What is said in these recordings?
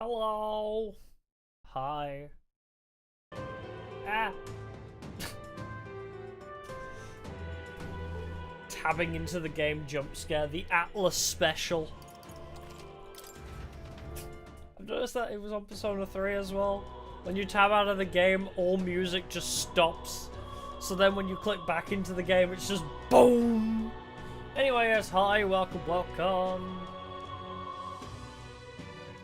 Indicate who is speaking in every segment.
Speaker 1: Hello. Hi. Ah. Tabbing into the game jump scare, the Atlas special. I've noticed that it was on Persona 3 as well. When you tab out of the game, all music just stops. So then when you click back into the game, it's just boom. Anyway, yes, hi, welcome.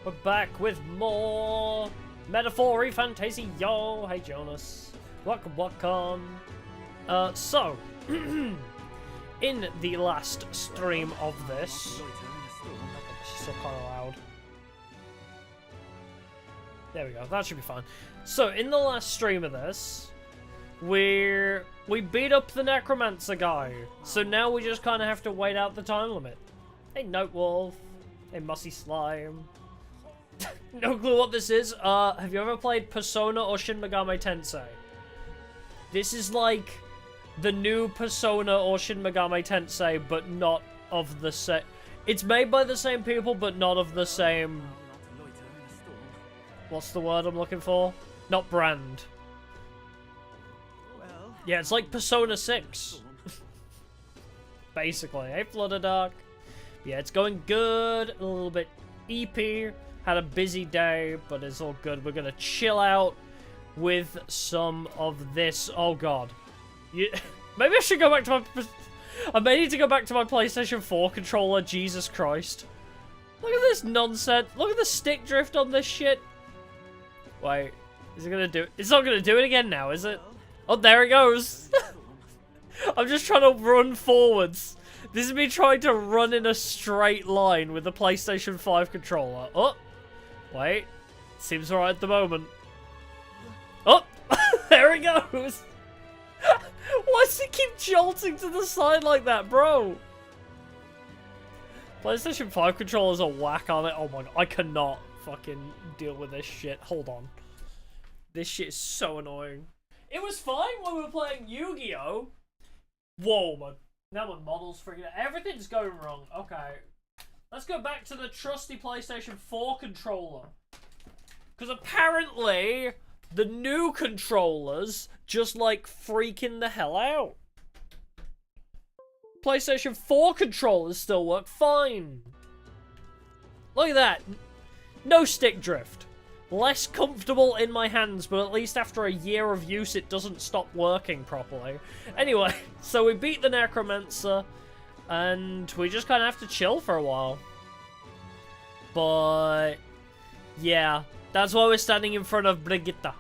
Speaker 1: We're back with more Metaphor Fantasy, yo. Hey, Jonas. Welcome. So, in the last stream of this... She's still kind of loud. There we go, that should be fine. So, in the last stream of this, we beat up the Necromancer guy. So now we just kind of have to wait out the time limit. Hey, Note Wolf. Hey, Mussy Slime. No clue what this is. Have you ever played Persona or Shin Megami Tensei? This is like the new Persona or Shin Megami Tensei, but not of the same... It's made by the same people, but not of the same... What's the word I'm looking for? Not brand. Yeah, it's like Persona 6. Basically. Hey, Flutterdark. Yeah, it's going good. A little bit EP. Had a busy day, but it's all good. We're gonna chill out with some of this. Oh god. Maybe I should go back to my... I may need to go back to my PlayStation 4 controller. Jesus Christ. Look at this nonsense. Look at the stick drift on this shit. Wait. Is it gonna do it? It's not gonna do it again now, is it? Oh, there it goes. I'm just trying to run forwards. This is me trying to run in a straight line with the PlayStation 5 controller. Oh. Wait. Seems alright at the moment. Oh. There it goes. Why does it keep jolting to the side like that, bro? PlayStation 5 controllers are whack on it. Oh my god. I cannot fucking deal with this shit. Hold on. This shit is so annoying. It was fine when we were playing Yu-Gi-Oh! Whoa, now my model's freaking out. Everything's going wrong. Okay. Let's go back to the trusty PlayStation 4 controller. Because apparently, the new controllers just, like, freaking the hell out. PlayStation 4 controllers still work fine. Look at that. No stick drift. Less comfortable in my hands, but at least after a year of use, it doesn't stop working properly. Anyway, so we beat the Necromancer, and we just kind of have to chill for a while. But, yeah, that's why we're standing in front of Brigitte.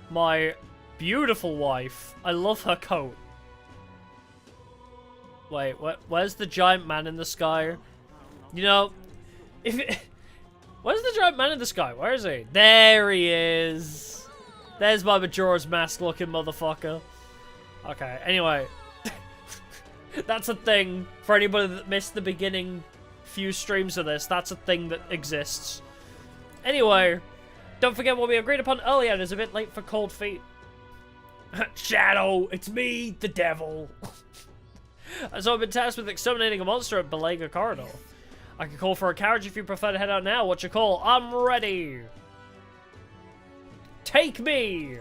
Speaker 1: My beautiful wife. I love her coat. Wait, where's the giant man in the sky? You know, if it... Where's the giant man in the sky? Where is he? There he is. There's my Majora's Mask looking motherfucker. Okay, anyway. That's a thing. For anybody that missed the beginning few streams of this, that's a thing that exists. Anyway, don't forget what we agreed upon earlier. It is a bit late for cold feet. Shadow, it's me, the devil. So I've been tasked with exterminating a monster at Belega Corridor. I can call for a carriage if you prefer to head out now. What's your call? I'm ready. Take me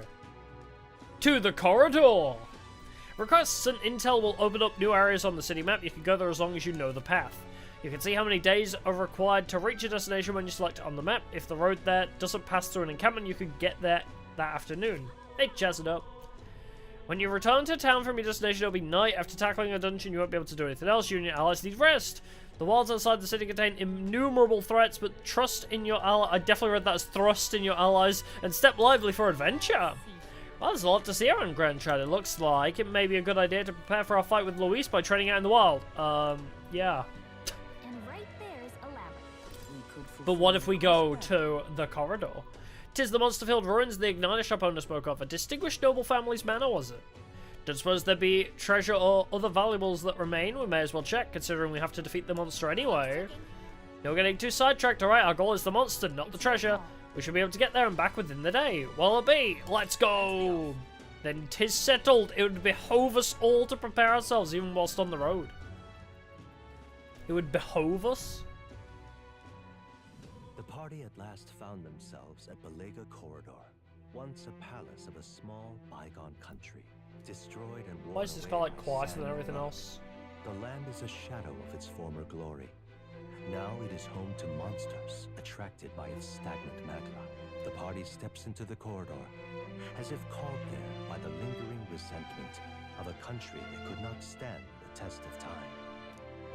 Speaker 1: to the corridor. Requests and intel will open up new areas on the city map. You can go there as long as you know the path. You can see how many days are required to reach your destination when you select it on the map. If the road there doesn't pass through an encampment, you can get there that afternoon. Hey, jazz it up. When you return to town from your destination, it'll be night. After tackling a dungeon, you won't be able to do anything else. You and your allies need rest. The wilds outside the city contain innumerable threats, but trust in your ally. I definitely read that as thrust in your allies and step lively for adventure. Well, there's a lot to see around Grand Trad. It looks like it may be a good idea to prepare for our fight with Luis by training out in the wild. Yeah.
Speaker 2: And right there's a labyrinth.
Speaker 1: But what if we go to the corridor? 'Tis the monster-filled ruins the Igniter shop owner spoke of. A distinguished noble family's manor, was it? Don't suppose there be treasure or other valuables that remain? We may as well check, considering we have to defeat the monster anyway. You're getting too sidetracked, alright? Our goal is the monster, not the treasure. We should be able to get there and back within the day. Well, it be. Let's go. Then 'tis settled. It would behove us all to prepare ourselves, even whilst on the road. It would behove us?
Speaker 3: party at last found themselves at Belega Corridor, once a palace of a small, bygone country, destroyed and worn
Speaker 1: Why is this
Speaker 3: away
Speaker 1: guy like
Speaker 3: by
Speaker 1: quieter
Speaker 3: sand
Speaker 1: than
Speaker 3: and
Speaker 1: everything
Speaker 3: rock.
Speaker 1: else?
Speaker 3: The land is a shadow of its former glory. Now it is home to monsters attracted by its stagnant magma. The party steps into the corridor, as if called there by the lingering resentment of a country that could not stand the test of time.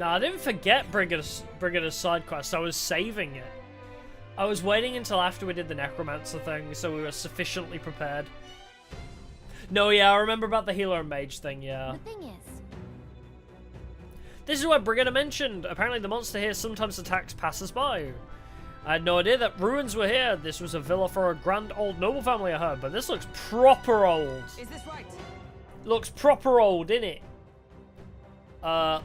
Speaker 1: Now, I didn't forget Brigida's side quest. I was saving it. I was waiting until after we did the Necromancer thing, so we were sufficiently prepared. No, yeah, I remember about the healer and mage thing, yeah.
Speaker 2: The thing is,
Speaker 1: This is what Brigida mentioned. Apparently the monster here sometimes attacks passers-by. I had no idea that ruins were here. This was a villa for a grand old noble family, I heard, but this looks proper old.
Speaker 4: Is this right?
Speaker 1: Looks proper old, innit?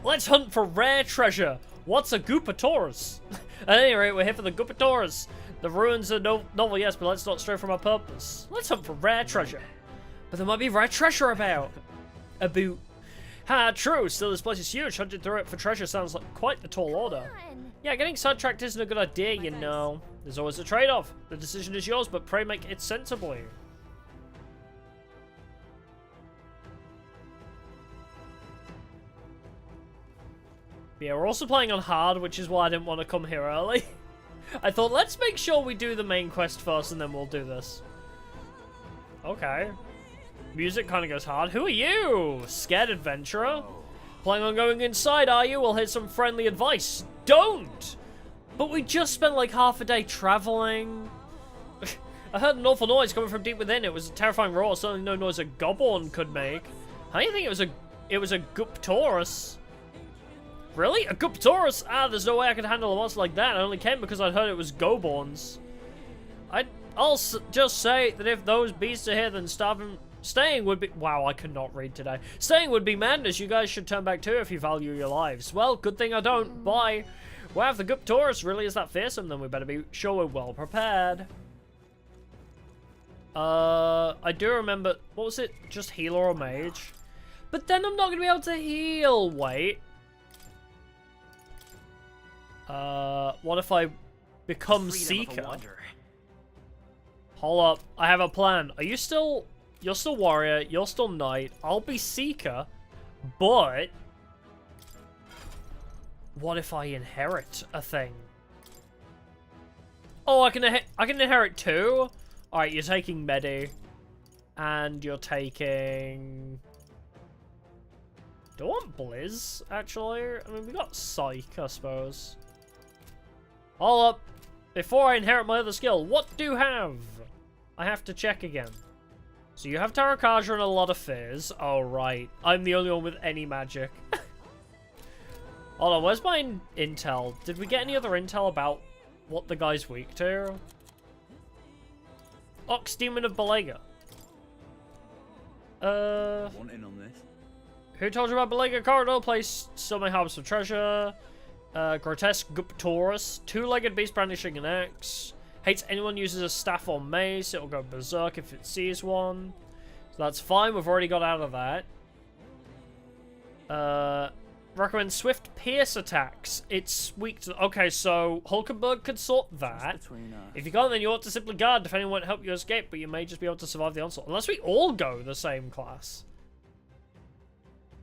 Speaker 1: Let's hunt for rare treasure. What's a Goopatoris? At any rate, we're here for the Goopatoris. The ruins are novel, yes, but let's not stray from our purpose. Let's hunt for rare treasure. But there might be rare treasure about. Ha, true. Still, this place is huge. Hunting through it for treasure sounds like quite the tall order.
Speaker 2: fun.
Speaker 1: Yeah, getting sidetracked isn't a good idea, you know. There's always a trade-off. The decision is yours, but pray make it sensibly. Yeah, we're also playing on hard, which is why I didn't want to come here early. I thought, let's make sure we do the main quest first, and then we'll do this. Okay. Music kind of goes hard. Who are you? Scared adventurer? Planning on going inside, are you? We'll hear some friendly advice. Don't! But we just spent like half a day traveling. I heard an awful noise coming from deep within. It was a terrifying roar, something no noise a goblin could make. How do you think it was a Gooptoris? Really? A Gooptoris? Ah, there's no way I could handle a monster like that. I only came because I'd heard it was goblins. I'll just say that if those beasts are here, then staying would be... Wow, I cannot read today. Staying would be madness. You guys should turn back too if you value your lives. Well, good thing I don't. Bye. Wow, if the Gooptoris really is that fearsome, then we better be sure we're well prepared. I do remember... What was it? Just healer or mage? But then I'm not going to be able to heal. Wait. What if I become Seeker? Hold up, I have a plan. Are you still... You're still Warrior, you're still Knight. I'll be Seeker, but... What if I inherit a thing? Oh, I can inherit two? Alright, you're taking Medi. And you're taking... Do I want Blizz, actually? I mean, we got Psych, I suppose. Hold up. Before I inherit my other skill, what do you have? I have to check again. So you have Tarakaja and a lot of Fizz. Oh, right. I'm the only one with any magic. Hold on, where's my intel? Did we get any other intel about what the guy's weak to? Ox Demon of Belega.
Speaker 4: Want in on this?
Speaker 1: Who told you about Belega Corridor? Place so many harbors of treasure. Grotesque Gooptoris. Two-legged beast brandishing an axe. Hates anyone uses a staff or mace. It'll go berserk if it sees one. So that's fine. We've already got out of that. Recommend swift pierce attacks. It's weak to... Okay, so Hulkenberg could sort that. If you can't, then you ought to simply guard. Defending won't help you escape, but you may just be able to survive the onslaught. Unless we all go the same class.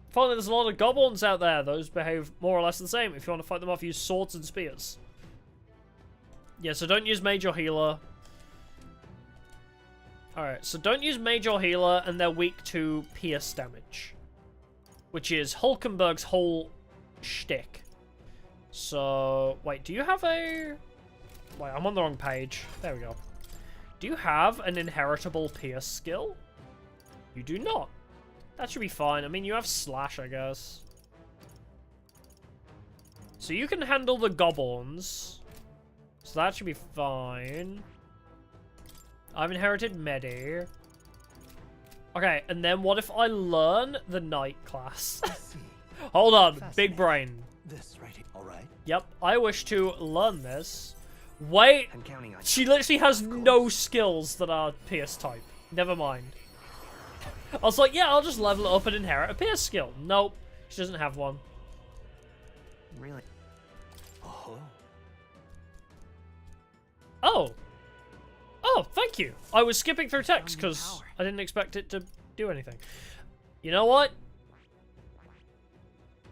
Speaker 1: Finally, there's a lot of goblins out there. Those behave more or less the same. If you want to fight them off, use swords and spears. Yeah, so don't use mage or healer. Alright, so don't use mage or healer, and they're weak to pierce damage. Which is Hulkenberg's whole shtick. So, wait, do you have a... Wait, I'm on the wrong page. There we go. Do you have an inheritable pierce skill? You do not. That should be fine. I mean, you have slash, I guess. So you can handle the goblins. So that should be fine. I've inherited Medi. Okay, and then what if I learn the Knight class? Hold on, big brain.
Speaker 3: This right here. All right.
Speaker 1: Yep, I wish to learn this. Wait,
Speaker 3: I'm counting on you.
Speaker 1: she literally has no skills that are Pierce type. Never mind. I was like, yeah, I'll just level it up and inherit a Pierce skill. Nope, she doesn't have one.
Speaker 3: Really? Oh.
Speaker 1: Oh. Oh, thank you. I was skipping through text because I didn't expect it to do anything. You know what?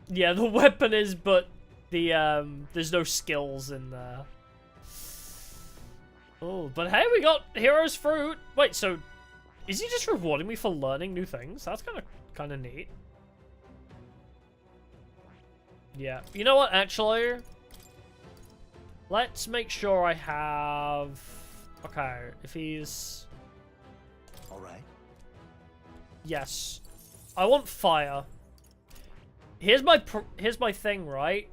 Speaker 1: Yeah, the weapon is, but the, there's no skills in there. Oh, but hey, we got Hero's Fruit. Wait, so is he just rewarding me for learning new things? That's kind of neat. Yeah. You know what, actually? Let's make sure I have... Okay, if he's...
Speaker 3: Alright.
Speaker 1: Yes. I want fire. Here's my thing, right?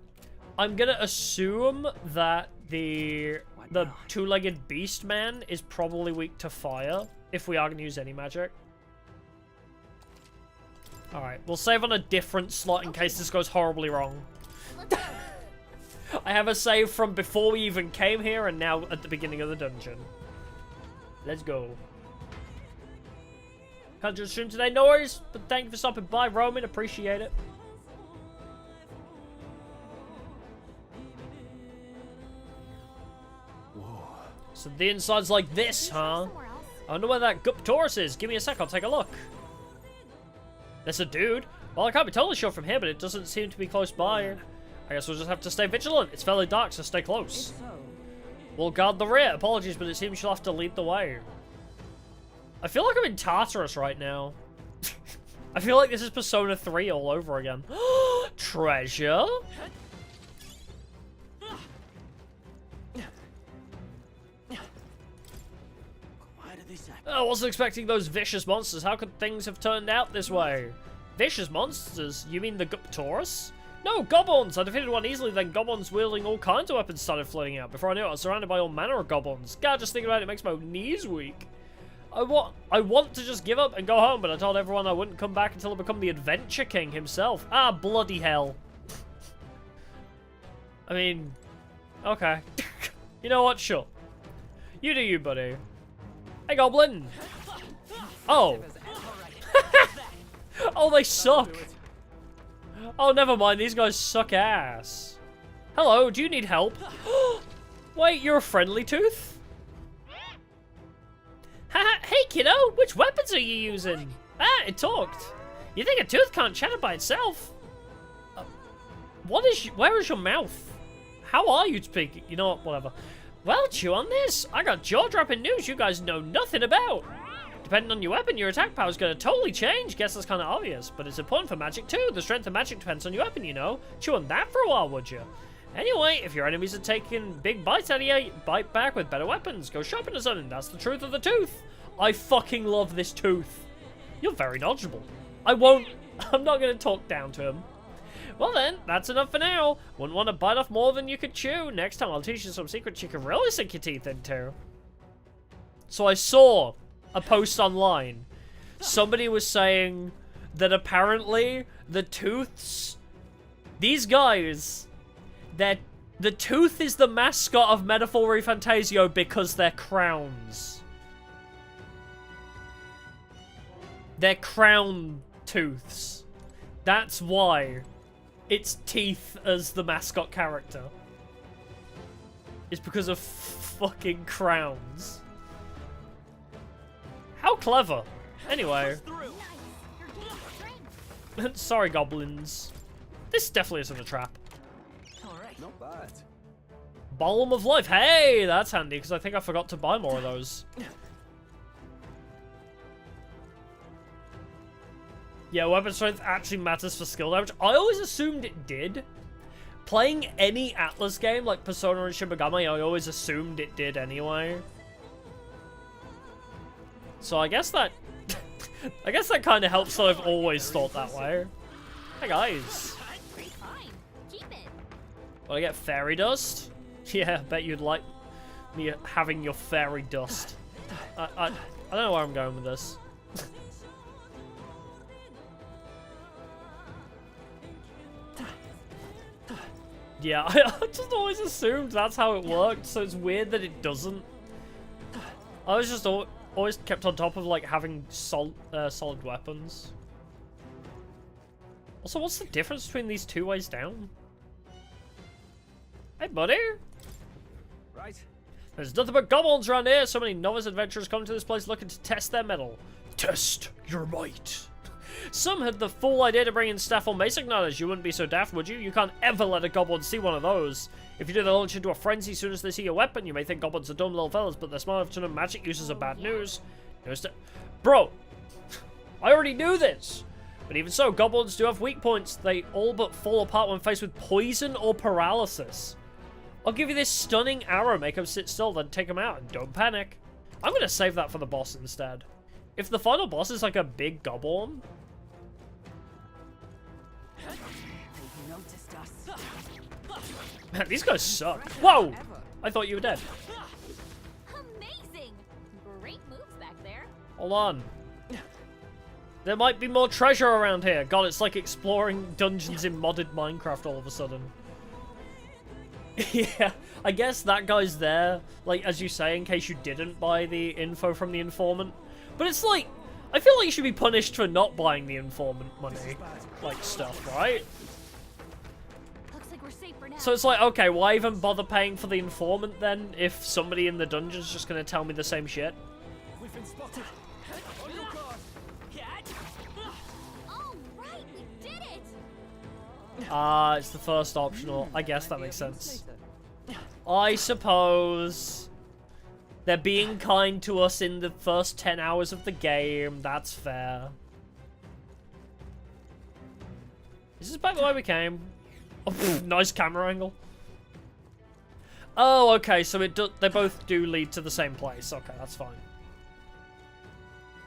Speaker 1: I'm gonna assume that the two-legged beast man is probably weak to fire, if we are gonna use any magic. Alright, we'll save on a different slot in case this goes horribly wrong. I have a save from before we even came here and now at the beginning of the dungeon. Let's go. Can't just stream today, no worries, but thank you for stopping by, Roman, appreciate it.
Speaker 3: Whoa.
Speaker 1: So the inside's like this, huh? I wonder where that Guptaurus is. Give me a sec, I'll take a look. There's a dude. Well, I can't be totally sure from here, but it doesn't seem to be close by. I guess we'll just have to stay vigilant. It's fairly dark, so stay close. We'll guard the rear. Apologies, but it seems you'll have to lead the way. I feel like I'm in Tartarus right now. I feel like this is Persona 3 all over again. Treasure? I wasn't expecting those vicious monsters. How could things have turned out this way? Vicious monsters? You mean the Guptaurus? No, goblins! I defeated one easily, then goblins wielding all kinds of weapons started floating out. Before I knew it, I was surrounded by all manner of goblins. God, just thinking about it makes my knees weak. I want to just give up and go home, but I told everyone I wouldn't come back until I become the Adventure King himself. Ah, bloody hell. I mean, okay. You know what? Sure. You do you, buddy. Hey, goblin! Oh. Oh, they suck. Oh, never mind. These guys suck ass. Hello, do you need help? Wait, you're a friendly tooth? Haha, hey, kiddo. Which weapons are you using? Ah, it talked. You think a tooth can't chatter by itself? Where is your mouth? How are you speaking? You know what, whatever. Well, chew on this. I got jaw-dropping news you guys know nothing about. Depending on your weapon, your attack power is going to totally change. Guess that's kind of obvious, but it's important for magic too. The strength of magic depends on your weapon, you know. Chew on that for a while, would you? Anyway, if your enemies are taking big bites out of you, bite back with better weapons. Go shopping or something. That's the truth of the tooth. I fucking love this tooth. You're very knowledgeable. I'm not going to talk down to him. Well then, that's enough for now. Wouldn't want to bite off more than you could chew. Next time I'll teach you some secrets you can really sink your teeth into. So I saw a post online. Somebody was saying that apparently the tooths... These guys... The tooth is the mascot of Metaphor Fantasio because they're crowns. They're crown tooths. That's why it's teeth as the mascot character. It's because of fucking crowns. How clever. Anyway. Sorry, goblins. This definitely isn't a trap.
Speaker 4: Not bad.
Speaker 1: Balm of Life. Hey, that's handy, because I think I forgot to buy more of those. Yeah, weapon strength actually matters for skill damage. I always assumed it did. Playing any Atlas game like Persona and Shin Megami, I always assumed it did anyway. So I guess that... I guess that kind of helps that I've always thought that way. Hey guys. Will I get fairy dust? Yeah, I bet you'd like me having your fairy dust. I don't know where I'm going with this. Yeah, I just always assumed that's how it worked, so it's weird that it doesn't. I was just always kept on top of like having solid weapons. Also, what's the difference between these two ways down? Hey, buddy.
Speaker 4: Right.
Speaker 1: There's nothing but goblins around here. So many novice adventurers come to this place looking to test their mettle. Test your might. Some had the fool idea to bring in staff or mace igniters. You wouldn't be so daft, would you? You can't ever let a goblin see one of those. If you do, they'll launch into a frenzy as soon as they see your weapon. You may think goblins are dumb little fellas, but they're smart enough to know magic uses are bad news. Bro, I already knew this. But even so, goblins do have weak points. They all but fall apart when faced with poison or paralysis. I'll give you this stunning arrow. Make them sit still, then take them out, and don't panic. I'm going to save that for the boss instead. If the final boss is like a big goblin... Man, these guys suck. Whoa! I thought you were dead.
Speaker 2: Amazing! Great moves back there.
Speaker 1: Hold on. There might be more treasure around here. God, it's like exploring dungeons in modded Minecraft all of a sudden. Yeah, I guess that guy's there, like, as you say, in case you didn't buy the info from the informant. But it's like, I feel like you should be punished for not buying the informant money, like, stuff, right?
Speaker 2: Looks like we're safe for now.
Speaker 1: So it's like, okay, why even bother paying for the informant then, if somebody in the dungeon's just gonna tell me the same shit?
Speaker 4: We've been spotted. On your guard.
Speaker 2: Oh, right, we did it!
Speaker 1: Ah, it's the first optional. I guess that makes sense. I suppose they're being kind to us in the first 10 hours of the game. That's fair. Is this back the way we came? Oh, nice camera angle. Oh, okay, so they both do lead to the same place. Okay, that's fine.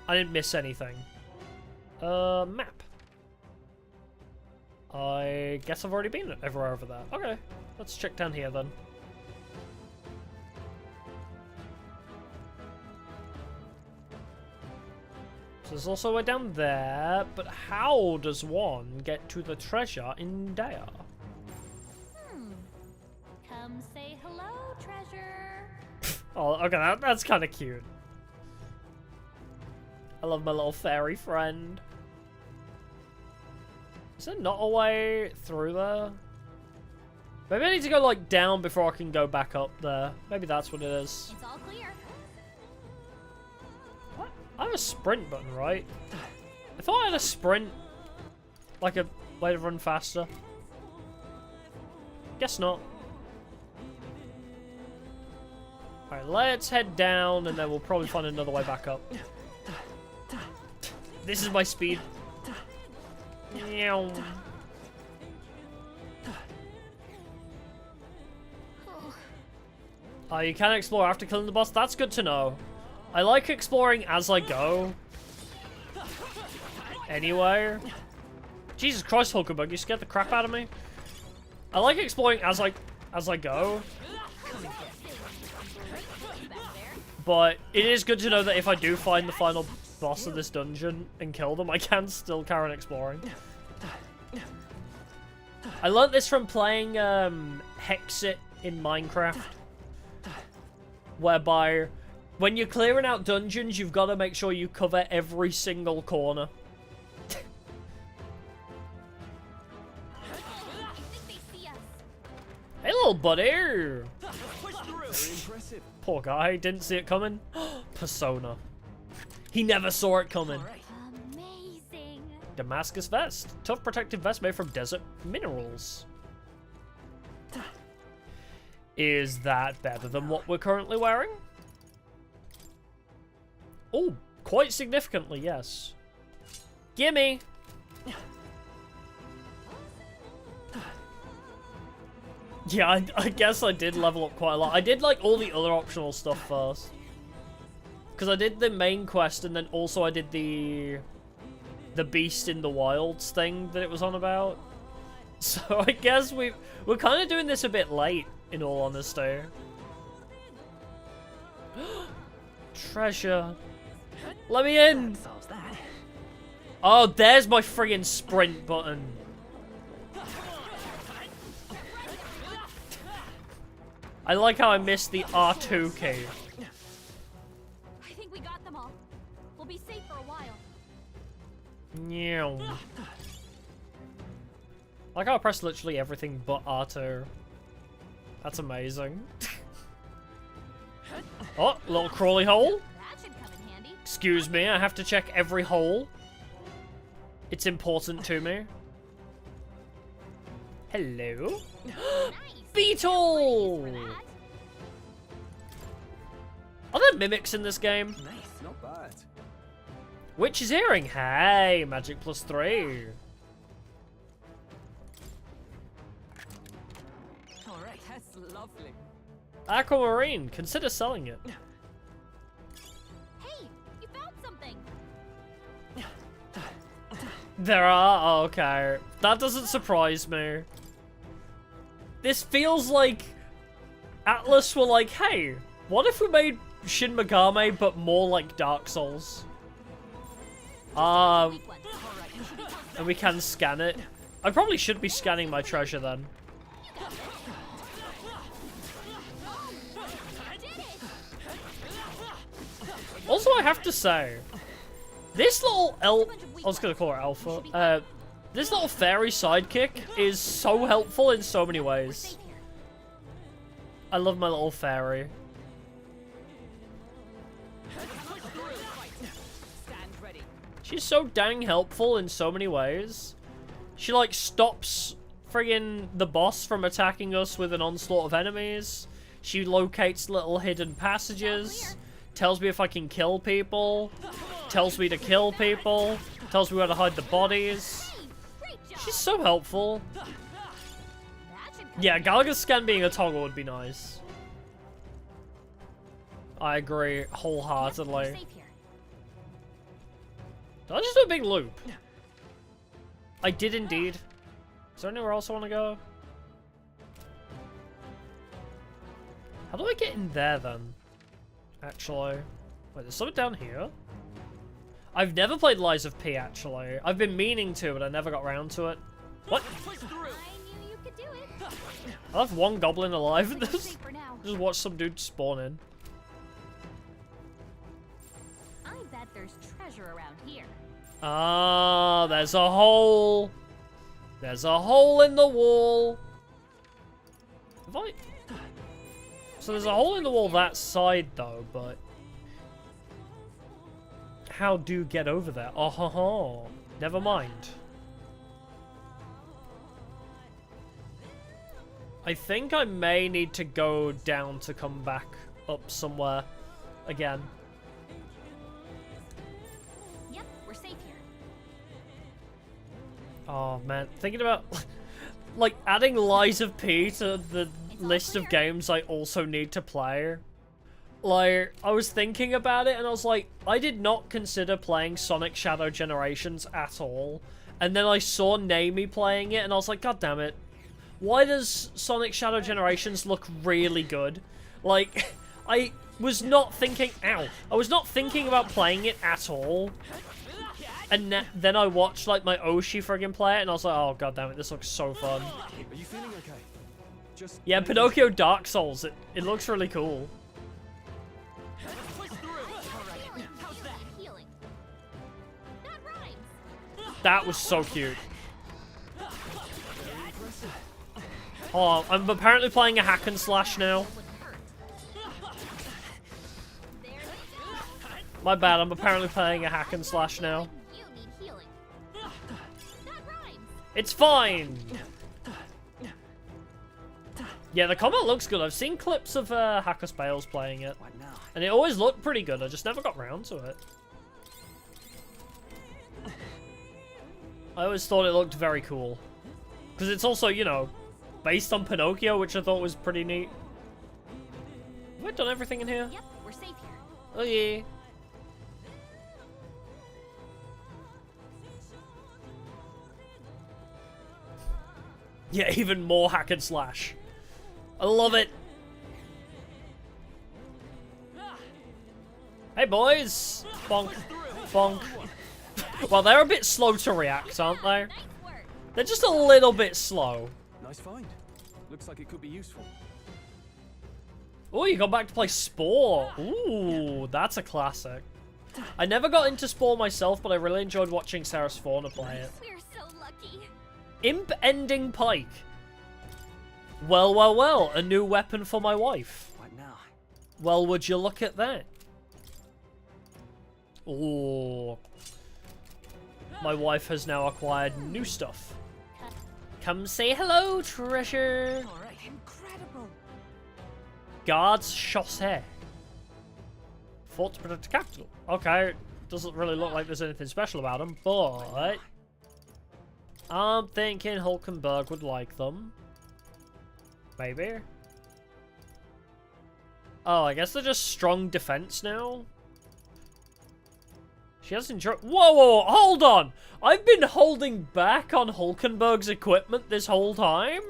Speaker 1: I didn't miss anything. Map. I guess I've already been everywhere over there. Okay, let's check down here then. So there's also a way down there, but how does one get to the treasure in there?
Speaker 2: Come say hello, treasure.
Speaker 1: Oh, okay, that's kind of cute. I love my little fairy friend. Is there not a way through there? Maybe I need to go, like, down before I can go back up there. Maybe that's what it is.
Speaker 2: It's all clear.
Speaker 1: What? I have a sprint button, right? I thought I had a sprint. Like a way to run faster. Guess not. Alright, let's head down and then we'll probably find another way back up. This is my speed. Meow. Oh, you can explore after killing the boss? That's good to know. I like exploring as I go. Anyway. Jesus Christ, Hulkbug, you scared the crap out of me. I like exploring as I go. But it is good to know that if I do find the final boss of this dungeon and kill them, I can still carry on exploring. I learnt this from playing Hexit in Minecraft. Whereby, when you're clearing out dungeons, you've got to make sure you cover every single corner. Hey, little buddy! Poor guy, didn't see it coming. Persona. He never saw it coming.
Speaker 2: Amazing.
Speaker 1: Damascus vest. Tough protective vest made from desert minerals. Is that better than what we're currently wearing? Oh, quite significantly, yes. Gimme! Yeah, I guess I did level up quite a lot. I did, like, all the other optional stuff first. Because I did the main quest, and then also I did the Beast in the Wilds thing that it was on about. So I guess we're kind of doing this a bit late, in all honesty. Treasure. Let me in! Oh, there's my friggin' sprint button. I like how I missed the R2 key.
Speaker 2: I think we got them all. We'll be safe for a while.
Speaker 1: Meow. I like how I pressed literally everything but R2. That's amazing. Oh, little crawly hole.
Speaker 2: That should come in handy.
Speaker 1: Excuse me, I have to check every hole. It's important to me. Hello?
Speaker 2: Nice.
Speaker 1: Beetle!
Speaker 2: For that.
Speaker 1: Are there mimics in this game?
Speaker 4: Nice, not bad.
Speaker 1: Witch's earring. Hey, magic +3.
Speaker 4: Alright, that's lovely.
Speaker 1: Aquamarine. Consider selling it.
Speaker 2: Hey, you found something.
Speaker 1: There are? Oh, okay. That doesn't surprise me. This feels like Atlas were like, hey, what if we made Shin Megami but more like Dark Souls?
Speaker 2: Weak one.
Speaker 1: And we can scan it. I probably should be scanning my treasure then. Also, I have to say, this little I was gonna call her Alpha. This little fairy sidekick is so helpful in so many ways.
Speaker 2: Safe here.
Speaker 1: I love my little fairy.
Speaker 4: Stand ready.
Speaker 1: She's so dang helpful in so many ways. She, like, stops friggin' the boss from attacking us with an onslaught of enemies. She locates little hidden passages. Tells me if I can kill people. Tells me to kill people. Tells me where to hide the bodies.
Speaker 2: Hey, great job.
Speaker 1: She's so helpful.
Speaker 2: That should come
Speaker 1: Yeah,
Speaker 2: in
Speaker 1: Gallagher's scan being a toggle would be nice. I agree
Speaker 2: handy. We're
Speaker 1: wholeheartedly.
Speaker 2: safe here.
Speaker 1: Did I just do a big loop? I did indeed. Is there anywhere else I want to go? How do I get in there then? Actually. Wait, there's something down here? I've never played Lies of P actually. I've been meaning to, but I never got round to it. What?
Speaker 2: I knew you could do it.
Speaker 1: I have one goblin alive in
Speaker 2: We're
Speaker 1: this.
Speaker 2: safe for now.
Speaker 1: Just watch some dude spawn in.
Speaker 2: I bet there's treasure around here.
Speaker 1: Ah, there's a hole. There's a hole in the wall. Have I... So there's a hole in the wall that side though, but... How do you get over there? Oh, ho, ho. Never mind. I think I may need to go down to come back up somewhere again.
Speaker 2: Yep, we're safe here.
Speaker 1: Oh man, thinking about like adding Lies of P to the list of games I also need to play. Like, I was thinking about it and I was like, I did not consider playing Sonic Shadow Generations at all. And then I saw Namie playing it and I was like, god damn it. Why does Sonic Shadow Generations look really good? Like, I was not thinking, ow, I was not thinking about playing it at all. And then I watched, like, my Oshi friggin' play it, and I was like, oh, god damn it, this looks so fun.
Speaker 4: Are you feeling okay? Just
Speaker 1: Yeah, Pinocchio Dark Souls, it looks really cool.
Speaker 2: Healing. That rhymes.
Speaker 1: That was so cute. Oh, I'm apparently playing a hack and slash now. My bad, I'm apparently playing a hack and slash now.
Speaker 2: You need healing. That rhymes.
Speaker 1: It's fine! Yeah, the combat looks good. I've seen clips of Hackus Bales playing it.
Speaker 4: What now?
Speaker 1: And it always looked pretty good, I just never got round to it. I always thought it looked very cool. Because it's also, you know, based on Pinocchio, which I thought was pretty neat. Have I done everything in here?
Speaker 2: Yep, we're safe here.
Speaker 1: Oh yeah. Yeah, even more hack and slash. I love it. Hey boys! Bonk. Bonk. Well, they're a bit slow to react, aren't they?
Speaker 2: Nice work.
Speaker 1: They're just a little bit slow.
Speaker 4: Nice find. Looks like it could be useful.
Speaker 1: Oh, you got back to play Spore. Ooh, that's a classic. I never got into Spore myself, but I really enjoyed watching Sarah Fauna play it.
Speaker 2: We're so lucky.
Speaker 1: Imp Ending Pike. Well, well, well, a new weapon for my wife.
Speaker 4: What now?
Speaker 1: Well, would you look at that? Oh. My wife has now acquired new stuff. Come say hello, treasure.
Speaker 4: All right, incredible.
Speaker 1: Guards Chaussee. Fought to protect the capital. Okay, doesn't really look like there's anything special about them, but I'm thinking Hulkenberg would like them. Maybe. Oh, I guess they're just strong defense now. She has enjoyed. Whoa, whoa, hold on! I've been holding back on Hulkenberg's equipment this whole time.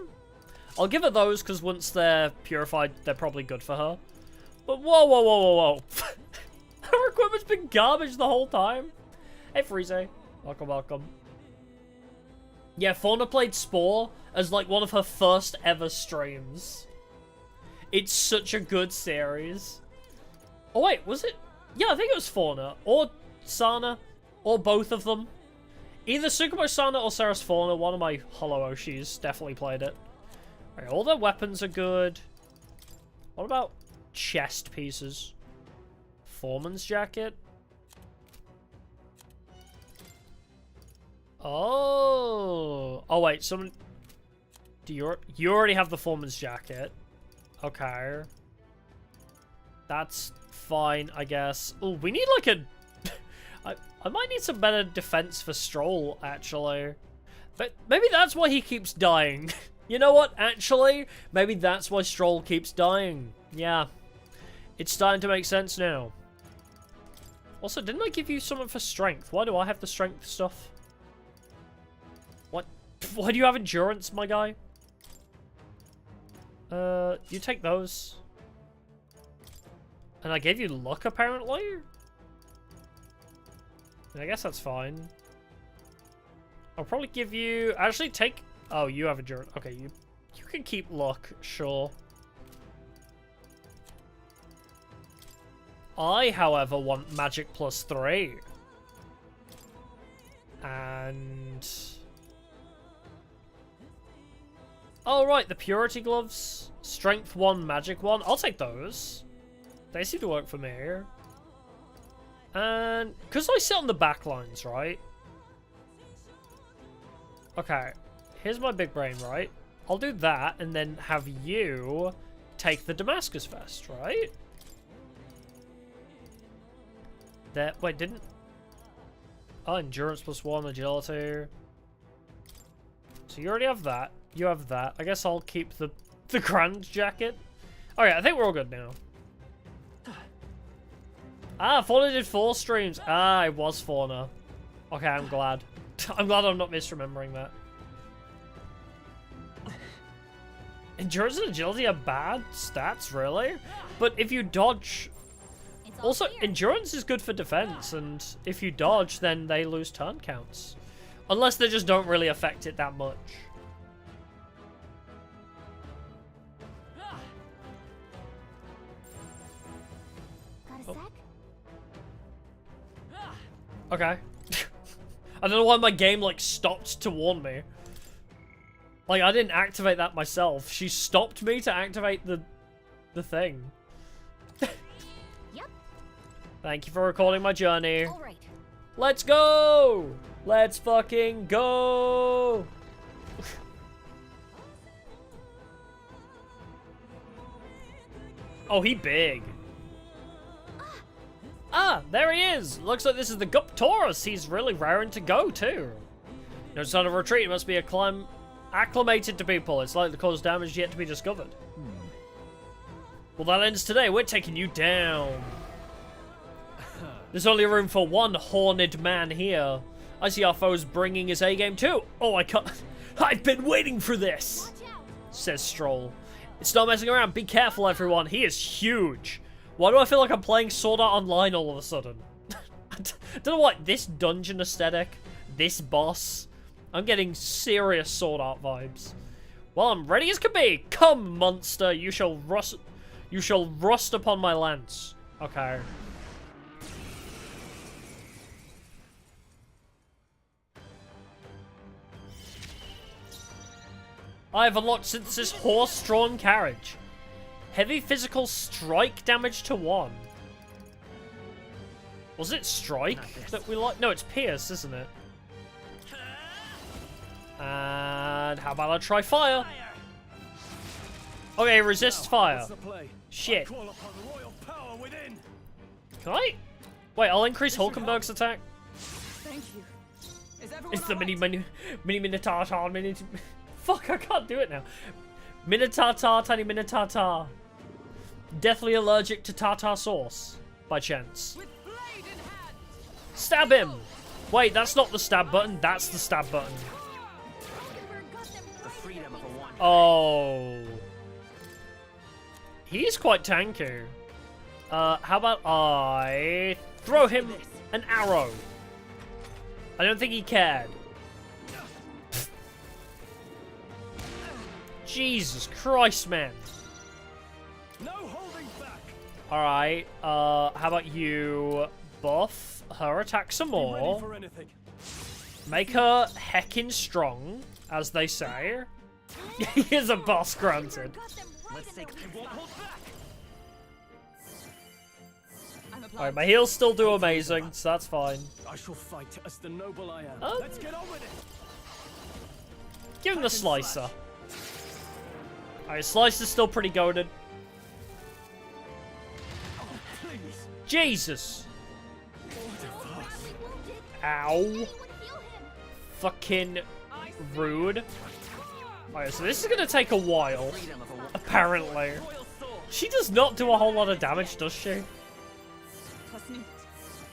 Speaker 1: I'll give her those because once they're purified, they're probably good for her. But whoa, whoa, whoa, whoa, whoa! Her equipment's been garbage the whole time. Hey, Frieze, welcome, welcome. Yeah, Fauna played Spore as like one of her first ever streams. It's such a good series. Oh wait, was it? Yeah, I think it was Fauna or Sana, or both of them. Either Tsukumo Sana or Saris Fauna, one of my Hollow Oshis, definitely played it. Alright, all their weapons are good. What about chest pieces? Foreman's jacket? Oh. Oh wait, someone... You already have the Foreman's jacket. Okay. That's fine, I guess. Oh, we need like a... I might need some better defense for Stroll, actually. But maybe that's why he keeps dying. You know what, actually? Maybe that's why Stroll keeps dying. Yeah. It's starting to make sense now. Also, didn't I give you something for strength? Why do I have the strength stuff? What? Why do you have endurance, my guy? You take those. And I gave you luck, apparently? I guess that's fine. I'll probably give you... Actually, take... Oh, you have endurance. Okay, you can keep luck, sure. I, however, want magic +3. And... Oh, right, the purity gloves. Strength 1, magic 1. I'll take those. They seem to work for me here. And because I sit on the back lines, right? Okay, here's my big brain, right? I'll do that and then have you take the Damascus vest, right? That wait, didn't... Oh, endurance +1, agility. So you already have that. You have that. I guess I'll keep the grand jacket. Alright, I think we're all good now. Ah, Fauna did 4 streams. Ah, it was Fauna. Okay, I'm glad. I'm glad I'm not misremembering that. Endurance and agility are bad stats, really? But if you dodge... Also, endurance is good for defense, and if you dodge, then they lose turn counts. Unless they just don't really affect it that much.
Speaker 2: Got a sec?
Speaker 1: Okay. I don't know why my game, like, stopped to warn me. Like, I didn't activate that myself. She stopped me to activate the thing.
Speaker 2: Yep.
Speaker 1: Thank you for recording my journey.
Speaker 2: All right.
Speaker 1: Let's go! Let's fucking go! Oh, he big. Ah, there he is! Looks like this is the Guptaurus. He's really raring to go, too. No sign of retreat. It must be acclimated to people. It's likely to cause damage yet to be discovered. Well, that ends today. We're taking you down. There's only room for one horned man here. I see our foes bringing his A-game, too. Oh, I can't... I've been waiting for this, says Stroll. It's not messing around. Be careful, everyone. He is huge. Why do I feel like I'm playing Sword Art Online all of a sudden? I don't know what, this dungeon aesthetic, this boss. I'm getting serious Sword Art vibes. Well, I'm ready as can be. Come, monster, you shall rust upon my lance. Okay. I have unlocked Synthesis horse-drawn carriage. Heavy physical strike damage to 1. Was it strike that we like? No, it's pierce, isn't it? And how about I try fire? Okay, resist fire. Shit. Can I? Wait, I'll increase Hulkenberg's attack.
Speaker 4: Thank you. Is everyone
Speaker 1: It's the
Speaker 4: alright?
Speaker 1: mini Minotaur mini. Fuck, I can't do it now. Minotaur, tiny Minotaur. Deathly allergic to tartar sauce, by chance.
Speaker 4: With blade in hand.
Speaker 1: Stab him! Wait, that's not the stab button, that's the stab button.
Speaker 4: The freedom of a one.
Speaker 1: Oh. He's quite tanky. How about I throw him an arrow? I don't think he cared. Jesus Christ, man.
Speaker 4: No holding back.
Speaker 1: Alright, how about you buff her attack some
Speaker 4: Ready
Speaker 1: more?
Speaker 4: for anything.
Speaker 1: Make her heckin' strong, as they say. He is a boss, granted.
Speaker 4: Let's take. They won't hold back. I'm
Speaker 1: Alright, my heals still do amazing, so that's fine.
Speaker 4: I shall fight as the noble I am.
Speaker 1: Oh.
Speaker 4: Let's get on with it.
Speaker 1: Give him the slicer. Alright, slicer's still pretty goaded.
Speaker 4: Oh, please.
Speaker 1: Jesus! Ow. Fucking rude. Alright, so this is gonna take a while, apparently. She does not do a whole lot of damage, does she?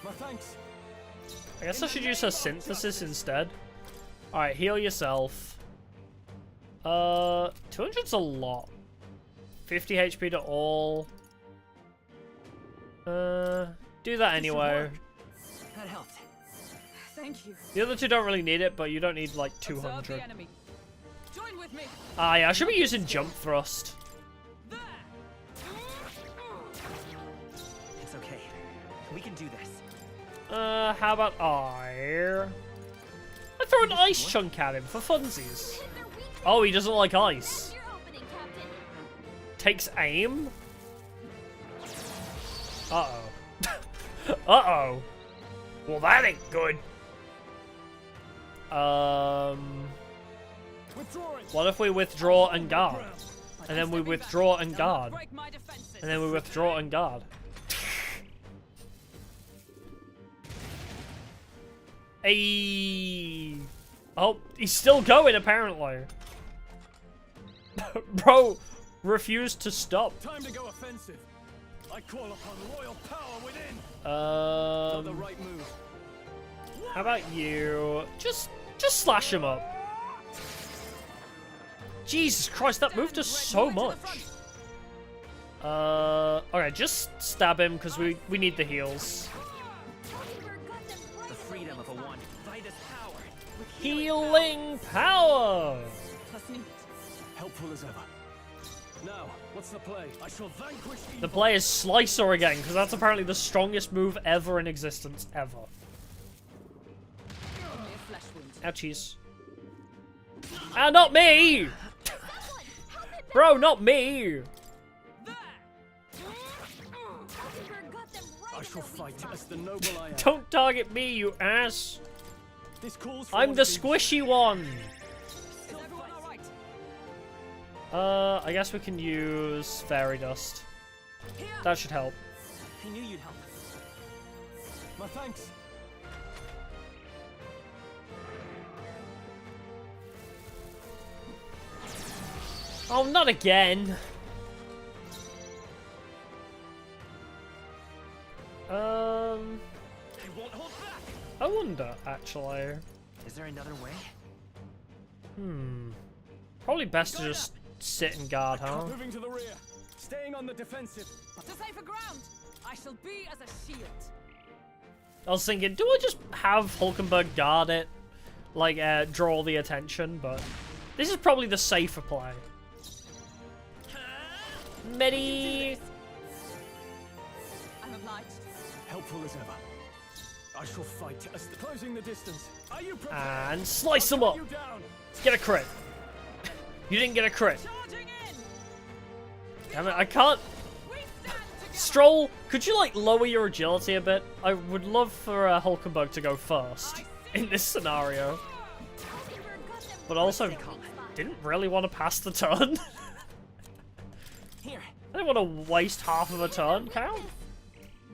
Speaker 4: My thanks.
Speaker 1: I guess I should use her synthesis instead. Alright, heal yourself. 200's a lot. 50 HP to all. Do that anyway.
Speaker 4: That helped. Thank you.
Speaker 1: The other two don't really need it, but you don't need like
Speaker 4: Observe
Speaker 1: 200.
Speaker 4: the enemy. Join with me.
Speaker 1: Ah, yeah, I should be using jump thrust.
Speaker 4: There. It's okay. We can do this.
Speaker 1: How about I throw an ice chunk at him for funsies. Oh, he doesn't like ice. Takes aim? Uh-oh. Uh-oh. Well, that ain't good. What if we withdraw and guard? And then we withdraw and guard. And then we withdraw and guard. Ayy. Oh, he's still going, apparently. Bro refused to stop.
Speaker 4: Time to go offensive. I call upon royal power within. The right move.
Speaker 1: How about you? Just slash him up. Jesus Christ, that moved us so much. Okay, just stab him because we need the heals.
Speaker 4: The freedom of a one. Fight is power.
Speaker 1: Healing power.
Speaker 4: Helpful as ever. Now, what's the play? I shall vanquish evil.
Speaker 1: The play is Slicer again because that's apparently the strongest move ever in existence, ever. Ouchies. Ah, not me! Bro, not me!
Speaker 4: I shall fight as the noble I am.
Speaker 1: Don't target me, you ass!
Speaker 4: This calls for
Speaker 1: I'm
Speaker 4: one
Speaker 1: the
Speaker 4: of these.
Speaker 1: squishy one!
Speaker 4: Is everyone alright?
Speaker 1: I guess we can use fairy dust.
Speaker 4: Here.
Speaker 1: That should help.
Speaker 4: I knew you'd help. My thanks.
Speaker 1: Oh, not again!
Speaker 4: They won't hold back.
Speaker 1: I wonder, actually.
Speaker 4: Is there another way?
Speaker 1: Probably best to just sit and guard, huh?
Speaker 4: Moving to the rear. Staying on the defensive. To safer ground. I shall be as a shield.
Speaker 1: I was thinking, do I just have Hulkenberg guard it? Like, draw the attention, but this is probably the safer play. Medi!
Speaker 4: I'm obliged. Helpful as ever. I shall fight as closing the distance. Are you prepared?
Speaker 1: And slice them up!
Speaker 4: You down.
Speaker 1: Get a crit! You didn't get a crit.
Speaker 4: Charging in.
Speaker 1: Damn it, I can't. Stroll, could you like lower your agility a bit? I would love for Hulkenberg to go first in this scenario. But also, didn't really want to pass the turn.
Speaker 4: Here.
Speaker 1: I didn't want to waste half of a turn, count.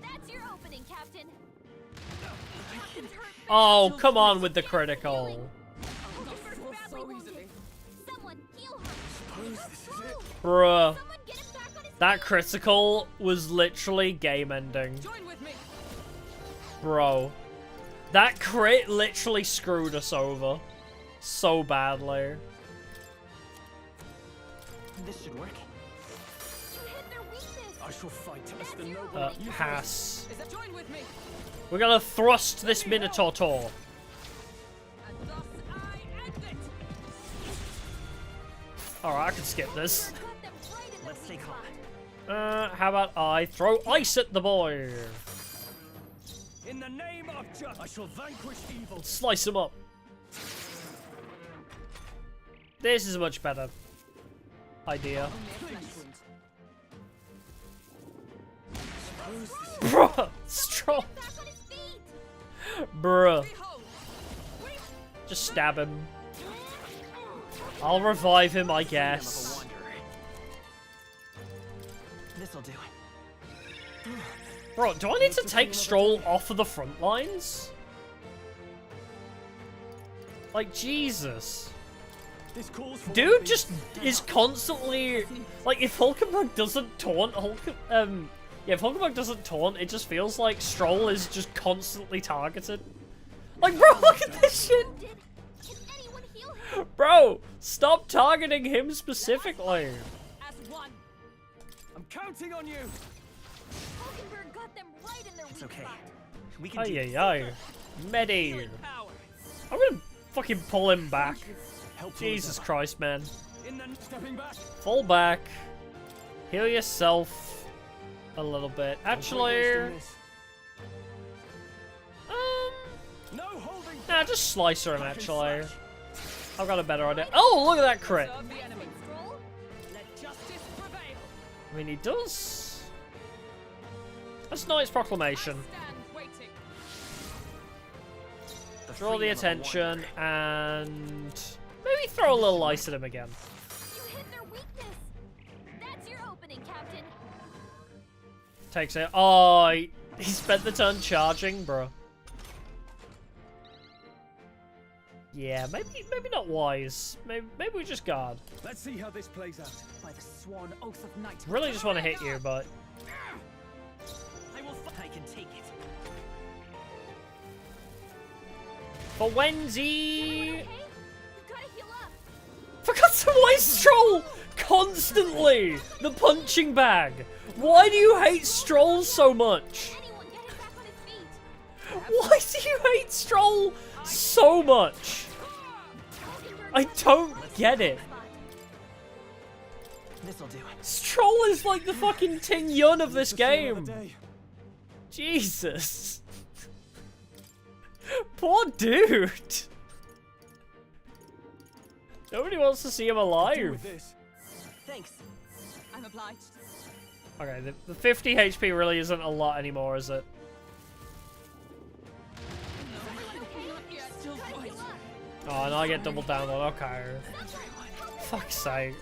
Speaker 2: That's your opening, Captain.
Speaker 1: Oh, come on with the critical.
Speaker 2: Someone heal her.
Speaker 1: Bruh.
Speaker 2: Someone get him back on his
Speaker 1: That critical was literally game ending.
Speaker 4: Join with me.
Speaker 1: Bro. That crit literally screwed us over. So badly.
Speaker 4: This should work.
Speaker 2: You hit their weakness.
Speaker 4: I shall fight as the noble.
Speaker 1: Pass.
Speaker 4: Is that join with me?
Speaker 1: We're gonna thrust this Minotaur Tor.
Speaker 4: And thus I end it.
Speaker 1: Alright, I can skip this.
Speaker 2: Got them right in the
Speaker 4: Let's
Speaker 2: weak
Speaker 4: take
Speaker 2: spot.
Speaker 1: How about I throw ice at the boy?
Speaker 4: In the name of justice, I shall vanquish evil.
Speaker 1: Slice him up. This is a much better idea. Bruh, Stroll.
Speaker 2: Back on his feet.
Speaker 1: Bruh. Just stab him. I'll revive him, I guess.
Speaker 4: This'll do.
Speaker 1: Bro, do I need to take Stroll off of the front lines? Like, Jesus.
Speaker 4: This calls for
Speaker 1: Dude just is constantly... Like, if Hulkenberg doesn't taunt, yeah, if Hulkenberg doesn't taunt, it just feels like Stroll is just constantly targeted. Like, bro, look at this shit!
Speaker 2: Can anyone heal him?
Speaker 1: Bro, stop targeting him specifically.
Speaker 2: As one.
Speaker 4: I'm counting on you.
Speaker 2: Hulkenberg got them right in their weak
Speaker 4: okay.
Speaker 2: spot.
Speaker 4: We can
Speaker 1: Ay, ay, ay. Medi.
Speaker 4: power.
Speaker 1: I'm gonna fucking pull him back.
Speaker 4: Helpful
Speaker 1: Jesus
Speaker 4: as ever.
Speaker 1: Christ, man.
Speaker 4: In the stepping back.
Speaker 1: Fall back. Heal yourself a little bit. Actually,
Speaker 4: No holding.
Speaker 1: nah, just slicer him, actually. I've got a better idea. Oh, look at that crit.
Speaker 4: Serve the enemy.
Speaker 2: Stroll.
Speaker 4: Let justice prevail.
Speaker 1: I mean, he does. That's Knight's Proclamation.
Speaker 4: Stand waiting.
Speaker 1: Draw the attention and maybe throw a little ice at him again.
Speaker 2: You hit their weakness. That's your opening, Captain.
Speaker 1: Takes it. Oh, he spent the turn charging, bro. Yeah, maybe not wise. Maybe we just guard.
Speaker 4: Let's see how this plays out. By the sworn oath of knight.
Speaker 1: Really just want to hit you, but
Speaker 4: I can take it.
Speaker 1: for Wendy.
Speaker 2: Okay? You gotta heal up.
Speaker 1: For God's sake, why is Stroll constantly the punching bag? Why do you hate Stroll so much?
Speaker 2: Anyone get him back on his feet.
Speaker 1: Why do you hate Stroll so much? I don't get it.
Speaker 4: This'll do.
Speaker 1: Stroll is like the fucking Ting Yun of this game. Jesus. Poor dude. Nobody wants to see him alive.
Speaker 4: Thanks. I'm obliged.
Speaker 1: Okay, the 50 HP really isn't a lot anymore, is it? Oh, and I get double download. Okay. Fuck's sake.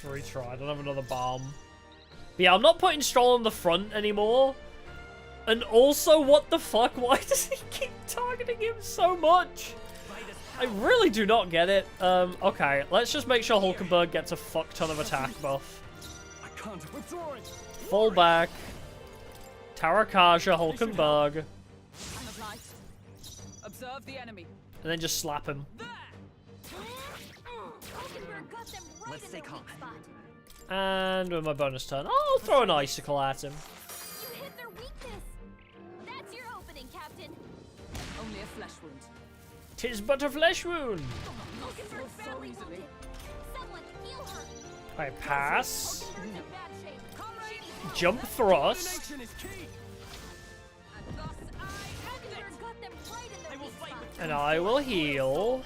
Speaker 1: Let's retry. I don't have another bomb. But yeah, I'm not putting Stroll on the front anymore. And also, what the fuck? Why does he keep targeting him so much? I really do not get it. Okay, let's just make sure Hulkenberg gets a fuck ton of attack buff.
Speaker 4: I can't withdraw it.
Speaker 1: Fall back. Tarakaja Hulkenberg.
Speaker 4: I'm obliged. Observe the enemy.
Speaker 1: And then just slap him.
Speaker 2: Hulkenberg got them right
Speaker 4: Let's
Speaker 2: in
Speaker 4: stay
Speaker 2: their
Speaker 4: calm.
Speaker 2: weak spot.
Speaker 1: And with my bonus turn, I'll throw an icicle at him.
Speaker 2: You hit their weakness. That's your opening, Captain.
Speaker 4: Only a flesh wound.
Speaker 1: 'Tis but a flesh wound.
Speaker 2: Hulkenberg badly wounded. Someone heal her.
Speaker 1: I pass.
Speaker 2: Hulkenberg's in bad shape. Comrade,
Speaker 1: Jump thrust.
Speaker 4: Coordination is key. And thus
Speaker 2: Hulkenberg got them right in their weak spot.
Speaker 1: And I will heal.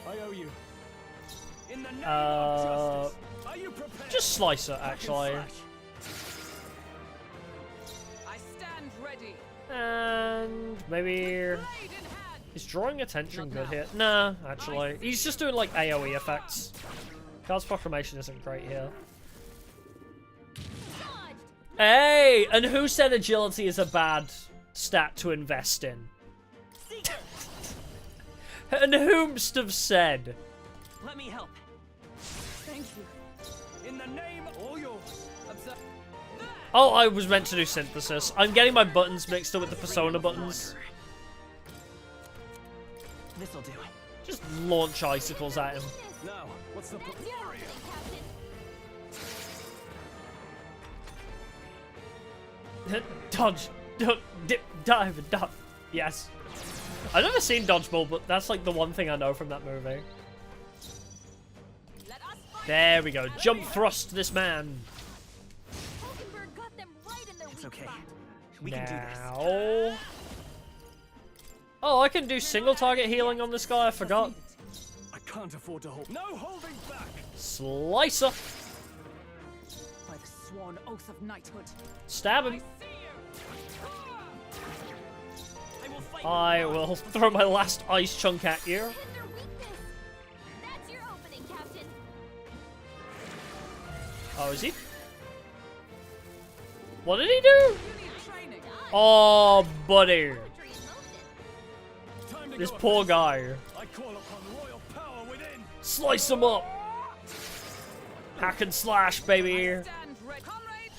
Speaker 4: I owe you. In the name of justice, are you prepared?
Speaker 1: Just slice it,
Speaker 4: Hack and
Speaker 1: actually.
Speaker 4: slash.
Speaker 5: I stand ready.
Speaker 1: And maybe...
Speaker 5: Blade in hand.
Speaker 1: Is drawing attention
Speaker 5: Not
Speaker 1: good
Speaker 5: now.
Speaker 1: here? Nah, actually. He's just doing, like, AoE effects. Card's Proclamation isn't great here.
Speaker 2: Dodged.
Speaker 1: Hey! And who said agility is a bad stat to invest in? And whomst have said?
Speaker 5: Let me help. Thank you.
Speaker 4: In the name, all yours.
Speaker 5: Observe.
Speaker 1: Oh, I was meant to do synthesis. I'm getting my buttons mixed up with the Persona buttons.
Speaker 5: This'll do.
Speaker 1: Just launch icicles at him.
Speaker 4: Now, what's the
Speaker 2: That's your opening, Captain.
Speaker 1: Dodge. Dip, dive, and dodge. Yes. I've never seen Dodgeball, but that's like the one thing I know from that movie.
Speaker 2: Let us fight.
Speaker 1: There we go. Jump thrust this man.
Speaker 2: Hulkenberg got them right in their
Speaker 5: It's
Speaker 2: weak
Speaker 5: okay.
Speaker 2: spot.
Speaker 5: We can do this.
Speaker 1: Now. Oh, I can do single target healing on this guy. I forgot.
Speaker 4: I can't afford to hold. No holding back.
Speaker 1: Slicer.
Speaker 5: By the sworn oath of knighthood.
Speaker 1: Stab him.
Speaker 5: See you. I will fight.
Speaker 1: I will throw my last ice chunk at you.
Speaker 2: Hit their weakness. That's your opening, Captain.
Speaker 1: Oh, is he? What did he do?
Speaker 5: You need training.
Speaker 1: Oh, buddy.
Speaker 2: Poetry in motion.
Speaker 4: Time to
Speaker 1: This
Speaker 4: go
Speaker 1: poor
Speaker 4: offensive.
Speaker 1: guy.
Speaker 4: I call upon royal power within.
Speaker 1: Slice him up. Hack and slash, baby.
Speaker 5: Stand ready. Comrades,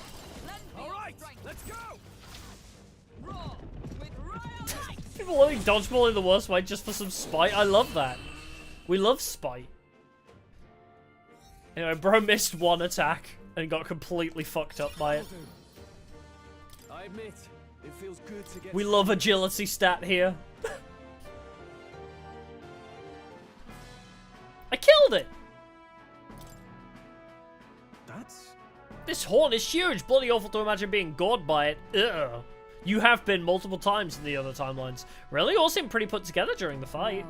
Speaker 5: lend me
Speaker 4: All
Speaker 5: your
Speaker 4: right,
Speaker 5: strength.
Speaker 4: let's go.
Speaker 5: Roar with royal might.
Speaker 1: People only dodgeball in the worst way just for some spite. I love that. We love spite. Anyway, bro missed one attack and got completely fucked up by it.
Speaker 4: I admit, it feels good to get.
Speaker 1: We love agility stat here. I killed it!
Speaker 4: That's.
Speaker 1: This horn is huge! Bloody awful to imagine being gored by it. Ugh. You have been multiple times in the other timelines. Really? All seemed pretty put together during the fight.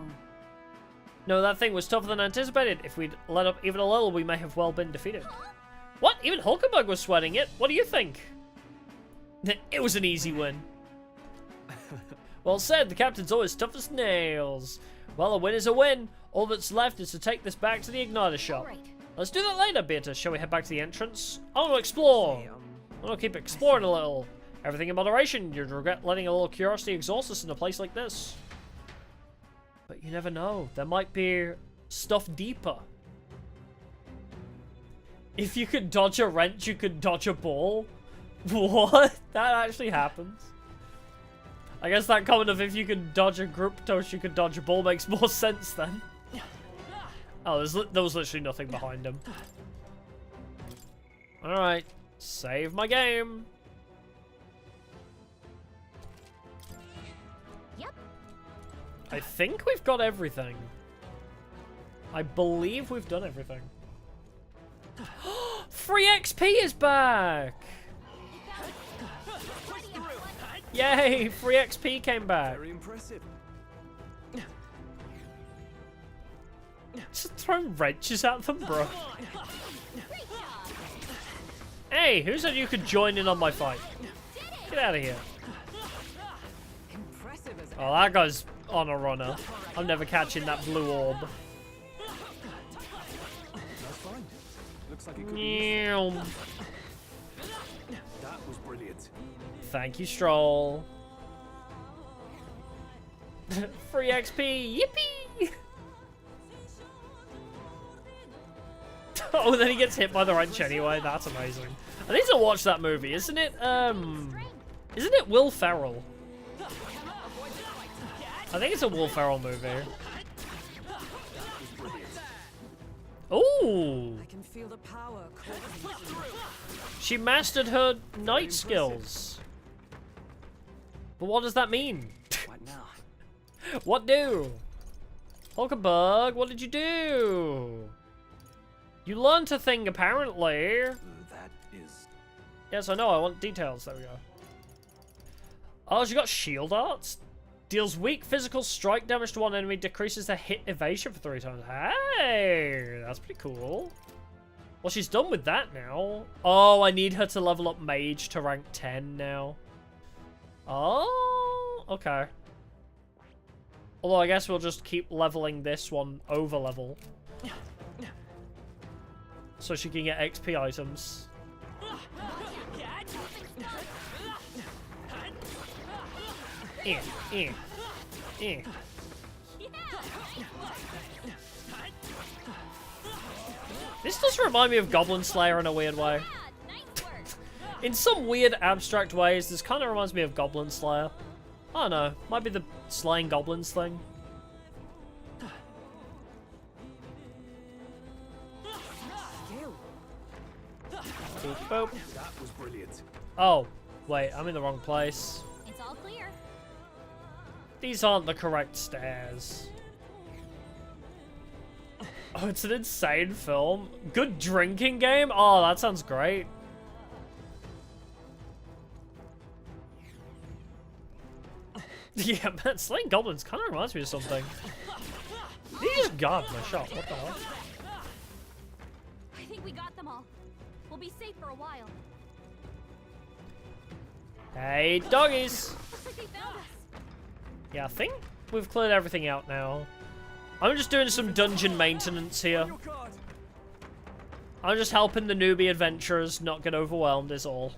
Speaker 1: No, that thing was tougher than anticipated. If we'd let up even a little, we may have well been defeated. What? Even Hulkenberg was sweating it? What do you think? It was an easy win. Well said, the captain's always tough as nails. Well, a win is a win. All that's left is to take this back to the Igniter shop.
Speaker 2: All right.
Speaker 1: Let's do that later, Beatrice. Shall we head back to the entrance? I want to explore. I want to keep exploring a little. Everything in moderation. You'd regret letting a little curiosity exhaust us in a place like this. But you never know. There might be stuff deeper. If you could dodge a wrench, you could dodge a ball. What? That actually happens. I guess that comment of if you could dodge a group toast, you could dodge a ball makes more sense then. Oh, there was literally nothing behind him. Alright. Save my game.
Speaker 2: Yep.
Speaker 1: I think we've got everything. I believe we've done everything. Free XP is back! Yay! Free XP came back.
Speaker 4: Very impressive.
Speaker 1: Just throwing wrenches at them, bro. Hey, who said you could join in on my fight? Get out of here.
Speaker 5: Impressive as
Speaker 1: Oh, that guy's on a runner. I'm never catching that blue orb.
Speaker 4: That's fine. Looks like it could be.
Speaker 1: Meow.
Speaker 4: That was brilliant.
Speaker 1: Thank you, Stroll. Free XP, yippee! Oh, then he gets hit by the wrench anyway. That's amazing. I need to watch that movie. Isn't it Will Ferrell? I think it's a Will Ferrell movie. Ooh!
Speaker 5: I can feel the power coursing through.
Speaker 1: She mastered her knight skills. But what does that mean?
Speaker 4: What now?
Speaker 1: What do? Hulkenberg, what did you do? You learned a thing, apparently.
Speaker 3: That is...
Speaker 1: Yes, I know. I want details. There we go. Oh, she got shield arts? Deals weak physical strike damage to one enemy, decreases their hit evasion for 3 times. Hey, that's pretty cool. Well, she's done with that now. Oh, I need her to level up mage to rank 10 now. Oh, okay. Although I guess we'll just keep leveling this one over level. So she can get XP items. This does remind me of Goblin Slayer in a weird way. In some weird abstract ways, this kind of reminds me of Goblin Slayer. I don't know, might be the slaying goblins thing. Boop, boop.
Speaker 4: That was brilliant.
Speaker 1: Oh, wait, I'm in the wrong place.
Speaker 2: It's all clear.
Speaker 1: These aren't the correct stairs. Oh, it's an insane film. Good drinking game? Oh, that sounds great. Yeah, man, slaying goblins kind of reminds me of something. He just got my shot. What the hell?
Speaker 2: I think we got them all. We'll be safe for a while.
Speaker 1: Hey, doggies!
Speaker 2: Looks like they found us.
Speaker 1: Yeah, I think we've cleared everything out now. I'm just doing some dungeon maintenance here.
Speaker 4: Your guard.
Speaker 1: I'm just helping the newbie adventurers not get overwhelmed is all.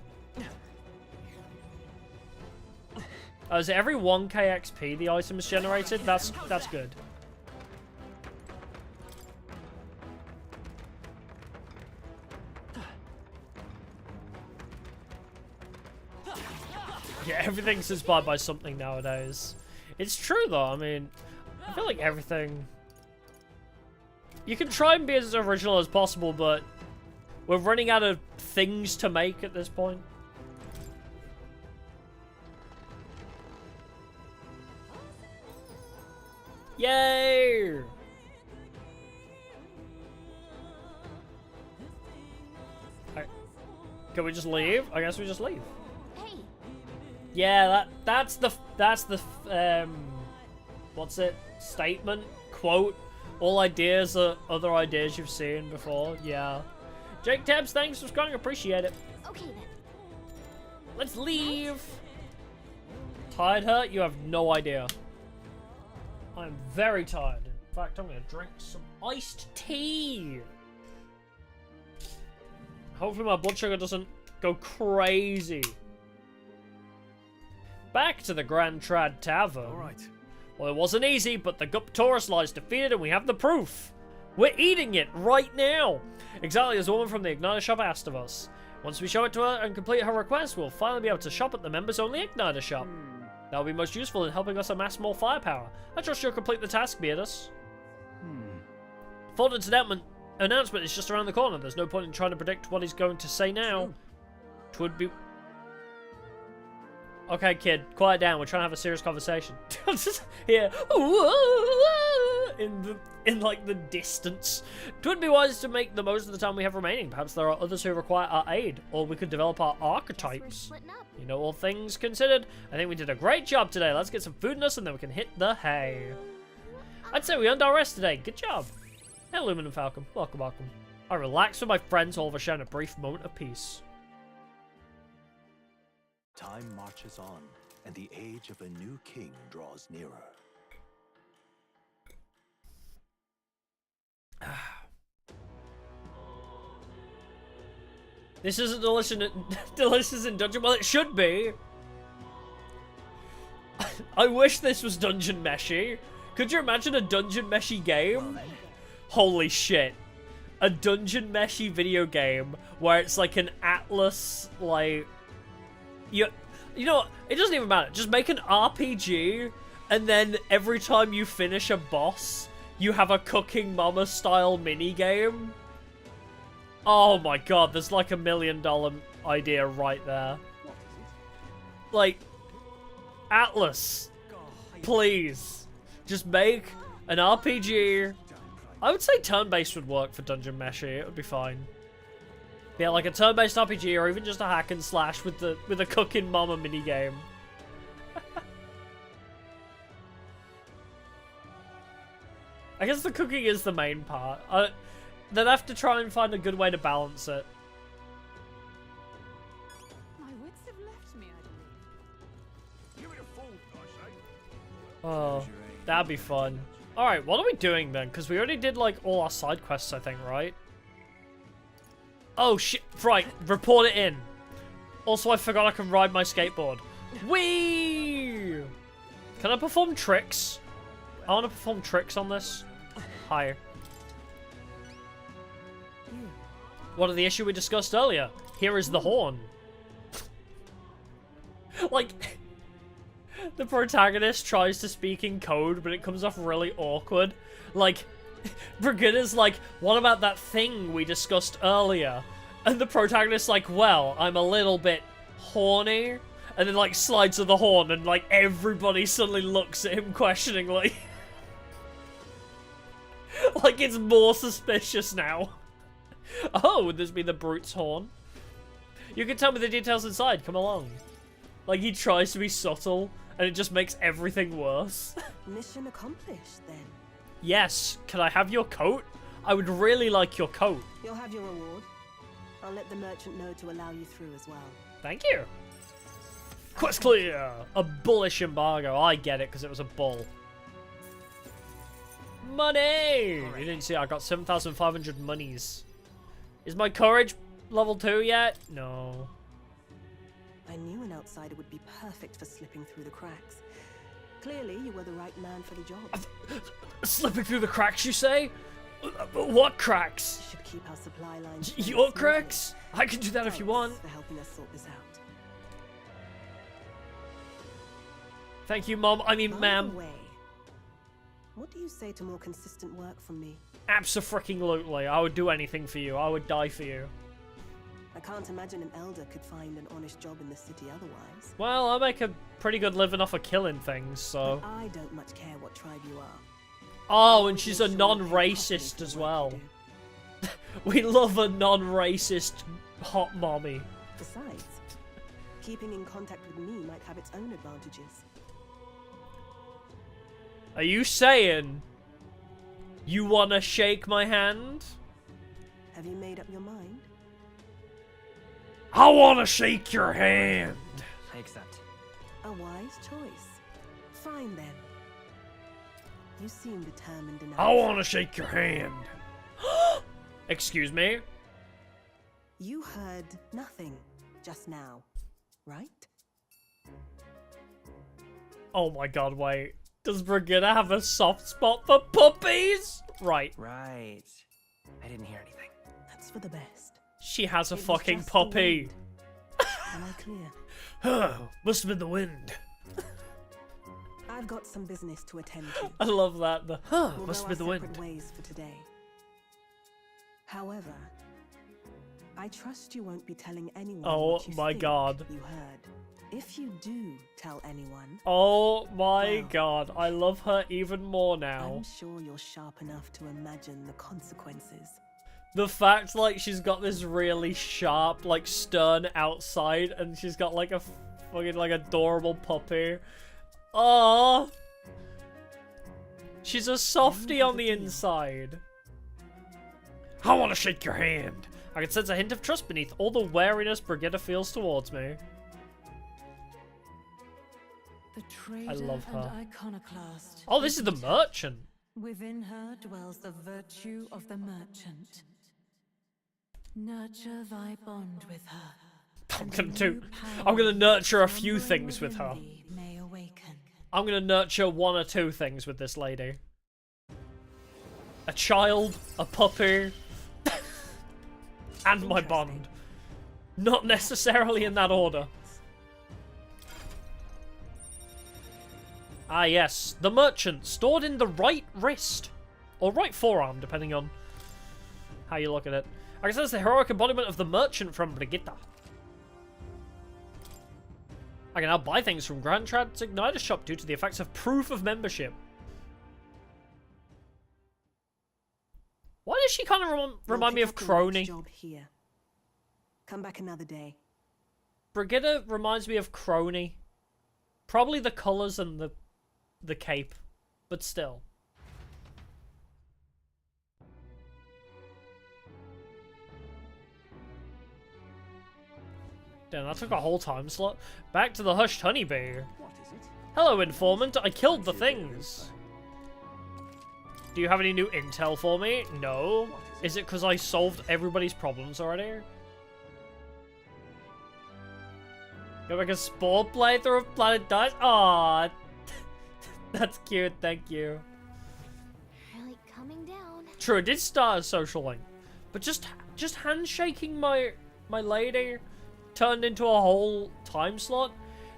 Speaker 1: Oh, is it every 1k XP the item is generated? That's good. Yeah, everything's inspired by something nowadays. It's true though, I mean, I feel like everything... You can try and be as original as possible, but we're running out of things to make at this point. Yay! Alright. Can we just leave? I guess we just leave.
Speaker 2: Hey,
Speaker 1: Yeah, that's the what's it? Statement? Quote? All ideas are other ideas you've seen before. Yeah. Jake Tabs, thanks for subscribing. Appreciate it.
Speaker 2: okay then.
Speaker 1: Let's leave. Tired her? You have no idea. I'm very tired. In fact, I'm gonna drink some iced tea. Hopefully my blood sugar doesn't go crazy. Back to the Grand Trad Tavern.
Speaker 4: All right.
Speaker 1: Well, it wasn't easy, but the Guptaurus lies defeated and we have the proof. We're eating it right now. Exactly as the woman from the Igniter shop asked of us. Once we show it to her and complete her request, we'll finally be able to shop at the members-only Igniter shop. That will be most useful in helping us amass more firepower. I trust you'll complete the task, Beardus. Fulton's announcement is just around the corner. There's no point in trying to predict what he's going to say now. Twould be... Okay, kid, quiet down. We're trying to have a serious conversation. Just here, in like the distance. It would be wise to make the most of the time we have remaining. Perhaps there are others who require our aid, or we could develop our
Speaker 2: We're
Speaker 1: archetypes.
Speaker 2: splitting up.
Speaker 1: You know, all things considered, I think we did a great job today. Let's get some food in us, and then we can hit the hay. I'd say we earned our rest today. Good job. Hey, Lumen and Falcon. Welcome, welcome. I relaxed with my friends, all of us sharing a brief moment of peace.
Speaker 3: Time marches on, and the age of a new king draws nearer.
Speaker 1: This isn't delicious in Dungeon. Well, it should be. I wish this was Dungeon Meshy. Could you imagine a Dungeon Meshy game? Holy shit. A Dungeon Meshy video game where it's like an Atlas, like... You know what? It doesn't even matter. Just make an RPG, and then every time you finish a boss, you have a Cooking Mama style minigame. Oh my god, there's like $1 million idea right there. Like, Atlas, please, just make an RPG. I would say turn-based would work for Dungeon Meshy. It would be fine. Yeah, like a turn-based RPG, or even just a hack and slash with a Cooking Mama minigame. I guess the cooking is the main part. They'd have to try and find a good way to balance it.
Speaker 5: My wits have left me, I believe.
Speaker 4: Give it a full, I say.
Speaker 1: Oh, that'd be fun. Alright, what are we doing then? Because we already did, like, all our side quests, I think, right? Oh, shit. Right, report it in. Also, I forgot I can ride my skateboard. Whee! Can I perform tricks? I want to perform tricks on this. Hi. What are the issue we discussed earlier? Here is the horn. Like, the protagonist tries to speak in code, but it comes off really awkward. Like, Brigitte's like, what about that thing we discussed earlier? And the protagonist's like, well, I'm a little bit horny. And then, like, slides to the horn, and, like, everybody suddenly looks at him questioningly. Like, it's more suspicious now. Oh, would this be the brute's horn? You can tell me the details inside, come along. Like, he tries to be subtle, and it just makes everything worse.
Speaker 6: Mission accomplished, then.
Speaker 1: Yes, can I have your coat? I would really like your coat.
Speaker 6: You'll have your reward. I'll let the merchant know to allow you through as well.
Speaker 1: Thank you. Quest clear! A bullish embargo. I get it, because it was a bull. Money! You didn't see, I got 7,500 monies. Is my courage level 2 yet? No.
Speaker 6: I knew an outsider would be perfect for slipping through the cracks. Clearly, you were the right man for the job.
Speaker 1: Slipping through the cracks, you say? What cracks?
Speaker 6: Should keep our supply lines.
Speaker 1: Your cracks? I can do that if you want.
Speaker 6: Thanks for helping us sort this out.
Speaker 1: Thank you, Mom. I mean,
Speaker 6: By
Speaker 1: ma'am.
Speaker 6: the way, what do you say to more consistent work from me?
Speaker 1: Abso-freaking-lutely. I would do anything for you. I would die for you.
Speaker 6: I can't imagine an elder could find an honest job in the city otherwise.
Speaker 1: Well, I make a pretty good living off of killing things, so...
Speaker 6: But I don't much care what tribe you are.
Speaker 1: Oh, and she's a non-racist as well. We love a non-racist hot mommy.
Speaker 6: Besides, keeping in contact with me might have its own advantages.
Speaker 1: Are you saying you wanna shake my hand?
Speaker 6: Have you made up your mind?
Speaker 1: I wanna shake your hand.
Speaker 7: I accept.
Speaker 6: A wise choice. Fine then. You seem determined enough.
Speaker 1: I wanna shake your hand. Excuse me?
Speaker 6: You heard nothing just now, right?
Speaker 1: Oh my god, wait. Does Brigitte have a soft spot for puppies? Right.
Speaker 7: Right. I didn't hear anything.
Speaker 6: That's for the best.
Speaker 1: She has a
Speaker 6: It was
Speaker 1: fucking
Speaker 6: just the
Speaker 1: puppy.
Speaker 6: wind. Am I clear?
Speaker 1: Must have been the wind.
Speaker 6: I've got some business to attend to.
Speaker 1: I love that. The
Speaker 6: We'll
Speaker 1: must
Speaker 6: go
Speaker 1: have been
Speaker 6: our
Speaker 1: the
Speaker 6: separate
Speaker 1: wind.
Speaker 6: ways for today. However, I trust you won't be telling anyone
Speaker 1: Oh
Speaker 6: what you
Speaker 1: my
Speaker 6: think
Speaker 1: god.
Speaker 6: you heard. If you do tell anyone,
Speaker 1: Oh my
Speaker 6: Wow.
Speaker 1: god. I love her even more now.
Speaker 6: I'm sure you're sharp enough to imagine the consequences.
Speaker 1: The fact, like, she's got this really sharp, like, stern outside, and she's got, like, a fucking, like, adorable puppy. Aww. She's a softie on the inside. I want to shake your hand. I can sense a hint of trust beneath all the wariness Brigitte feels towards me.
Speaker 5: The trader
Speaker 1: I love her.
Speaker 5: and iconoclast.
Speaker 1: Oh, this is the merchant.
Speaker 5: Within her dwells the virtue of the merchant. Nurture thy bond with her.
Speaker 1: I'm gonna nurture a few things with her.
Speaker 5: May awaken.
Speaker 1: I'm gonna nurture one or two things with this lady. A child, a puppy, and my bond. Not necessarily in that order. Ah yes, the merchant, stored in the right wrist. Or right forearm, depending on how you look at it. I guess that's the heroic embodiment of the merchant from Brigitte. I can now buy things from Grand Trad's Igniter shop due to the effects of proof of membership. Why does she kind of remind me of Crony?
Speaker 6: Job here. Come back another day.
Speaker 1: Brigitte reminds me of Crony. Probably the colours and the cape, but still. Damn, that took a whole time slot. Back to the hushed honeybee.
Speaker 4: What is it?
Speaker 1: Hello, informant. I killed the things. Do you have any new intel for me? No. Is it because I solved everybody's problems already? Got like a spore playthrough of Planet Dice? Aww. That's cute, thank you.
Speaker 2: Really coming down.
Speaker 1: True, it did start a social link. But just handshaking my lady turned into a whole time slot.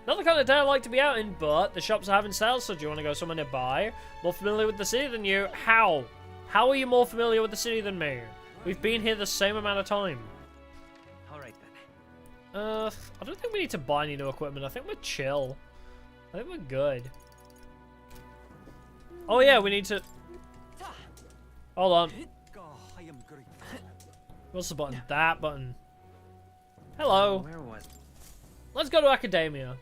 Speaker 1: Not the kind of day I like to be out in, but the shops are having sales, so do you want to go somewhere nearby? More familiar with the city than you? How? How are you more familiar with the city than me? We've been here the same amount of time.
Speaker 7: Alright then.
Speaker 1: I don't think we need to buy any new equipment. I think we're chill. I think we're good. Oh yeah, we need to... Hold on.
Speaker 4: I am grateful.
Speaker 1: What's the button? That button. Hello.
Speaker 7: Where was...
Speaker 1: Let's go to academia.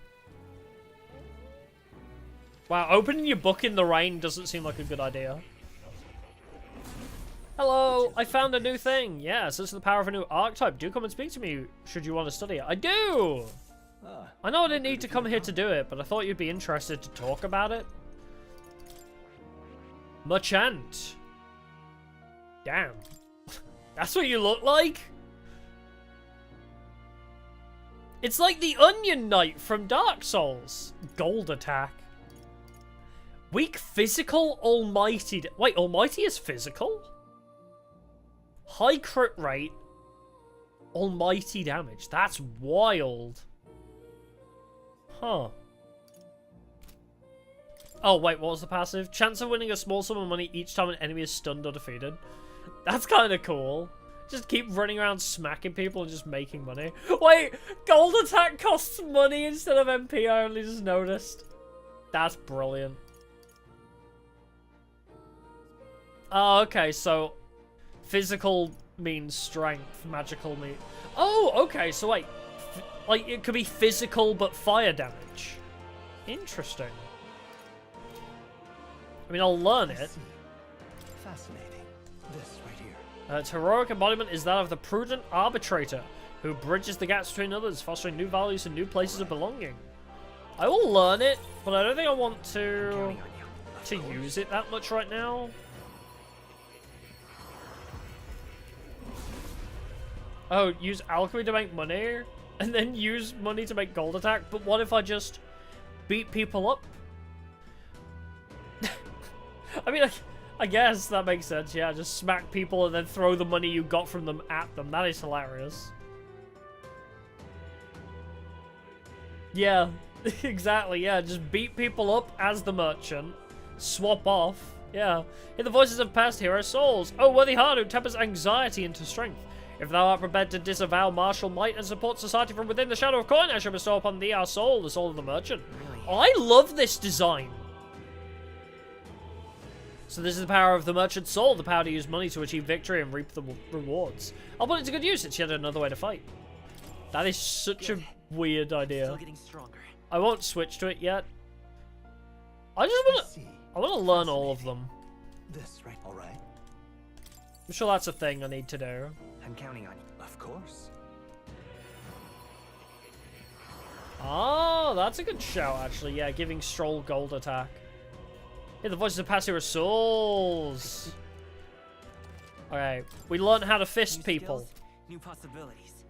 Speaker 1: Wow, opening your book in the rain doesn't seem like a good idea. Hello, I found a new thing. Yes, this is the power of a new archetype. Do come and speak to me should you want to study it. I do! I know I didn't need to come here to do it, but I thought you'd be interested to talk about it. Merchant. Damn. That's what you look like? It's like the Onion Knight from Dark Souls. Gold attack. Weak physical, almighty... Wait, almighty is physical? High crit rate. Almighty damage. That's wild. Huh. Oh, wait, what was the passive? Chance of winning a small sum of money each time an enemy is stunned or defeated. That's kind of cool. Just keep running around smacking people and just making money. Wait, gold attack costs money instead of MP, I only just noticed. That's brilliant. Oh, okay, so physical means strength, magical means... Oh, okay, so wait. Like, it could be physical but fire damage. Interesting. I mean, I'll learn it.
Speaker 3: Fascinating. This right here.
Speaker 1: Its heroic embodiment is that of the prudent arbitrator, who bridges the gaps between others, fostering new values and new places of belonging. I will learn it, but I don't think I want to use it that much right now. Oh, use alchemy to make money, and then use money to make gold attack. But what if I just beat people up? I mean, I guess that makes sense, yeah. Just smack people and then throw the money you got from them at them. That is hilarious. Yeah, exactly, yeah. Just beat people up as the merchant. Swap off. Yeah. Hear the voices of past hero souls. Oh, worthy heart who tempers anxiety into strength. If thou art prepared to disavow martial might and support society from within the shadow of coin, I shall bestow upon thee our soul, the soul of the merchant. Really? I love this design. So this is the power of the merchant's soul, the power to use money to achieve victory and reap the rewards. I'll put it to good use, it's yet another way to fight. That is such a weird idea.
Speaker 7: Still getting stronger.
Speaker 1: I won't switch to it yet. I want to learn all of them.
Speaker 3: This right, all right.
Speaker 1: I'm sure that's a thing I need to do.
Speaker 7: I'm counting on you.
Speaker 3: Of course.
Speaker 1: Oh, that's a good shout, actually. Yeah, giving Stroll gold attack. Hear the voices of past hero souls. Okay, we learned how to fist
Speaker 7: New
Speaker 1: people.
Speaker 7: skills, new possibilities.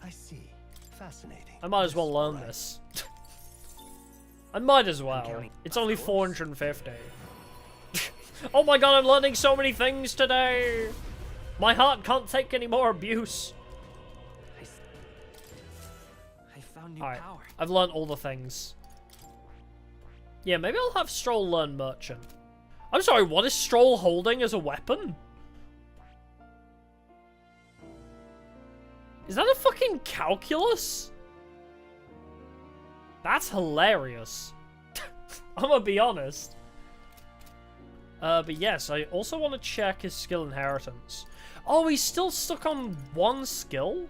Speaker 3: I see. Fascinating.
Speaker 1: I might as well learn this. I might as well.
Speaker 7: counting.
Speaker 1: It's only 450. Oh my god, I'm learning so many things today. My heart can't take any more abuse.
Speaker 7: I found new
Speaker 1: Alright,
Speaker 7: power.
Speaker 1: I've learned all the things. Yeah, maybe I'll have Stroll learn Merchant. I'm sorry, what is Stroll holding as a weapon? Is that a fucking calculus? That's hilarious. I'm gonna be honest. But yes, I also want to check his skill inheritance. Oh, he's still stuck on one skill?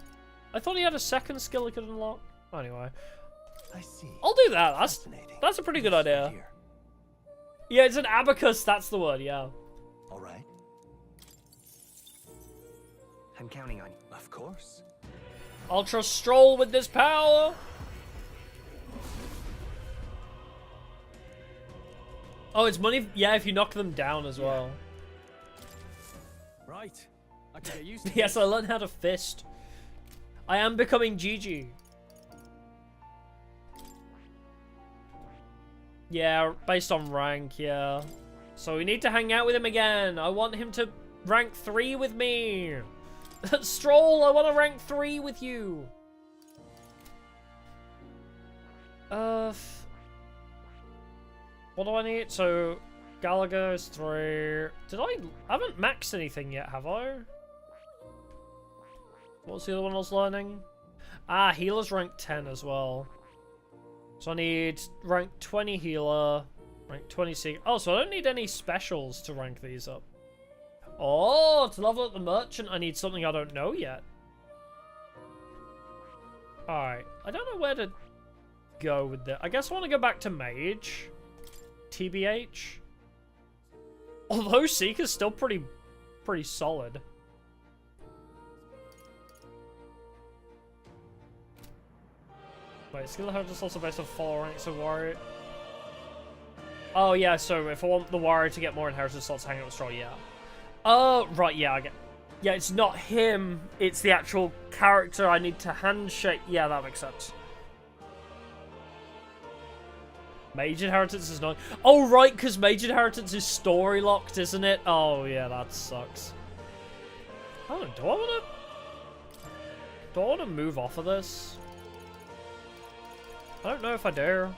Speaker 1: I thought he had a second skill he could unlock. Anyway.
Speaker 3: I see.
Speaker 1: I'll do that. That's a pretty good idea.
Speaker 3: Here.
Speaker 1: Yeah, it's an abacus, that's the word, yeah.
Speaker 3: All right.
Speaker 7: I'm counting on you.
Speaker 3: Of course.
Speaker 1: I'll trust Stroll with this power. Oh, it's money. Yeah, if you knock them down as well.
Speaker 4: Right. I can get used to
Speaker 1: Yes,
Speaker 4: this.
Speaker 1: I learned how to fist. I am becoming Gigi. Yeah, based on rank, yeah. So we need to hang out with him again. I want him to rank 3 with me. Stroll, I want to rank 3 with you. What do I need? So, Gallagher is 3. I haven't maxed anything yet, have I? What's the other one I was learning? Ah, healer's rank 10 as well. So I need rank 20 healer, rank 26. Oh, so I don't need any specials to rank these up. Oh, to level up the merchant, I need something I don't know yet. Alright, I don't know where to go with that. I guess I want to go back to mage. TBH. Although Seeker's still pretty solid. Wait, skill inheritance also based on 4 ranks of warrior. Oh yeah, so if I want the warrior to get more inheritance slots, hang out with Stroll, yeah. Oh, right, yeah, I get. Yeah, it's not him, it's the actual character I need to handshake. Yeah, that makes sense. Mage inheritance is not. Oh, right, because mage inheritance is story locked, isn't it? Oh, yeah, that sucks. I don't know, do I want to move off of this? I don't know if I dare.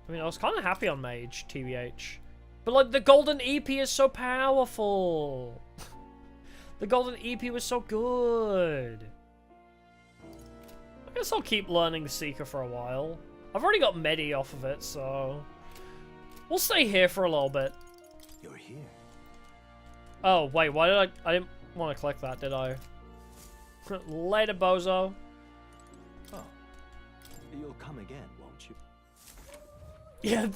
Speaker 1: I mean, I was kind of happy on mage, TBH. But, like, the golden EP is so powerful. The golden EP was so good. I guess I'll keep learning the Seeker for a while. I've already got Medi off of it, so... We'll stay here for a little bit.
Speaker 3: You're here.
Speaker 1: Oh, wait, why did I didn't want to click that, did I? Later, bozo.
Speaker 3: Oh. You'll come again, won't you?
Speaker 1: Yeah,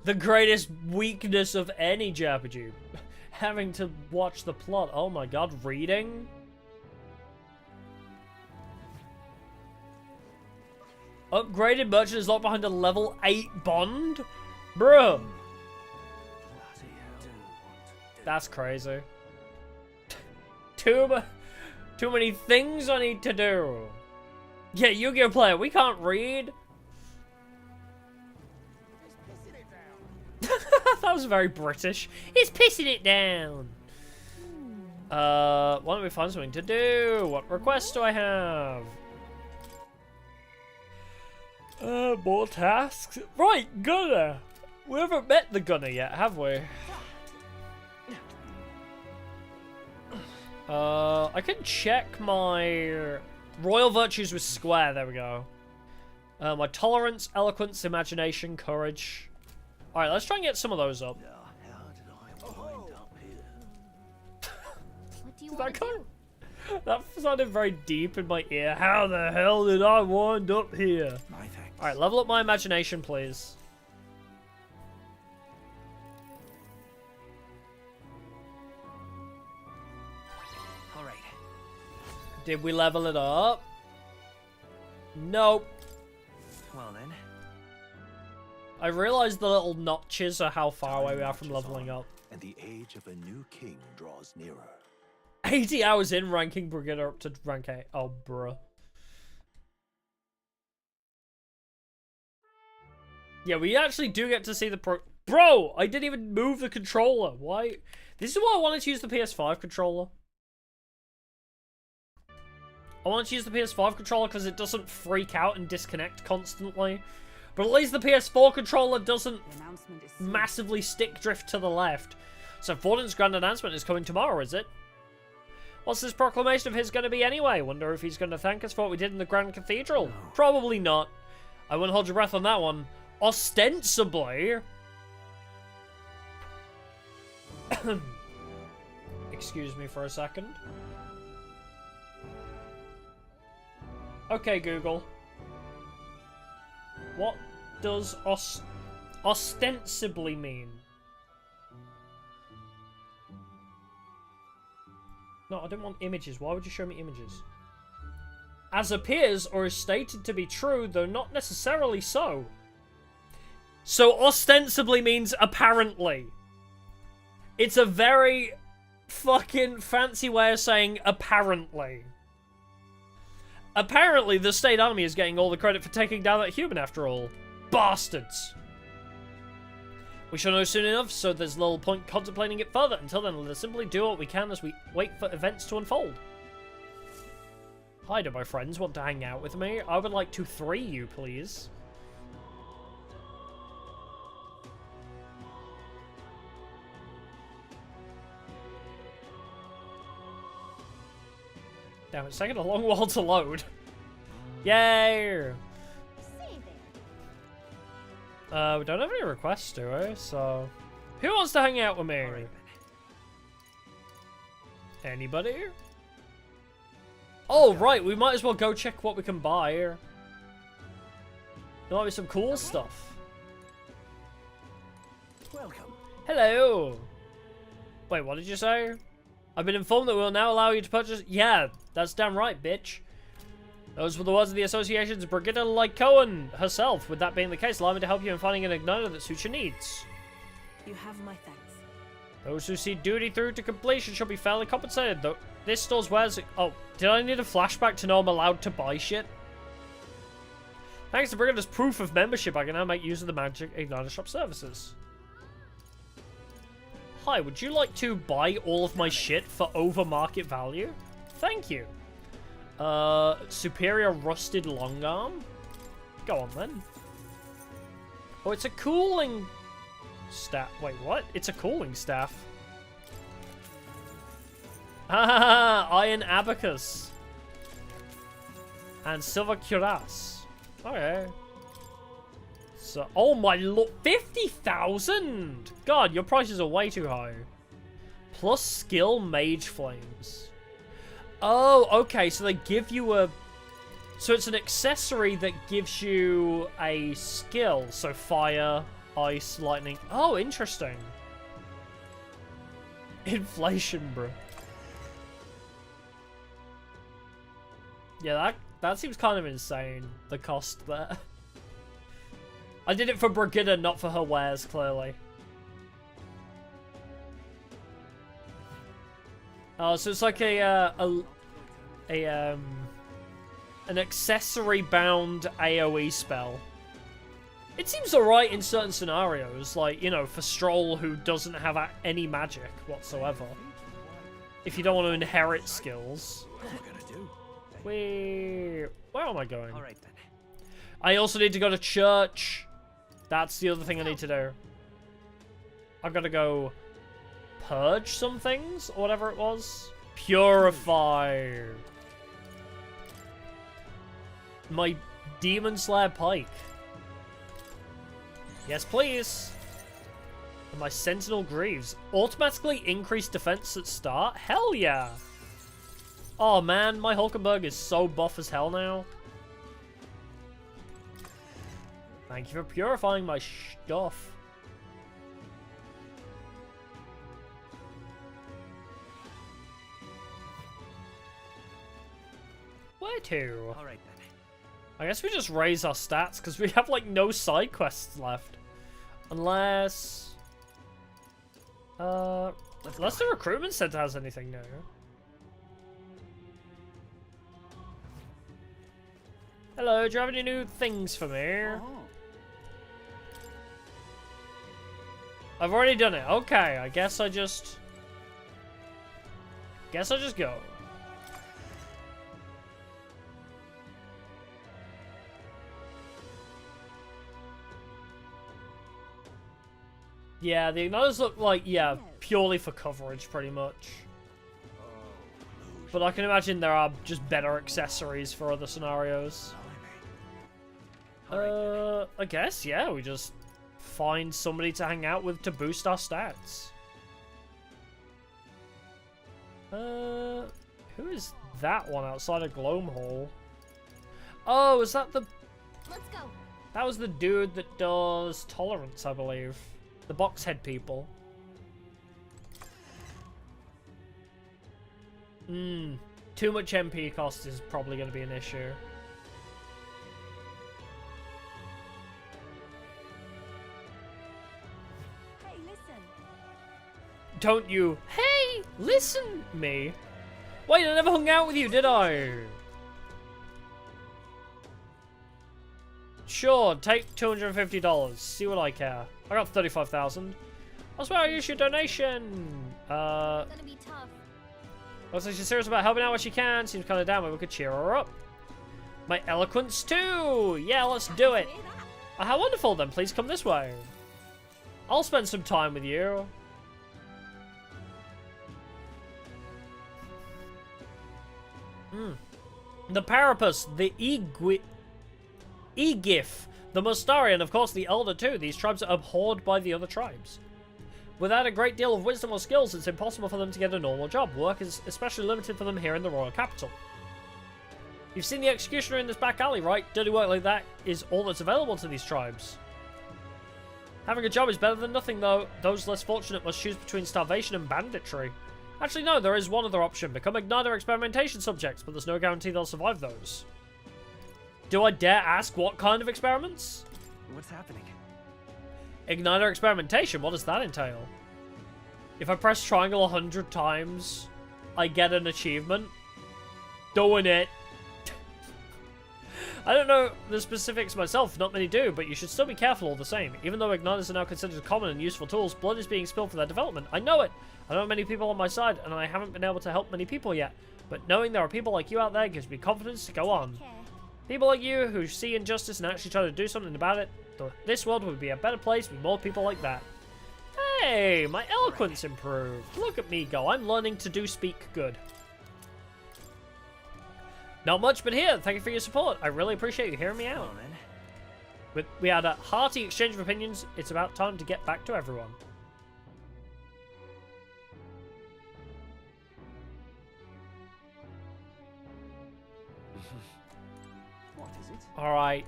Speaker 1: the greatest weakness of any JRPG. Having to watch the plot. Oh my god, reading? Upgraded merchant is locked behind a level 8 bond? Bruh. That's crazy. Too many things I need to do. Yeah, Yu-Gi-Oh player, we can't read. That was very British. It's pissing it down. Why don't we find something to do? What requests do I have? More tasks. Right, Gunner. We haven't met the Gunner yet, have we? I can check my royal virtues with square. There we go. My tolerance, eloquence, imagination, courage. All right, let's try and get some of those up.
Speaker 3: How did I wind up here?
Speaker 2: What do you want to do?
Speaker 1: That sounded very deep in my ear. How the hell did I wind up here?
Speaker 3: My thanks.
Speaker 1: All right, level up my imagination, please.
Speaker 7: All right.
Speaker 1: Did we level it up? Nope.
Speaker 7: Well then.
Speaker 1: I realized the little notches are how far away we are from leveling up.
Speaker 3: And the age of a new king draws nearer.
Speaker 1: 80 hours in ranking Brigadier up to rank 8. Oh, bruh. Yeah, we actually do get to see the Bro, I didn't even move the controller. Why? This is why I wanted to use the PS5 controller. I wanted to use the PS5 controller because it doesn't freak out and disconnect constantly. But at least the PS4 controller doesn't massively stick drift to the left. So Fortin's grand announcement is coming tomorrow, is it? What's this proclamation of his going to be anyway? Wonder if he's going to thank us for what we did in the Grand Cathedral. Probably not. I wouldn't hold your breath on that one. Ostensibly. Excuse me for a second. Okay, Google. What does ostensibly mean? No, I don't want images. Why would you show me images? As appears or is stated to be true, though not necessarily so. So ostensibly means apparently. It's a very fucking fancy way of saying apparently. Apparently, the State Army is getting all the credit for taking down that human after all. Bastards! We shall know soon enough, so there's little point contemplating it further. Until then, let us simply do what we can as we wait for events to unfold. Hi, do my friends want to hang out with me? I would like to 3 you, please. Damn, it's taking a long while to load. Yay! We don't have any requests, do we? So, who wants to hang out with me? Anybody? Oh, right, we might as well go check what we can buy here. There might be some cool stuff.
Speaker 4: Welcome.
Speaker 1: Hello! Wait, what did you say? I've been informed that we'll now allow you to purchase... Yeah, that's damn right, bitch. Those were the words of the association's Brigitte Lycoen herself. With that being the case, allow me to help you in finding an igniter that suits your needs.
Speaker 6: You have my thanks.
Speaker 1: Those who see duty through to completion shall be fairly compensated, though this store's wares... Oh, did I need a flashback to know I'm allowed to buy shit? Thanks to Brigitte's proof of membership, I can now make use of the Magic Igniter Shop services. Hi, would you like to buy all of my shit for over market value? Thank you. Superior rusted long arm? Go on then. Oh, it's a cooling staff. Wait, what? It's a cooling staff. Ah, iron abacus. And silver cuirass. Okay. So, oh my lord, 50,000! God, your prices are way too high. Plus skill mage flames. Oh, okay, so they give you a... So it's an accessory that gives you a skill. So fire, ice, lightning. Oh, interesting. Inflation, bro. Yeah, that seems kind of insane, the cost there. I did it for Brigitte, not for her wares, clearly. Oh, so it's like an accessory-bound AoE spell. It seems alright in certain scenarios, like, you know, for Stroll, who doesn't have any magic whatsoever. If you don't want to inherit skills. Where am I going?
Speaker 7: Alright then.
Speaker 1: I also need to go to church. That's the other thing I need to do. I've got to go purge some things, or whatever it was. Purify. My Demon Slayer Pike. Yes, please. And my Sentinel Greaves. Automatically increase defense at start? Hell yeah. Oh man, my Hulkenberg is so buff as hell now. Thank you for purifying my stuff. Where to?
Speaker 7: Alright then.
Speaker 1: I guess we just raise our stats because we have like no side quests left. Unless the recruitment center has anything new. Hello, do you have any new things for me? I've already done it. Okay, I guess I just go. Yeah, the igniters look like, yeah, purely for coverage, pretty much. But I can imagine there are just better accessories for other scenarios. I guess, yeah, we just find somebody to hang out with to boost our stats. Who is that one outside of Gloam Hall? Oh, is that the...
Speaker 2: Let's go.
Speaker 1: That was the dude that does tolerance, I believe. The box head people. Too much MP cost is probably going to be an issue.
Speaker 2: Hey, listen.
Speaker 1: Don't you, hey, listen me. Wait, I never hung out with you, did I? Sure, take $250. See what I care. I got 35,000. I swear I use your donation.
Speaker 2: Gonna be tough.
Speaker 1: Looks like she's serious about helping out what she can. Seems kind of down, but we could cheer her up. My eloquence too. Yeah, let's do it.
Speaker 2: Hear that?
Speaker 1: Oh, how wonderful. Then please come this way. I'll spend some time with you. The Parapus, the Egif, the Mustarian, of course the Elder too. These tribes are abhorred by the other tribes. Without a great deal of wisdom or skills, it's impossible for them to get a normal job. Work is especially limited for them here in the royal capital. You've seen the executioner in this back alley, right? Dirty work like that is all that's available to these tribes. Having a job is better than nothing, though. Those less fortunate must choose between starvation and banditry. Actually, no, there is one other option. Become Igniter experimentation subjects, but there's no guarantee they'll survive those. Do I dare ask what kind of experiments?
Speaker 7: What's happening?
Speaker 1: Igniter experimentation, what does that entail? If I press triangle 100 times, I get an achievement. Doing it. I don't know the specifics myself, not many do, but you should still be careful all the same. Even though Igniters are now considered common and useful tools, blood is being spilled for their development. I know it! I know many people on my side, and I haven't been able to help many people yet. But knowing there are people like you out there gives me confidence to go on.
Speaker 2: Okay.
Speaker 1: People like you who see injustice and actually try to do something about it, this world would be a better place with more people like that. Hey, my eloquence improved. Look at me go. I'm learning to speak good. Not much, but here, thank you for your support. I really appreciate you hearing me out.
Speaker 7: Well, then.
Speaker 1: We had a hearty exchange of opinions. It's about time to get back to everyone.
Speaker 4: What is it?
Speaker 1: Alright.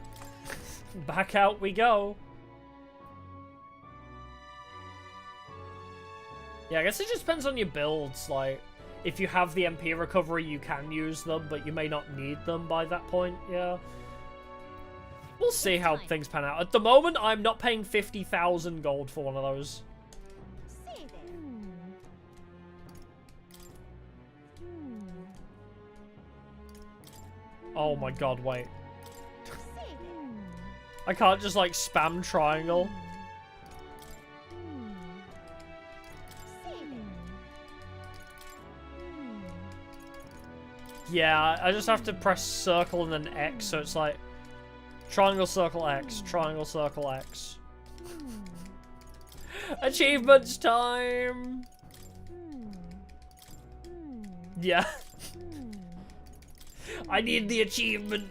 Speaker 1: Back out we go. Yeah, I guess it just depends on your builds. Like, if you have the MP recovery, you can use them, but you may not need them by that point, yeah. We'll see how things pan out. At the moment, I'm not paying 50,000 gold for one of those.
Speaker 2: Say there.
Speaker 1: Oh my god, wait.
Speaker 2: Say there.
Speaker 1: I can't just, like, spam triangle.
Speaker 2: Say there.
Speaker 1: Yeah, I just have to press circle and then X, so it's like triangle, circle, X, triangle, circle, X. Achievements time! Yeah. I need the achievement.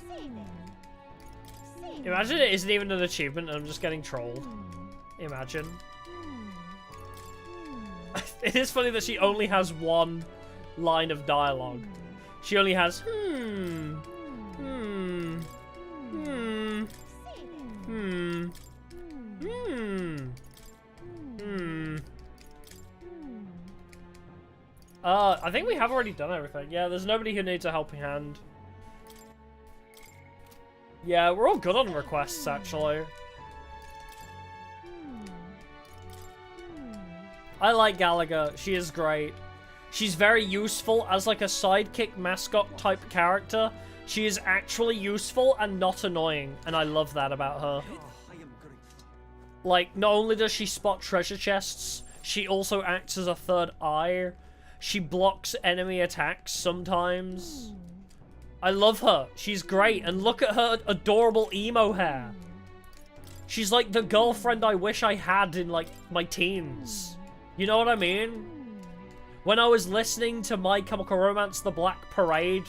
Speaker 2: Say there. Say there.
Speaker 1: Imagine it isn't even an achievement and I'm just getting trolled. Imagine. It is funny that she only has one line of dialogue. She only has I think we have already done everything. Yeah, there's nobody who needs a helping hand. Yeah, we're all good on requests, actually. I like Gallagher. She is great. She's very useful as like a sidekick mascot type character. She is actually useful and not annoying, and I love that about her. Like, not only does she spot treasure chests, she also acts as a third eye. She blocks enemy attacks sometimes. I love her. She's great, and look at her adorable emo hair. She's like the girlfriend I wish I had in like my teens. You know what I mean? When I was listening to My Chemical Romance The Black Parade,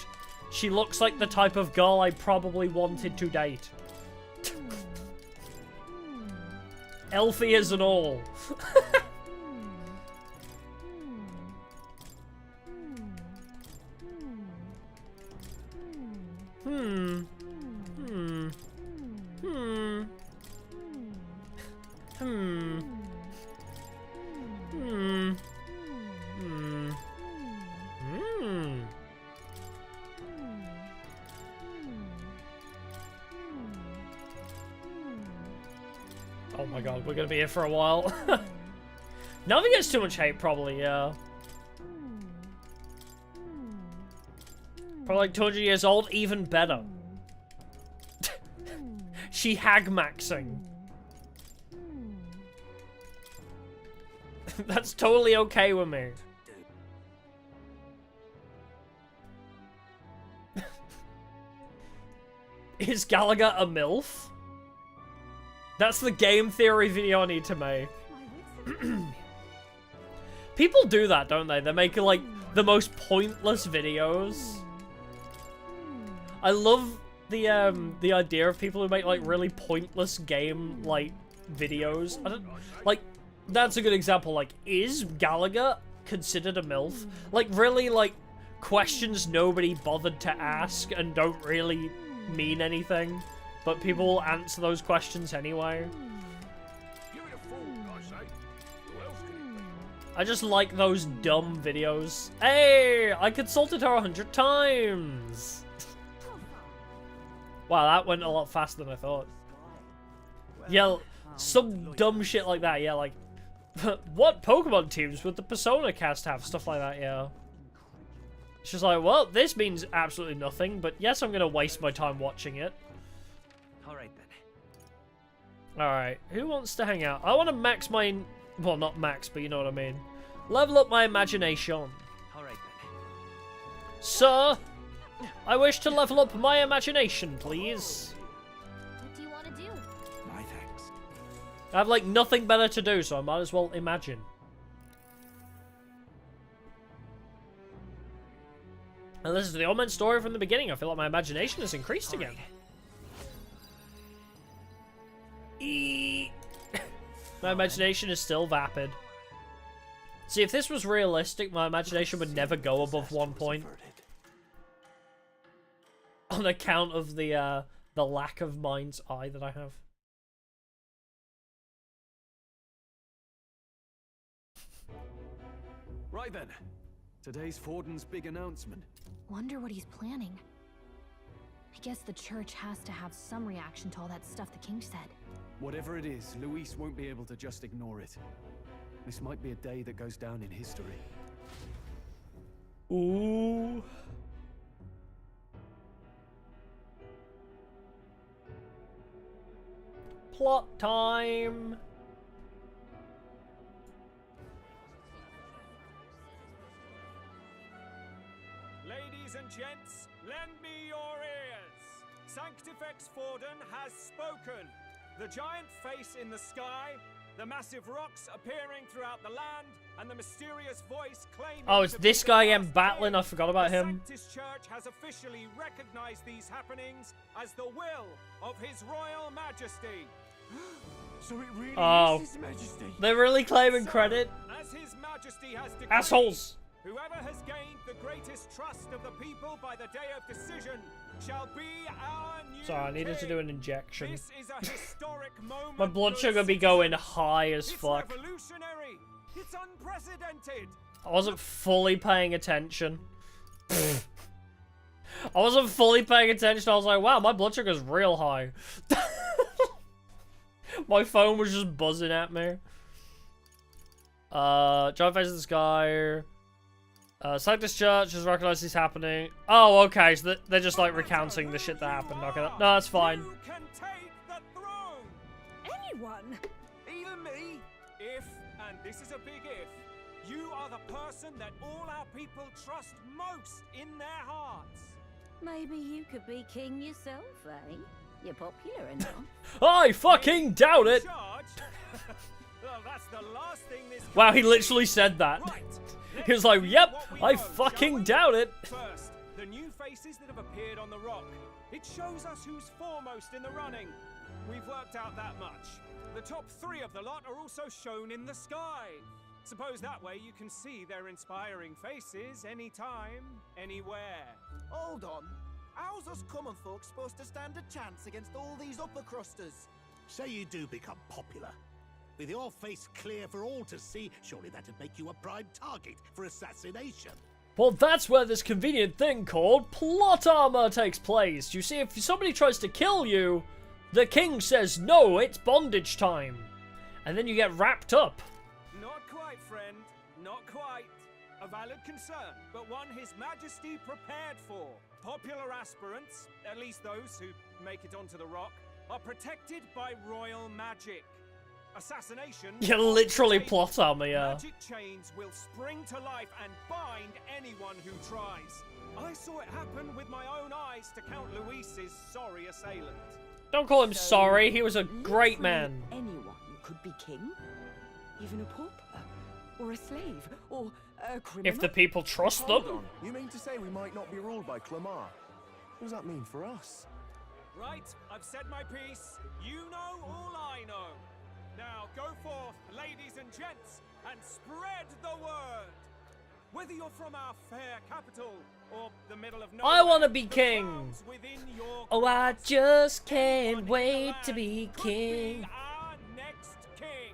Speaker 1: she looks like the type of girl I probably wanted to date. Elfie is and all. Oh my god, we're gonna be here for a while. Nothing gets too much hate, probably, yeah. Probably like 200 years old, even better. She hag-maxing. That's totally okay with me. Is Gallagher a MILF? That's the game theory video I need to make. People do that, don't they? They make like the most pointless videos. I love the idea of people who make like really pointless game like videos. I don't like. That's a good example. Like, is Gallagher considered a MILF? Like, really, like, questions nobody bothered to ask and don't really mean anything, but people will answer those questions anyway. I just like those dumb videos. Hey, I consulted her 100 times. Wow, that went a lot faster than I thought. Yeah, some dumb shit like that. Yeah, like, what Pokemon teams would the Persona cast have? Stuff like that, yeah. It's just like, well, this means absolutely nothing, but yes, I'm gonna waste my time watching it.
Speaker 7: Alright then.
Speaker 1: Alright, who wants to hang out? I want to max my... Well, not max, but you know what I mean. Level up my imagination.
Speaker 7: Alright then.
Speaker 1: Sir, I wish to level up my imagination, please.
Speaker 2: What do you want to do?
Speaker 7: My thanks.
Speaker 1: I have, like, nothing better to do, so I might as well imagine. And this is the old man story from the beginning. I feel like my imagination has increased again. My imagination is still vapid. See, if this was realistic, my imagination would never go above 1 point. On account of the lack of mind's eye that I have.
Speaker 4: Right then. Today's Forden's big announcement.
Speaker 2: Wonder what he's planning. I guess the church has to have some reaction to all that stuff the king said.
Speaker 4: Whatever it is, Luis won't be able to just ignore it. This might be a day that goes down in history.
Speaker 1: Ooh. Plot time.
Speaker 8: Ladies and gents, lend me your ears. Sanctifex Forden has spoken. The giant face in the sky, the massive rocks appearing throughout the land, and the mysterious voice claiming...
Speaker 1: Oh, it's this guy again battling. I forgot about him.
Speaker 8: The Sanctus Church has officially recognized these happenings as the will of His Royal Majesty.
Speaker 4: So it really
Speaker 1: Oh.
Speaker 4: is His Majesty.
Speaker 1: They're really claiming credit.
Speaker 8: As His Majesty has decreed,
Speaker 1: Assholes.
Speaker 8: whoever has gained the greatest trust of the people by the day of decision shall be our new
Speaker 1: Sorry, I needed to
Speaker 8: king.
Speaker 1: do an injection.
Speaker 8: This is a historic moment.
Speaker 1: My blood
Speaker 8: for
Speaker 1: sugar
Speaker 8: a
Speaker 1: be
Speaker 8: citizen.
Speaker 1: going high as
Speaker 8: It's
Speaker 1: fuck.
Speaker 8: revolutionary. It's unprecedented.
Speaker 1: I wasn't fully paying attention. I wasn't fully paying attention. I was like, wow, my blood sugar's real high. My phone was just buzzing at me. Giant face in the sky. Sanctus Church has recognized this happening. Oh, okay. So they're just like recounting the shit that happened. Okay, no, that's fine.
Speaker 8: You can take the throne.
Speaker 5: Anyone?
Speaker 8: Even me. If, and this is a big if, you are the person that all our people trust most in their hearts.
Speaker 9: Maybe you could be king yourself, eh? You're popular enough.
Speaker 1: I fucking doubt it.
Speaker 8: Charge? Well, that's the last thing this
Speaker 1: Wow, he literally said that.
Speaker 8: Right.
Speaker 1: He was like, yep,
Speaker 8: What we
Speaker 1: I
Speaker 8: know,
Speaker 1: fucking
Speaker 8: shall we?
Speaker 1: doubt it.
Speaker 8: First, the new faces that have appeared on the rock. It shows us who's foremost in the running. We've worked out that much. The top 3 of the lot are also shown in the sky. Suppose that way you can see their inspiring faces anytime, anywhere.
Speaker 10: Hold on. How's us common folk supposed to stand a chance against all these upper crusters?
Speaker 11: Say you do become popular. With your face clear for all to see, surely that'd make you a prime target for assassination.
Speaker 1: Well, that's where this convenient thing called plot armor takes place. You see, if somebody tries to kill you, the king says, no, it's bondage time. And then you get wrapped up.
Speaker 8: Not quite, friend. Not quite. A valid concern, but one His Majesty prepared for. Popular aspirants, at least those who make it onto the rock, are protected by royal magic. Assassination...
Speaker 1: You literally plot armor, yeah.
Speaker 8: Magic chains will spring to life and bind anyone who tries. I saw it happen with my own eyes to Count Luis's sorry assailant.
Speaker 1: Don't call him sorry, he was a great man.
Speaker 5: Anyone could be king? Even a pauper? Or a slave? Or a criminal?
Speaker 1: If the people trust them.
Speaker 12: Hold on. You mean to say we might not be ruled by Clamar? What does that mean for us?
Speaker 8: Right, I've said my piece. You know all I know. Now go forth, ladies and gents, and spread the word. Whether you're from our fair capital or the middle of nowhere,
Speaker 1: I want to be king. Oh, I just can't wait to be king.
Speaker 8: Our next king.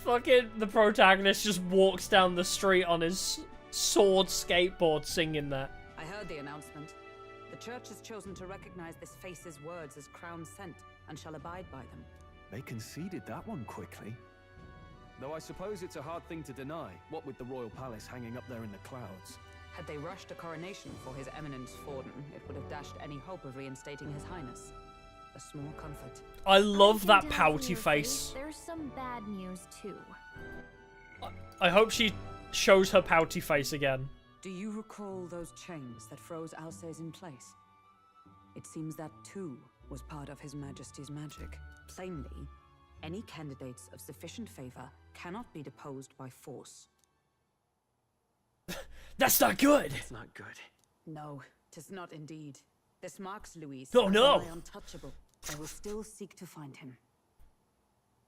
Speaker 1: Fucking the protagonist just walks down the street on his sword skateboard singing that.
Speaker 5: I heard the announcement. The church has chosen to recognize this face's words as crown sent and shall abide by them.
Speaker 4: They conceded that one quickly. Though I suppose it's a hard thing to deny, what with the royal palace hanging up there in the clouds.
Speaker 5: Had they rushed a coronation for His Eminence Forden, it would have dashed any hope of reinstating His Highness. A small comfort.
Speaker 1: I love that
Speaker 2: Down
Speaker 1: pouty
Speaker 2: your
Speaker 1: face.
Speaker 2: There's some bad news too.
Speaker 1: I hope she shows her pouty face again.
Speaker 5: Do you recall those chains that froze Alsace in place? It seems that too was part of His Majesty's magic. Plainly, any candidates of sufficient favor cannot be deposed by force.
Speaker 1: That's not good.
Speaker 7: It's not good.
Speaker 5: No, 'tis not indeed. This marks Luis
Speaker 1: Oh, no.
Speaker 5: as my untouchable. I will still seek to find him.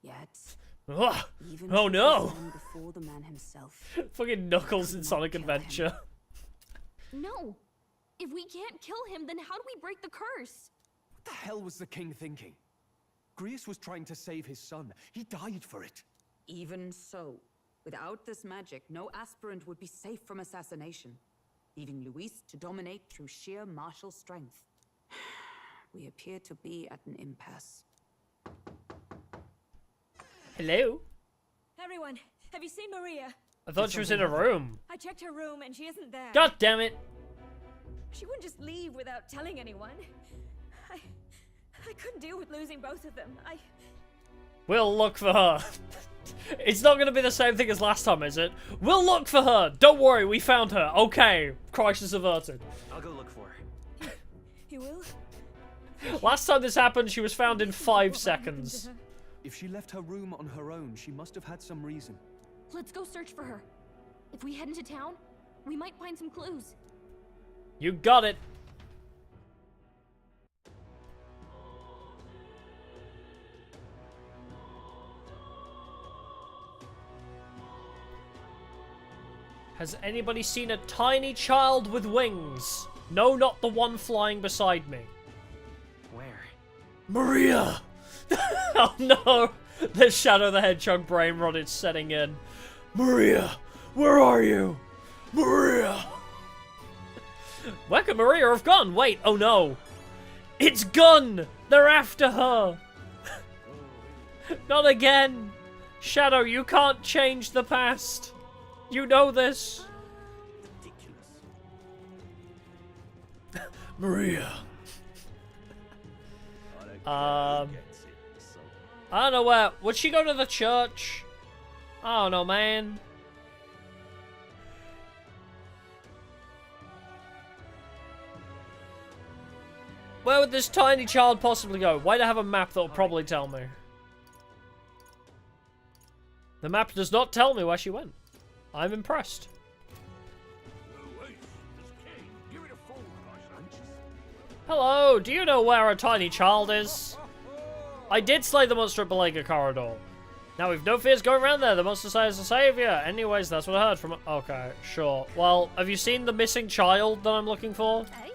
Speaker 5: Yet,
Speaker 1: Ugh.
Speaker 5: even
Speaker 1: Oh,
Speaker 5: should
Speaker 1: no.
Speaker 5: we stand before the man himself.
Speaker 1: Fucking Knuckles in
Speaker 5: Not
Speaker 1: Sonic
Speaker 5: kill him.
Speaker 1: Adventure.
Speaker 2: No. If we can't kill him, then how do we break the curse?
Speaker 4: What the hell was the king thinking? Grius was trying to save his son. He died for it.
Speaker 5: Even so, without this magic, no aspirant would be safe from assassination, leaving Luis to dominate through sheer martial strength. We appear to be at an impasse.
Speaker 1: Hello?
Speaker 13: Everyone, have you seen Maria?
Speaker 1: I thought she was in a room.
Speaker 13: I checked her room and she isn't there.
Speaker 1: God damn it.
Speaker 13: She wouldn't just leave without telling anyone. I couldn't deal with losing both of them.
Speaker 1: We'll look for her. It's not going to be the same thing as last time, is it? We'll look for her. Don't worry, we found her. Okay, crisis averted.
Speaker 7: I'll go look for her.
Speaker 13: You will?
Speaker 1: Last time this happened, she was found in 5 seconds.
Speaker 4: If she left her room on her own, she must have had some reason.
Speaker 2: Let's go search for her. If we head into town, we might find some clues.
Speaker 1: You got it. Has anybody seen a tiny child with wings? No, not the one flying beside me.
Speaker 7: Where?
Speaker 1: Maria! Oh no! The Shadow the Hedgehog brain rot is setting in. Maria! Where are you? Maria! Where could Maria have gone? Wait, oh no. It's Gun! They're after her! Not again! Shadow, you can't change the past. You know this. Maria. I don't know where. Would she go to the church? I don't know, man. Where would this tiny child possibly go? Why do I have a map that will probably tell me? The map does not tell me where she went. I'm impressed. Hello, do you know where a tiny child is? I did slay the monster at Belega Corridor. Now we've no fears going around there. The monster says a savior. Anyways, that's what I heard from... Okay, sure. Well, have you seen the missing child that I'm looking for?
Speaker 2: Hey?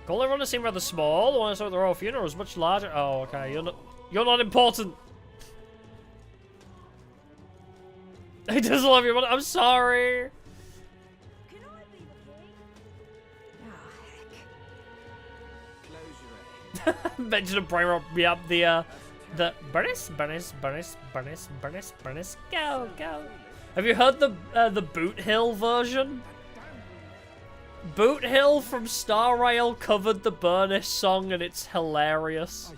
Speaker 1: Call everyone to seem rather small. The one I saw at the royal funeral was much larger. Oh, okay. You're not important. He doesn't love you, but I'm sorry.
Speaker 13: Can I be the king?
Speaker 7: Close your eyes.
Speaker 1: Mention of brain rot. Yep, the the Bernice, go, go. Have you heard the Boot Hill version? Boot Hill from Star Rail covered the Bernice song and it's hilarious.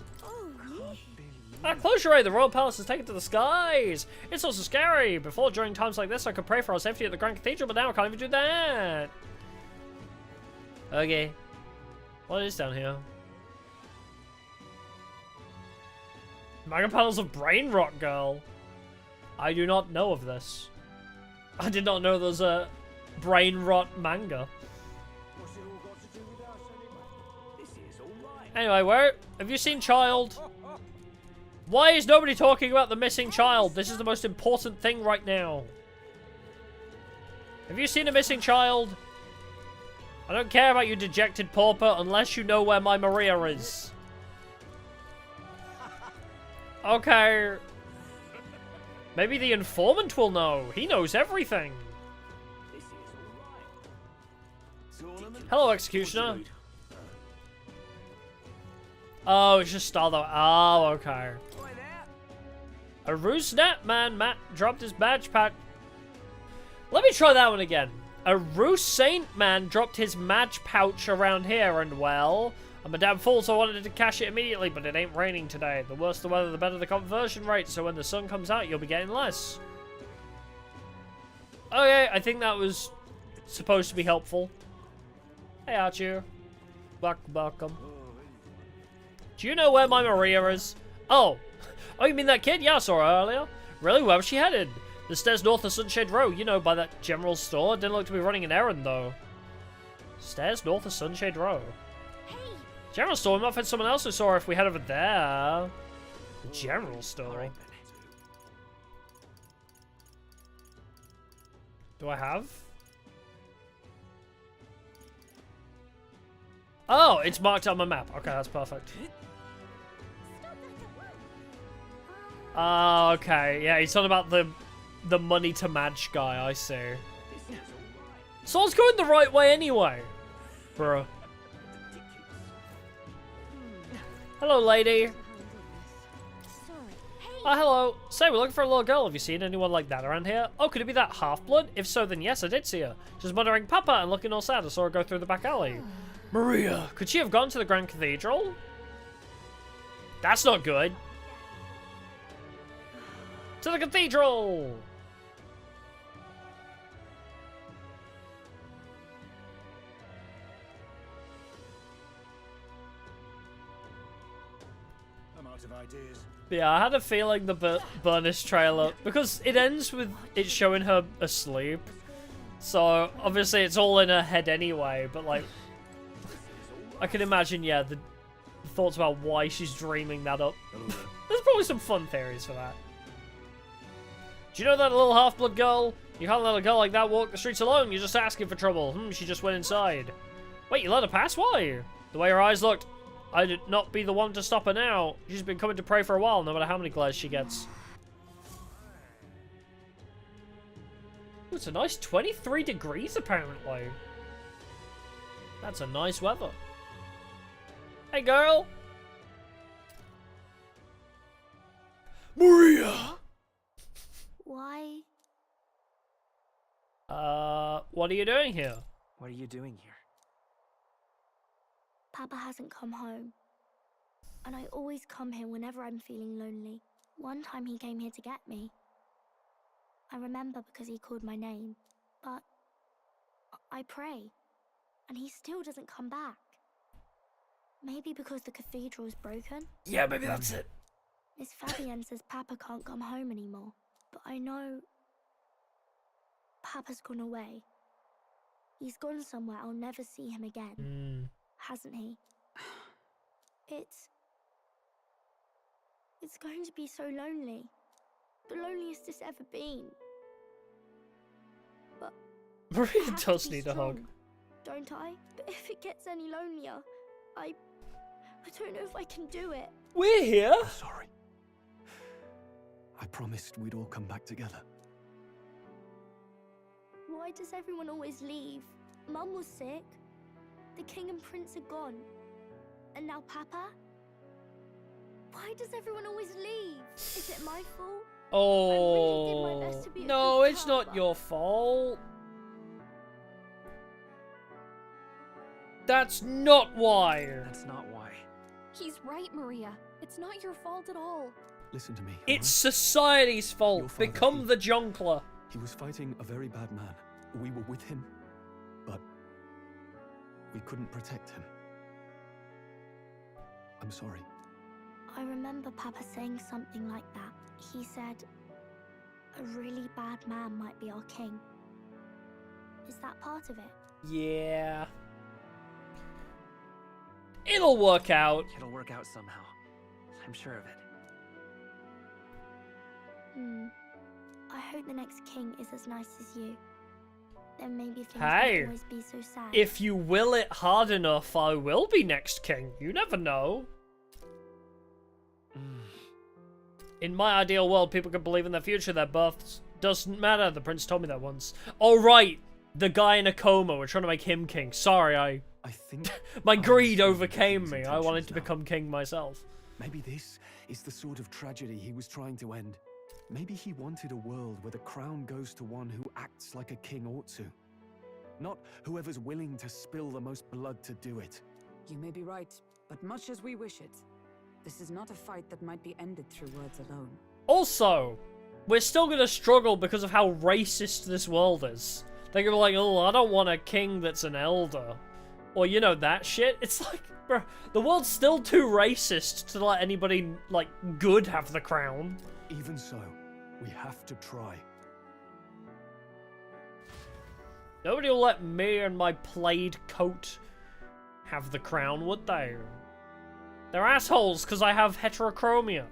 Speaker 1: Close your eye, the Royal Palace is taken to the skies! It's also scary! Before, during times like this, I could pray for our safety at the Grand Cathedral, but now I can't even do that! Okay. What is down here? Manga panels of Brain Rot Girl. I do not know of this. I did not know there was a Brain Rot manga. Anyway, where have you seen Child? Why is nobody talking about the missing child? This is the most important thing right now. Have you seen a missing child? I don't care about you, dejected pauper, unless you know where my Maria is. Okay. Maybe the informant will know. He knows everything. Hello, Executioner. Oh, it's just Starlo. Oh, okay. A ruse net man, Matt dropped his badge pack. Let me try that one again. A ruse saint man dropped his badge pouch around here, and well, I'm a damn fool, so I wanted to cash it immediately, but it ain't raining today. The worse the weather, the better the conversion rate, so when the sun comes out, you'll be getting less. Okay, I think that was supposed to be helpful. Hey, Archie. Welcome. Do you know where my Maria is? Oh, you mean that kid? Yeah, I saw her earlier. Really? Where was she headed? The stairs north of Sunshade Row, you know, by that general store. Didn't look to be running an errand, though. Stairs north of Sunshade Row. Hey. General store, we might find someone else who saw her if we head over there. The general store. Right. Do I have? Oh, it's marked on my map. Okay, that's perfect. Okay, yeah, he's talking about the money to match guy, I see. So I was going the right way anyway. Bro. Hello, lady. Oh, hello. Say, we're looking for a little girl. Have you seen anyone like that around here? Oh, could it be that half-blood? If so, then yes, I did see her. She's muttering Papa and looking all sad. I saw her go through the back alley. Maria, could she have gone to the Grand Cathedral? That's not good. To the cathedral!
Speaker 11: I'm out of ideas.
Speaker 1: Yeah, I had a feeling the Bernice trailer, because it ends with it showing her asleep. So, obviously it's all in her head anyway, but like, I can imagine, yeah, the thoughts about why she's dreaming that up. There's probably some fun theories for that. Do you know that little half-blood girl? You can't let a girl like that walk the streets alone. You're just asking for trouble. She just went inside. Wait, you let her pass? Why? The way her eyes looked, I'd not be the one to stop her now. She's been coming to pray for a while, no matter how many glares she gets. Ooh, it's a nice 23 degrees, apparently. That's a nice weather. Hey, girl. Maria!
Speaker 2: Why?
Speaker 1: What are you doing here?
Speaker 7: What are you doing here?
Speaker 2: Papa hasn't come home. And I always come here whenever I'm feeling lonely. One time he came here to get me. I remember because he called my name. But I pray. And he still doesn't come back. Maybe because the cathedral's broken?
Speaker 1: Yeah, maybe that's it.
Speaker 2: Miss Fabienne says Papa can't come home anymore. But I know Papa's gone away. He's gone somewhere I'll never see him again. Hasn't he? It's going to be so lonely. The loneliest it's ever been. But
Speaker 1: Maria does need a hug.
Speaker 2: Don't I? But if it gets any lonelier, I don't know if I can do it.
Speaker 1: We're here.
Speaker 4: I'm sorry. I promised we'd all come back together.
Speaker 2: Why does everyone always leave? Mum was sick. The king and prince are gone. And now Papa? Why does everyone always leave? Is it my fault?
Speaker 1: Oh,
Speaker 2: my best to be a
Speaker 1: no,
Speaker 2: good
Speaker 1: it's
Speaker 2: girl,
Speaker 1: not
Speaker 2: but-
Speaker 1: your fault. That's not why.
Speaker 7: That's not why.
Speaker 14: He's right, Maria. It's not your fault at all.
Speaker 4: Listen to me.
Speaker 1: It's society's
Speaker 4: Your
Speaker 1: fault.
Speaker 4: father,
Speaker 1: Become the Jonkler.
Speaker 4: He was fighting a very bad man. We were with him, but we couldn't protect him. I'm sorry.
Speaker 2: I remember Papa saying something like that. He said, a really bad man might be our king. Is that part of it?
Speaker 1: Yeah. It'll work out.
Speaker 7: It'll work out somehow. I'm sure of it.
Speaker 2: I hope the next king is as nice as you. Then maybe things
Speaker 1: Hey,
Speaker 2: won't always be so sad.
Speaker 1: if you will it hard enough, I will be next king. You never know. In my ideal world, people can believe in their future, their births. Doesn't matter. The prince told me that once. Oh, right. The guy in a coma. We're trying to make him king. Sorry, I
Speaker 4: think
Speaker 1: my greed overcame me. I wanted to become king myself.
Speaker 4: Maybe this is the sort of tragedy he was trying to end. Maybe he wanted a world where the crown goes to one who acts like a king ought to. Not whoever's willing to spill the most blood to do it.
Speaker 5: You may be right, but much as we wish it, this is not a fight that might be ended through words alone.
Speaker 1: Also, we're still going to struggle because of how racist this world is. They're going to be like, oh, I don't want a king that's an elder. Or, you know, that shit. It's like, bro, the world's still too racist to let anybody, like, good have the crown.
Speaker 4: Even so, we have to try.
Speaker 1: Nobody will let me and my plaid coat have the crown, would they? They're assholes because I have heterochromia.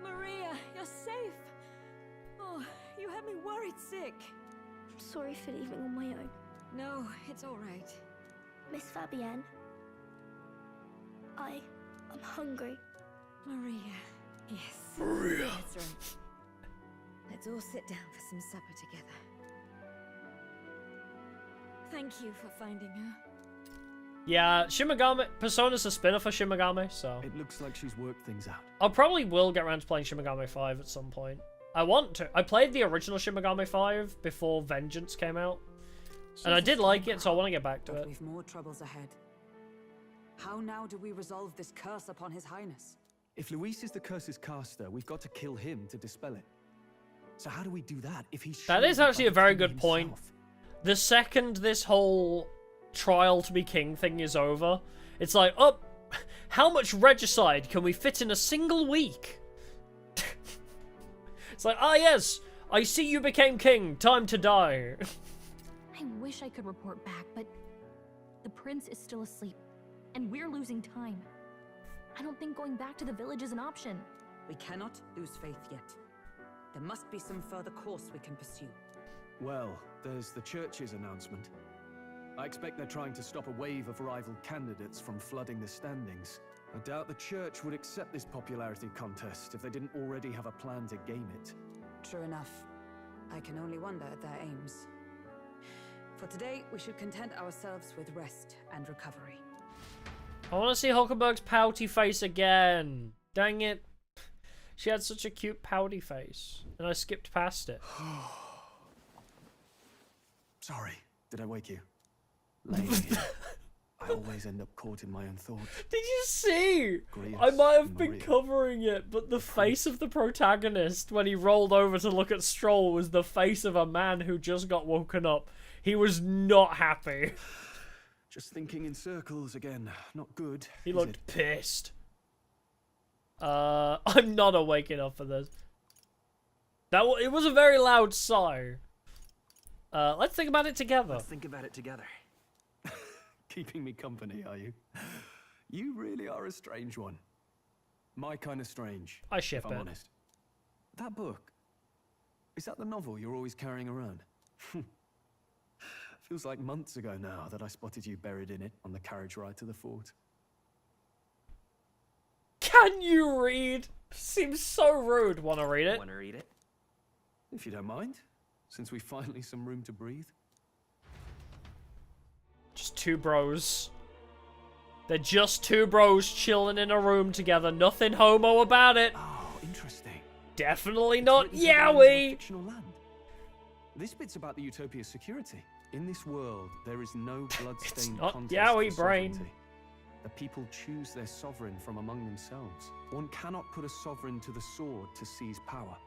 Speaker 13: Maria, you're safe. Oh, you had me worried sick.
Speaker 2: Sorry for leaving on my own.
Speaker 13: No, it's all right.
Speaker 2: Miss Fabienne, I'm hungry.
Speaker 13: Maria. Yes.
Speaker 1: Maria.
Speaker 13: That's right. Let's all sit down for some supper together. Thank you for finding her.
Speaker 1: Yeah, Shimigami, Persona's a spin-off of Shimigami, so...
Speaker 4: It looks like she's worked things out.
Speaker 1: I probably will get around to playing Shimigami 5 at some point. I want to. I played the original Shimigami 5 before Vengeance came out. And I did like it, so I want to get back to it.
Speaker 5: We've more troubles ahead. How now do we resolve this curse upon His Highness?
Speaker 4: If Luis is the curse's caster, we've got to kill him to dispel it. So how do we do that if he's...
Speaker 1: That is actually a very good point. The second this whole trial to be king thing is over, it's like, oh, how much regicide can we fit in a single week? It's like, ah yes, I see you became king, time to die.
Speaker 14: I wish I could report back, but the prince is still asleep, and we're losing time. I don't think going back to the village is an option.
Speaker 5: We cannot lose faith yet. There must be some further course we can pursue.
Speaker 4: Well, there's the church's announcement. I expect they're trying to stop a wave of rival candidates from flooding the standings. I doubt the church would accept this popularity contest if they didn't already have a plan to game it.
Speaker 5: True enough. I can only wonder at their aims. For today, we should content ourselves with rest and recovery.
Speaker 1: I want to see Hulkenberg's pouty face again. Dang it. She had such a cute pouty face, and I skipped past it.
Speaker 4: Sorry, did I wake you? Laying here, I always end up caught in my own thoughts.
Speaker 1: Did you see?
Speaker 4: Grievous
Speaker 1: I might have been
Speaker 4: Maria.
Speaker 1: covering it, but the face of the protagonist when he rolled over to look at Stroll was the face of a man who just got woken up. He was not happy.
Speaker 4: Just thinking in circles again. Not good.
Speaker 1: He
Speaker 4: is
Speaker 1: looked
Speaker 4: it?
Speaker 1: pissed. I'm not awake enough for this. It was a very loud sigh. Let's think about it together.
Speaker 7: Let's think about it together.
Speaker 4: Keeping me company, are you? You really are a strange one. My kind of strange.
Speaker 1: I ship
Speaker 4: if I'm
Speaker 1: it.
Speaker 4: honest. That book, is that the novel you're always carrying around? Feels like months ago now that I spotted you buried in it on the carriage ride to the fort.
Speaker 1: Can you read? Seems so rude. Want to read it?
Speaker 7: Want to read it?
Speaker 4: If you don't mind, since we finally some room to breathe.
Speaker 1: Just two bros. They're just two bros chilling in a room together. Nothing homo about it.
Speaker 4: Oh, interesting.
Speaker 1: Definitely not
Speaker 4: It's written to guardians of a
Speaker 1: yaoi.
Speaker 4: fictional land. This bit's about the Utopia's security. In this world, there is no blood-stained
Speaker 1: not
Speaker 4: contest
Speaker 1: yaoi,
Speaker 4: for
Speaker 1: brain.
Speaker 4: sovereignty. The people choose their sovereign from among themselves. One cannot put a sovereign to the sword to seize power.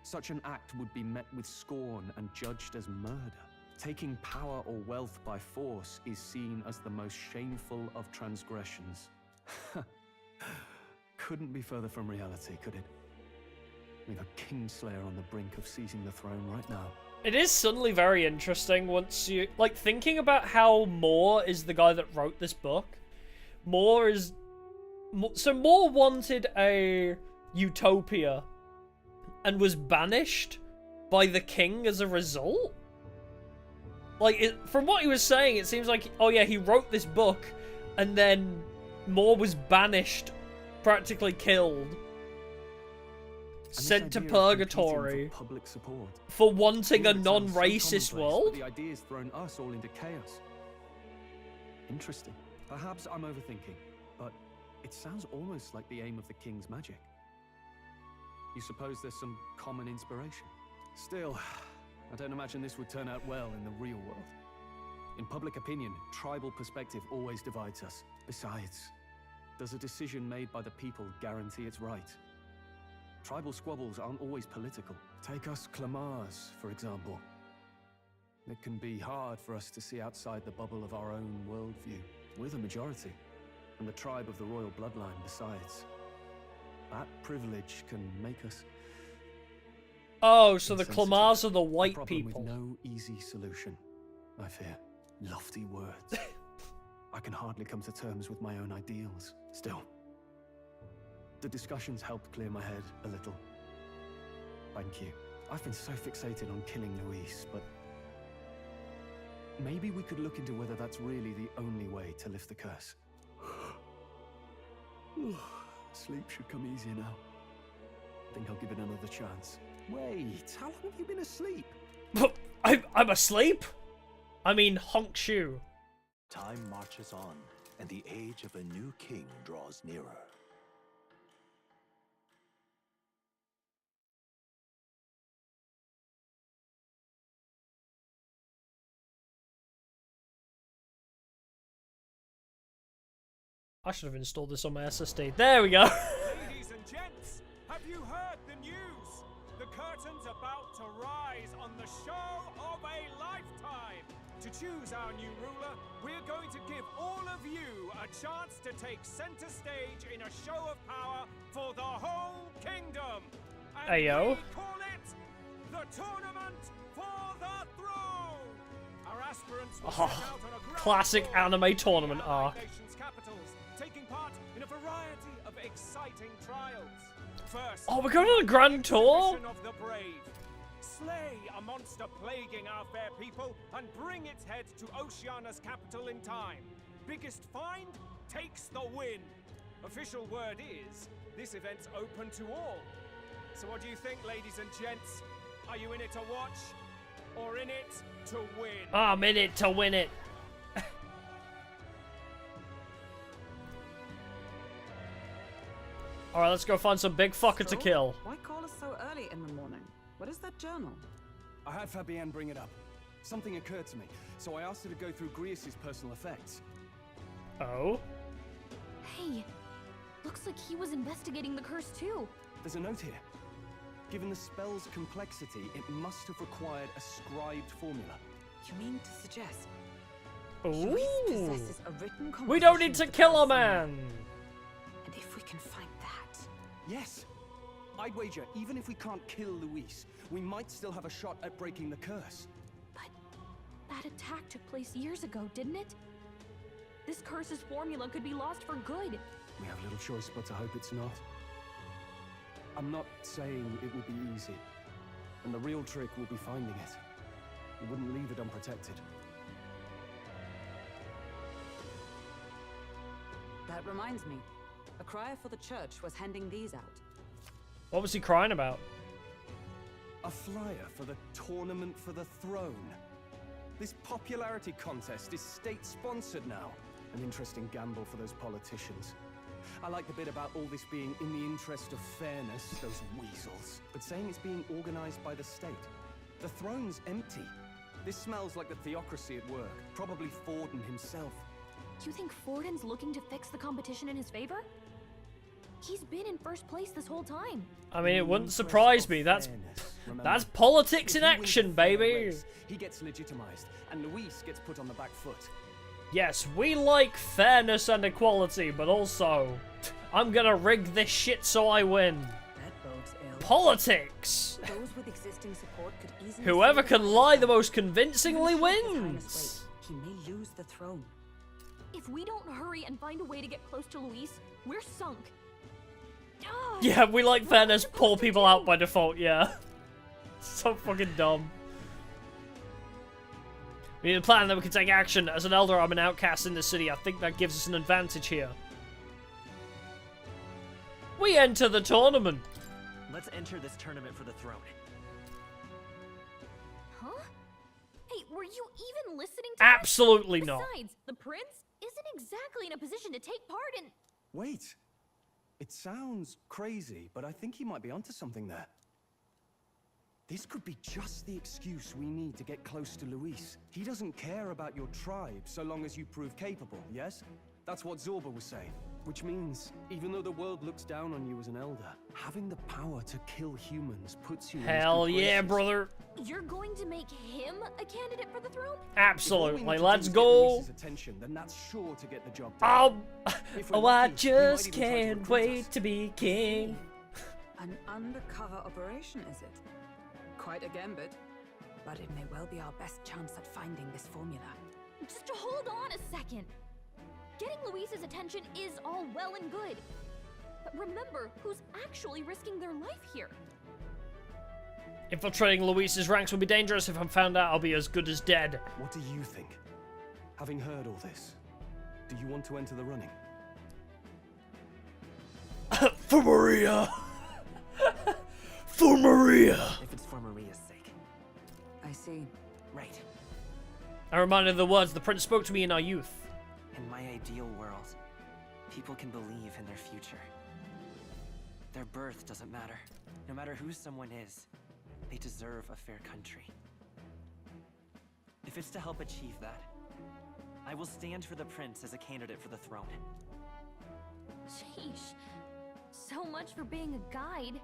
Speaker 4: Such an act would be met with scorn and judged as murder. Taking power or wealth by force is seen as the most shameful of transgressions. Couldn't be further from reality, could it? We've a kingslayer on the brink of seizing the throne right now.
Speaker 1: It is suddenly very interesting once you, like, thinking about how Moore is the guy that wrote this book. Moore is... So Moore wanted a utopia and was banished by the king as a result? Like, from what he was saying, it seems like, oh yeah, he wrote this book and then Moore was banished, practically killed. Sent to purgatory
Speaker 4: for public support.
Speaker 1: for wanting a
Speaker 4: It sounds so
Speaker 1: non-racist
Speaker 4: commonplace,
Speaker 1: world.
Speaker 4: but the idea's thrown us all into chaos. Interesting. Perhaps I'm overthinking, but it sounds almost like the aim of the king's magic. You suppose there's some common inspiration? Still, I don't imagine this would turn out well in the real world. In public opinion, tribal perspective always divides us. Besides, does a decision made by the people guarantee it's right? Tribal squabbles aren't always political. Take us Clamars, for example. It can be hard for us to see outside the bubble of our own worldview. We're the majority, and the tribe of the royal bloodline besides. That privilege can make us...
Speaker 1: Oh, so the
Speaker 4: insensitive.
Speaker 1: Clamars are the
Speaker 4: A
Speaker 1: white
Speaker 4: problem
Speaker 1: people.
Speaker 4: with no easy solution, I fear. Lofty words. I can hardly come to terms with my own ideals. Still, the discussions helped clear my head a little. Thank you. I've been so fixated on killing Luis, but maybe we could look into whether that's really the only way to lift the curse. Sleep should come easier now. Think I'll give it another chance. Wait, how long have you been asleep?
Speaker 1: I'm asleep? I mean, honk shoe.
Speaker 3: Time marches on, and the age of a new king draws nearer.
Speaker 1: I should have installed this on my SSD. There we go.
Speaker 8: Ladies and gents, have you heard the news? The curtain's about to rise on the show of a lifetime. To choose our new ruler, we're going to give all of you a chance to take center stage in a show of power for the whole kingdom. And
Speaker 1: Ayo.
Speaker 8: we call it the Tournament for the Throne. Our aspirants will set out on a grand
Speaker 1: Classic
Speaker 8: tour
Speaker 1: anime tournament
Speaker 8: of the Allied
Speaker 1: arc.
Speaker 8: nations' capitals, taking part in a variety of exciting trials. First,
Speaker 1: Oh, we're going on a grand tour?
Speaker 8: exhibition of the brave. Slay a monster plaguing our fair people and bring its head to Oceania's capital in time. Biggest find takes the win. Official word is, this event's open to all. So what do you think, ladies and gents? Are you in it to watch or in it to win?
Speaker 1: I'm in it to win it. Alright, let's go find some big fucker to kill.
Speaker 5: Why call us so early in the morning? What is that journal?
Speaker 4: I had Fabienne bring it up. Something occurred to me, so I asked her to go through Grius' personal effects.
Speaker 1: Oh?
Speaker 14: Hey, looks like he was investigating the curse too.
Speaker 4: There's a note here. Given the spell's complexity, it must have required a scribed formula.
Speaker 5: You mean to suggest
Speaker 1: Ooh.
Speaker 5: possesses a written
Speaker 1: We don't
Speaker 5: composition
Speaker 1: need
Speaker 5: of
Speaker 1: to
Speaker 5: the
Speaker 1: kill a
Speaker 5: curse
Speaker 1: man.
Speaker 5: And if we can find that...
Speaker 4: Yes! I'd wager, even if we can't kill Luis, we might still have a shot at breaking the curse.
Speaker 14: That attack took place years ago, didn't it? This curse's formula could be lost for good.
Speaker 4: We have little choice but to hope it's not. I'm not saying it would be easy, and the real trick will be finding it. We wouldn't leave it unprotected.
Speaker 5: That reminds me. A crier for the church was handing these out.
Speaker 1: What was he crying about?
Speaker 4: A flyer for the Tournament for the Throne. This popularity contest is state-sponsored now, An interesting gamble for those politicians. I like the bit about all this being in the interest of fairness, those weasels. But saying it's being organized by the state. The throne's empty. This smells like the theocracy at work. Probably Forden himself.
Speaker 14: You think Forden's looking to fix the competition in his favor? He's been in first place this whole time.
Speaker 1: I mean, it wouldn't surprise me. That's politics in action, baby.
Speaker 4: He gets legitimized, and Luis gets put on the back foot.
Speaker 1: Yes, we like fairness and equality, but also, I'm gonna rig this shit so I win.
Speaker 5: That bodes ill.
Speaker 1: Politics!
Speaker 5: Those with existing support could easily
Speaker 1: Whoever
Speaker 5: see
Speaker 1: can
Speaker 5: the
Speaker 1: lie the
Speaker 5: outcome.
Speaker 1: most convincingly
Speaker 5: Even should His Highness
Speaker 1: wins.
Speaker 5: wait, he may lose the throne.
Speaker 14: If we don't hurry and find a way to get close to Luis, we're sunk. Ugh,
Speaker 1: Yeah, we like
Speaker 14: what
Speaker 1: fairness,
Speaker 14: am I
Speaker 1: pull
Speaker 14: supposed to
Speaker 1: people
Speaker 14: do?
Speaker 1: out by default, yeah. So fucking dumb. We need a plan that we can take action. As an elder, I'm an outcast in the city. I think that gives us an advantage here. We enter the tournament.
Speaker 7: Let's enter this tournament for the throne.
Speaker 14: Huh? Hey, were you even listening to us?
Speaker 1: Absolutely not.
Speaker 14: Besides, the prince isn't exactly in a position to take part in...
Speaker 4: Wait. It sounds crazy, but I think he might be onto something there. This could be just the excuse we need to get close to Luis. He doesn't care about your tribe so long as you prove capable, yes? That's what Zorba was saying. Which means, even though the world looks down on you as an elder, having the power to kill humans puts you in
Speaker 1: Hell
Speaker 4: his good
Speaker 1: yeah,
Speaker 4: graces.
Speaker 1: brother.
Speaker 14: You're going to make him a candidate for the throne?
Speaker 1: Absolutely.
Speaker 4: If all we need to
Speaker 1: Let's
Speaker 4: do is get
Speaker 1: go.
Speaker 4: Luis's attention, then that's sure to get the job done. If we're
Speaker 1: Oh, I
Speaker 4: lucky, he might
Speaker 1: just
Speaker 4: even try to
Speaker 1: can't
Speaker 4: recruit
Speaker 1: wait
Speaker 4: us.
Speaker 1: to be king.
Speaker 5: An undercover operation, is it? Quite a gambit. But it may well be our best chance at finding this formula.
Speaker 14: Just hold on a second. Getting Luis's attention is all well and good. But remember who's actually risking their life here.
Speaker 1: Infiltrating Luis's ranks would be dangerous. If I'm found out, I'll be as good as dead.
Speaker 4: What do you think? Having heard all this, do you want to enter the running?
Speaker 1: For Maria. For Maria.
Speaker 7: If it's for Maria's sake.
Speaker 5: I see.
Speaker 7: Right.
Speaker 1: I'm reminded of the words the prince spoke to me in our youth.
Speaker 7: In my ideal world, people can believe in their future. Their birth doesn't matter. No matter who someone is, they deserve a fair country. If it's to help achieve that, I will stand for the prince as a candidate for the throne.
Speaker 14: Sheesh. So much for being a guide.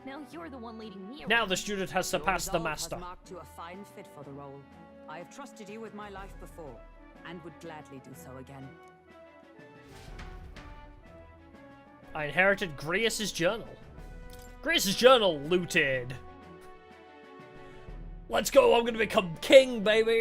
Speaker 14: Now you're the one leading me around.
Speaker 1: Now the student has surpassed the
Speaker 5: Your resolve
Speaker 1: master.
Speaker 5: has marked you a fine fit for the role. I have trusted you with my life before, and would gladly do so again.
Speaker 1: I inherited Grius's journal. Grius's journal looted. Let's go, I'm gonna become king, baby.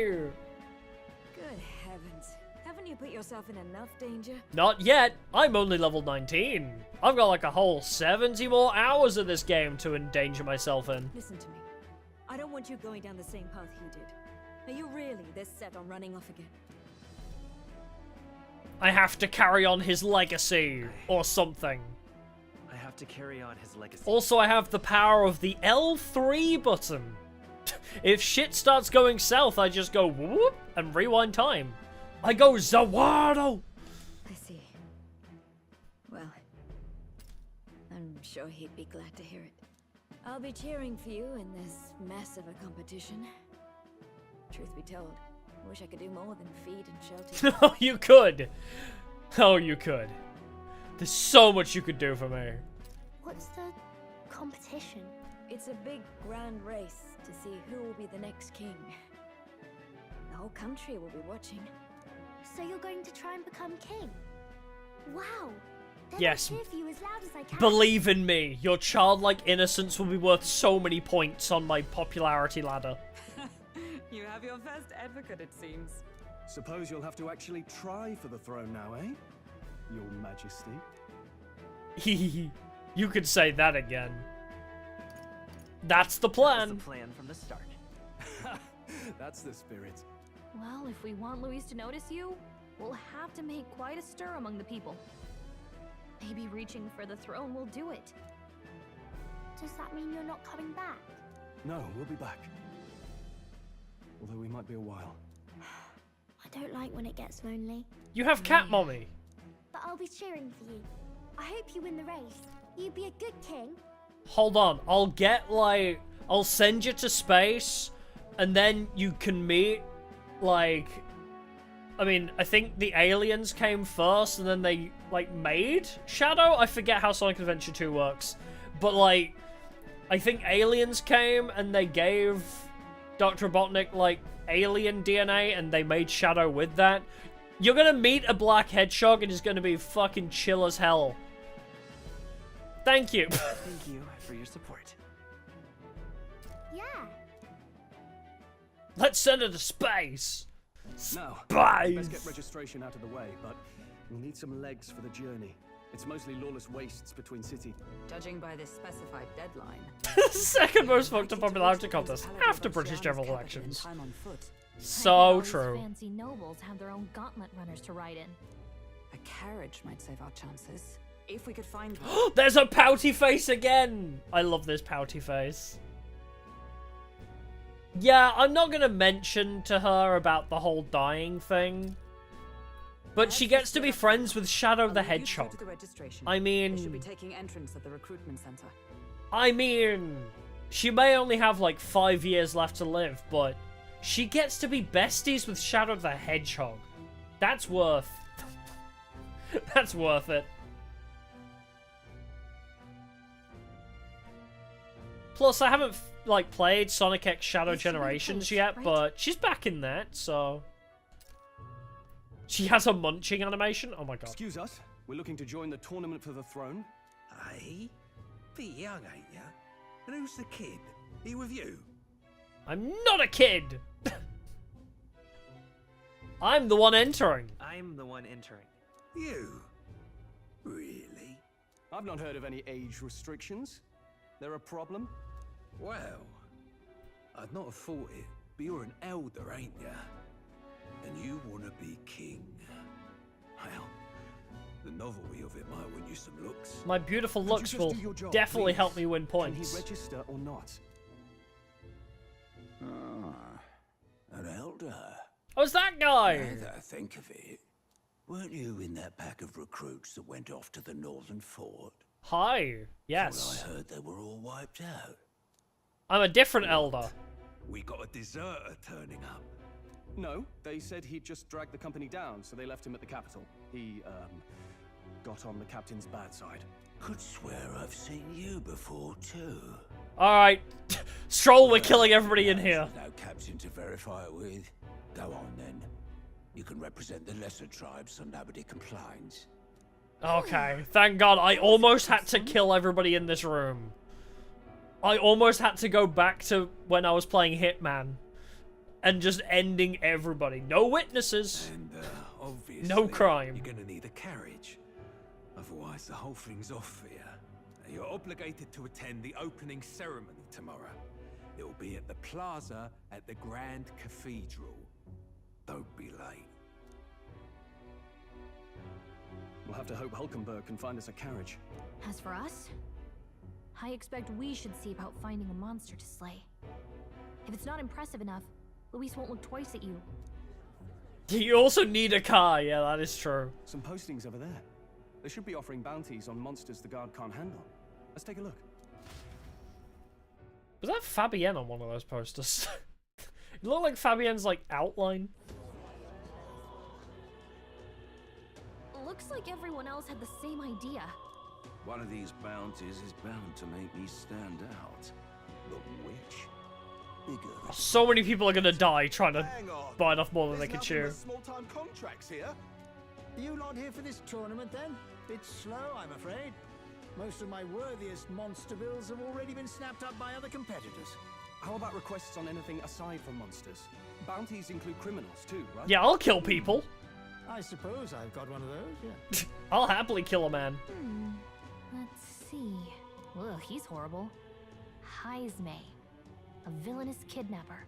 Speaker 13: Good heavens. Haven't you put yourself in enough danger?
Speaker 1: Not yet. I'm only level 19. I've got like a whole 70 more hours of this game to endanger myself in.
Speaker 13: Listen to me. I don't want you going down the same path he did. Are you really this set on running off again?
Speaker 1: I have to carry on his legacy, or something.
Speaker 7: I have to carry on his legacy.
Speaker 1: Also, I have the power of the L3 button. If shit starts going south, I just go whoop and rewind time. I go Zawado!
Speaker 13: I see. Well, I'm sure he'd be glad to hear it. I'll be cheering for you in this mess of a competition. Truth be told, I wish I could do more than feed and shelter.
Speaker 1: Oh, you could. Oh, you could. There's so much you could do for me.
Speaker 2: What's the competition?
Speaker 13: It's a big grand race to see who will be the next king. The whole country will be watching.
Speaker 2: So you're going to try and become king? Wow. Then
Speaker 1: Yes.
Speaker 2: I'll cheer for you as loud as I can.
Speaker 1: Believe in me, your childlike innocence will be worth so many points on my popularity ladder.
Speaker 5: You have your first advocate, it seems.
Speaker 4: Suppose you'll have to actually try for the throne now, eh? Your Majesty.
Speaker 1: You could say that again. That's the
Speaker 7: That's
Speaker 1: plan.
Speaker 7: the plan from the start.
Speaker 4: That's the spirit.
Speaker 14: Well, if we want Luis to notice you, we'll have to make quite a stir among the people. Maybe reaching for the throne will do it.
Speaker 2: Does that mean you're not coming back?
Speaker 4: No, we'll be back. Although we might be a while.
Speaker 2: I don't like when it gets lonely.
Speaker 1: You have cat mommy.
Speaker 2: But I'll be cheering for you. I hope you win the race. You'd be a good king.
Speaker 1: Hold on, I'll send you to space, and then you can meet, I think the aliens came first, and then they, made Shadow? I forget how Sonic Adventure 2 works. But, I think aliens came, and they gave Dr. Robotnik, alien DNA, and they made Shadow with that. You're gonna meet a black hedgehog, and it's gonna be fucking chill as hell. Thank you.
Speaker 7: Thank you for your support.
Speaker 2: Yeah.
Speaker 1: Let's send her to space.
Speaker 4: Now,
Speaker 1: Spice.
Speaker 4: let's get registration out of the way, but we'll need some legs for the journey. It's mostly lawless wastes between cities.
Speaker 5: Judging by this specified deadline.
Speaker 1: Second most fucked up popularity contest after British general elections. So
Speaker 14: I bet
Speaker 1: true.
Speaker 14: Those fancy nobles have their own gauntlet runners to ride in.
Speaker 5: A carriage might save our chances. If we could find one.
Speaker 1: There's a pouty face again! I love this pouty face. Yeah, I'm not gonna mention to her about the whole dying thing. But she gets to be friends with Shadow the Hedgehog. I mean...
Speaker 5: She'll be taking entrance at the recruitment center.
Speaker 1: I mean... She may only have 5 years left to live, but... She gets to be besties with Shadow the Hedgehog. That's worth... That's worth it. Plus, I haven't, played Sonic X Shadow Generations yet, but she's back in that, so... She has a munching animation? Oh my god.
Speaker 4: Excuse us, we're looking to join the tournament for the throne.
Speaker 11: Aye? Bit young, ain't ya? And who's the kid? He with you?
Speaker 1: I'm not a kid! I'm the one entering.
Speaker 7: I'm the one entering.
Speaker 11: You? Really?
Speaker 4: I've not heard of any age restrictions. There a problem?
Speaker 11: Well, I'd not have thought it, but you're an elder, ain't ya? And you want to be king. Well, the novelty of it might win you some looks.
Speaker 1: My beautiful
Speaker 4: Could
Speaker 1: looks
Speaker 4: you just
Speaker 1: will
Speaker 4: do your job,
Speaker 1: definitely
Speaker 4: please?
Speaker 1: help me win
Speaker 4: Can he
Speaker 1: points.
Speaker 4: register or not?
Speaker 11: An elder.
Speaker 1: Oh, it's that guy!
Speaker 11: Now that I think of it, weren't you in that pack of recruits that went off to the northern fort?
Speaker 1: Hi. Yes.
Speaker 11: Well, I heard they were all wiped out.
Speaker 1: I'm a different elder.
Speaker 11: We got a deserter turning up.
Speaker 4: No, they said he'd just dragged the company down, so they left him at the capital. He, got on the captain's bad side.
Speaker 11: Could swear I've seen you before, too.
Speaker 1: Alright. Stroll, we're killing everybody in here.
Speaker 11: No captain to verify it with. Go on, then. You can represent the lesser tribes so nobody complains.
Speaker 1: Okay, thank god. I almost had to kill everybody in this room. I almost had to go back to when I was playing Hitman. And just ending everybody. No witnesses.
Speaker 11: And, obviously,
Speaker 1: no crime.
Speaker 11: You're gonna need a carriage. Otherwise, the whole thing's off for you. Now, you're obligated to attend the opening ceremony tomorrow. It'll be at the plaza at the Grand Cathedral. Don't be late.
Speaker 4: We'll have to hope Hulkenberg can find us a carriage.
Speaker 14: As for us, I expect we should see about finding a monster to slay. If it's not impressive enough, Luis won't look twice at you.
Speaker 1: You also need a car, yeah, that is true.
Speaker 4: Some postings over there. They should be offering bounties on monsters the guard can't handle. Let's take a look.
Speaker 1: Was that Fabienne on one of those posters? It looked like Fabienne's, outline.
Speaker 14: Looks like everyone else had the same idea.
Speaker 15: One of these bounties is bound to make me stand out. But which? Bigger.
Speaker 1: So many people are gonna die trying to bite off more than they can chew.
Speaker 10: Small-time contracts here. Are you lot here for this tournament then? Bit slow, I'm afraid. Most of my worthiest monster bills have already been snapped up by other competitors.
Speaker 4: How about requests on anything aside from monsters? Bounties include criminals too, right?
Speaker 1: Yeah, I'll kill people.
Speaker 10: I suppose I've got one of those, yeah.
Speaker 1: I'll happily kill a man.
Speaker 14: Let's see. Ugh, he's horrible. Heisme, a villainous kidnapper.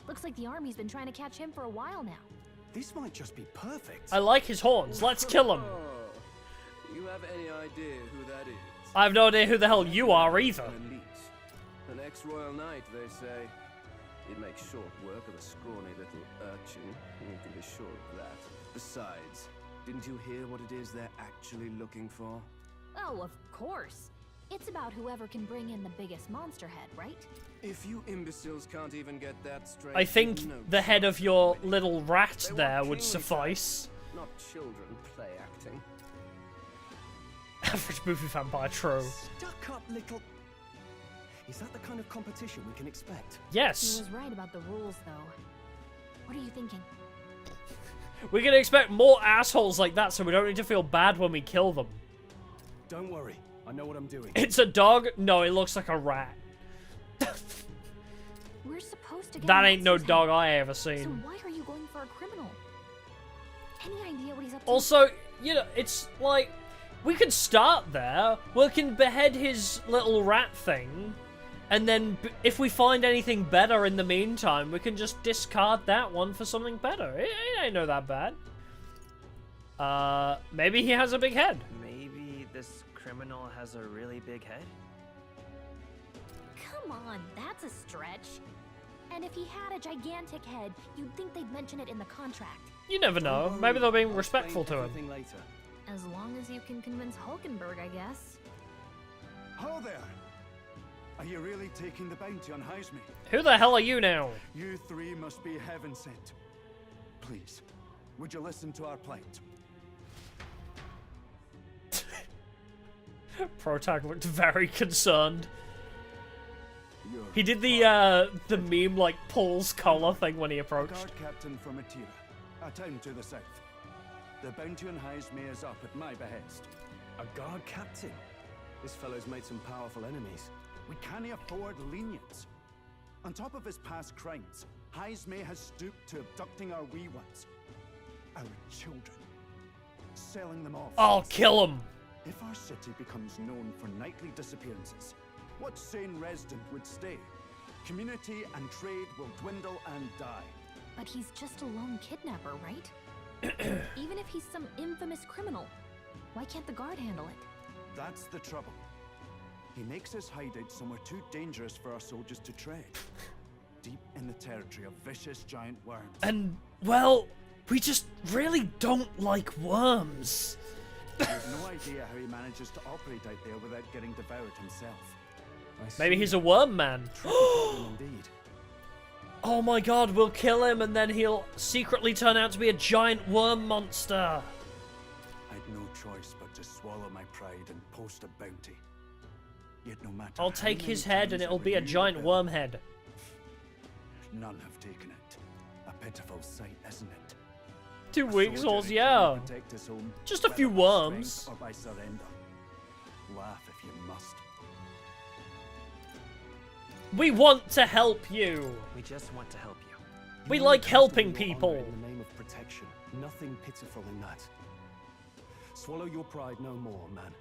Speaker 14: Looks like the army's been trying to catch him for a while now.
Speaker 4: This might just be perfect.
Speaker 1: I like his horns. Let's kill him.
Speaker 15: You have any idea who that is?
Speaker 1: I have no idea who the hell you are either.
Speaker 15: An elite. An ex-royal knight, they say. It makes short work of a scrawny little urchin. You can be sure of that.
Speaker 12: Besides, didn't you hear what it is they're actually looking for?
Speaker 14: Oh, of course. It's about whoever can bring in the biggest monster head, right?
Speaker 12: If you imbeciles can't even get that straight,
Speaker 1: I think
Speaker 12: no
Speaker 1: the head of your little rat
Speaker 12: They
Speaker 1: there
Speaker 12: want
Speaker 1: would
Speaker 12: kings,
Speaker 1: suffice.
Speaker 12: not children play acting.
Speaker 1: Average movie vampire, true.
Speaker 4: Stuck up little. Is that the kind of competition we can expect?
Speaker 1: Yes.
Speaker 14: He was right about the rules, though. What are you thinking?
Speaker 1: We can expect more assholes like that, so we don't need to feel bad when we kill them.
Speaker 4: Don't worry, I know what I'm doing.
Speaker 1: It's a dog? No, it looks like a rat.
Speaker 14: We're supposed to get
Speaker 1: That
Speaker 14: a
Speaker 1: ain't no
Speaker 14: monster's
Speaker 1: dog
Speaker 14: head.
Speaker 1: I ever
Speaker 14: So
Speaker 1: seen.
Speaker 14: why are you going for a criminal? Any idea what he's up to?
Speaker 1: Also, you know, it's like, we could start there. We can behead his little rat thing. And then, if we find anything better in the meantime, we can just discard that one for something better. It ain't no that bad. Maybe he has a big head.
Speaker 7: Maybe this criminal has a really big head?
Speaker 14: Come on, that's a stretch. And if he had a gigantic head, you'd think they'd mention it in the contract.
Speaker 1: You never know. Maybe they're being respectful to him.
Speaker 4: Later.
Speaker 14: As long as you can convince Hulkenberg, I guess.
Speaker 10: Ho there! Are you really taking the bounty on Heisme?
Speaker 1: Who the hell are you now?
Speaker 10: You three must be heaven sent. Please, would you listen to our plight?
Speaker 1: Protag looked very concerned.
Speaker 10: You're
Speaker 1: He did the meme, like, Paul's collar thing when he approached.
Speaker 10: guard captain from Atira, a town to the south. The bounty on Heisme is up at my behest.
Speaker 4: A guard captain? This fellow's made some powerful enemies.
Speaker 10: We can't afford lenience. On top of his past crimes, Heisme has stooped to abducting our wee ones. Our children. Selling them off.
Speaker 1: I'll kill him.
Speaker 10: If our city becomes known for nightly disappearances, what sane resident would stay? Community and trade will dwindle and die.
Speaker 14: But he's just a lone kidnapper, right? Even if he's some infamous criminal, why can't the guard handle it?
Speaker 10: That's the trouble. He makes his hideout somewhere too dangerous for our soldiers to tread. Deep in the territory of vicious giant worms.
Speaker 1: And, well, we just really don't like worms.
Speaker 10: We have no idea how he manages to operate out there without getting devoured himself.
Speaker 1: Maybe he's a worm man.
Speaker 4: Indeed.
Speaker 1: Oh my god, we'll kill him and then he'll secretly turn out to be a giant worm monster.
Speaker 10: I'd no choice but to swallow my pride and post a bounty. Yet no matter
Speaker 1: I'll
Speaker 10: how
Speaker 1: take
Speaker 10: many
Speaker 1: his head and
Speaker 10: times I
Speaker 1: it'll be a
Speaker 10: renew the
Speaker 1: giant
Speaker 10: bill,
Speaker 1: worm head.
Speaker 10: None have taken it. A pitiful sight, isn't it?
Speaker 1: 2
Speaker 10: A
Speaker 1: weeks,
Speaker 10: soldier
Speaker 1: horse,
Speaker 10: who
Speaker 1: yeah.
Speaker 10: cannot protect his home,
Speaker 1: Just a
Speaker 10: whether
Speaker 1: few
Speaker 10: by
Speaker 1: worms.
Speaker 10: strength or by surrender. Laugh if you must.
Speaker 1: We want to help you.
Speaker 7: We just want to help you.
Speaker 1: We
Speaker 4: You
Speaker 1: like
Speaker 4: want
Speaker 1: helping
Speaker 4: custom your
Speaker 1: people.
Speaker 4: honor In the name of protection. Nothing pitiful in that. Swallow your pride no more, man.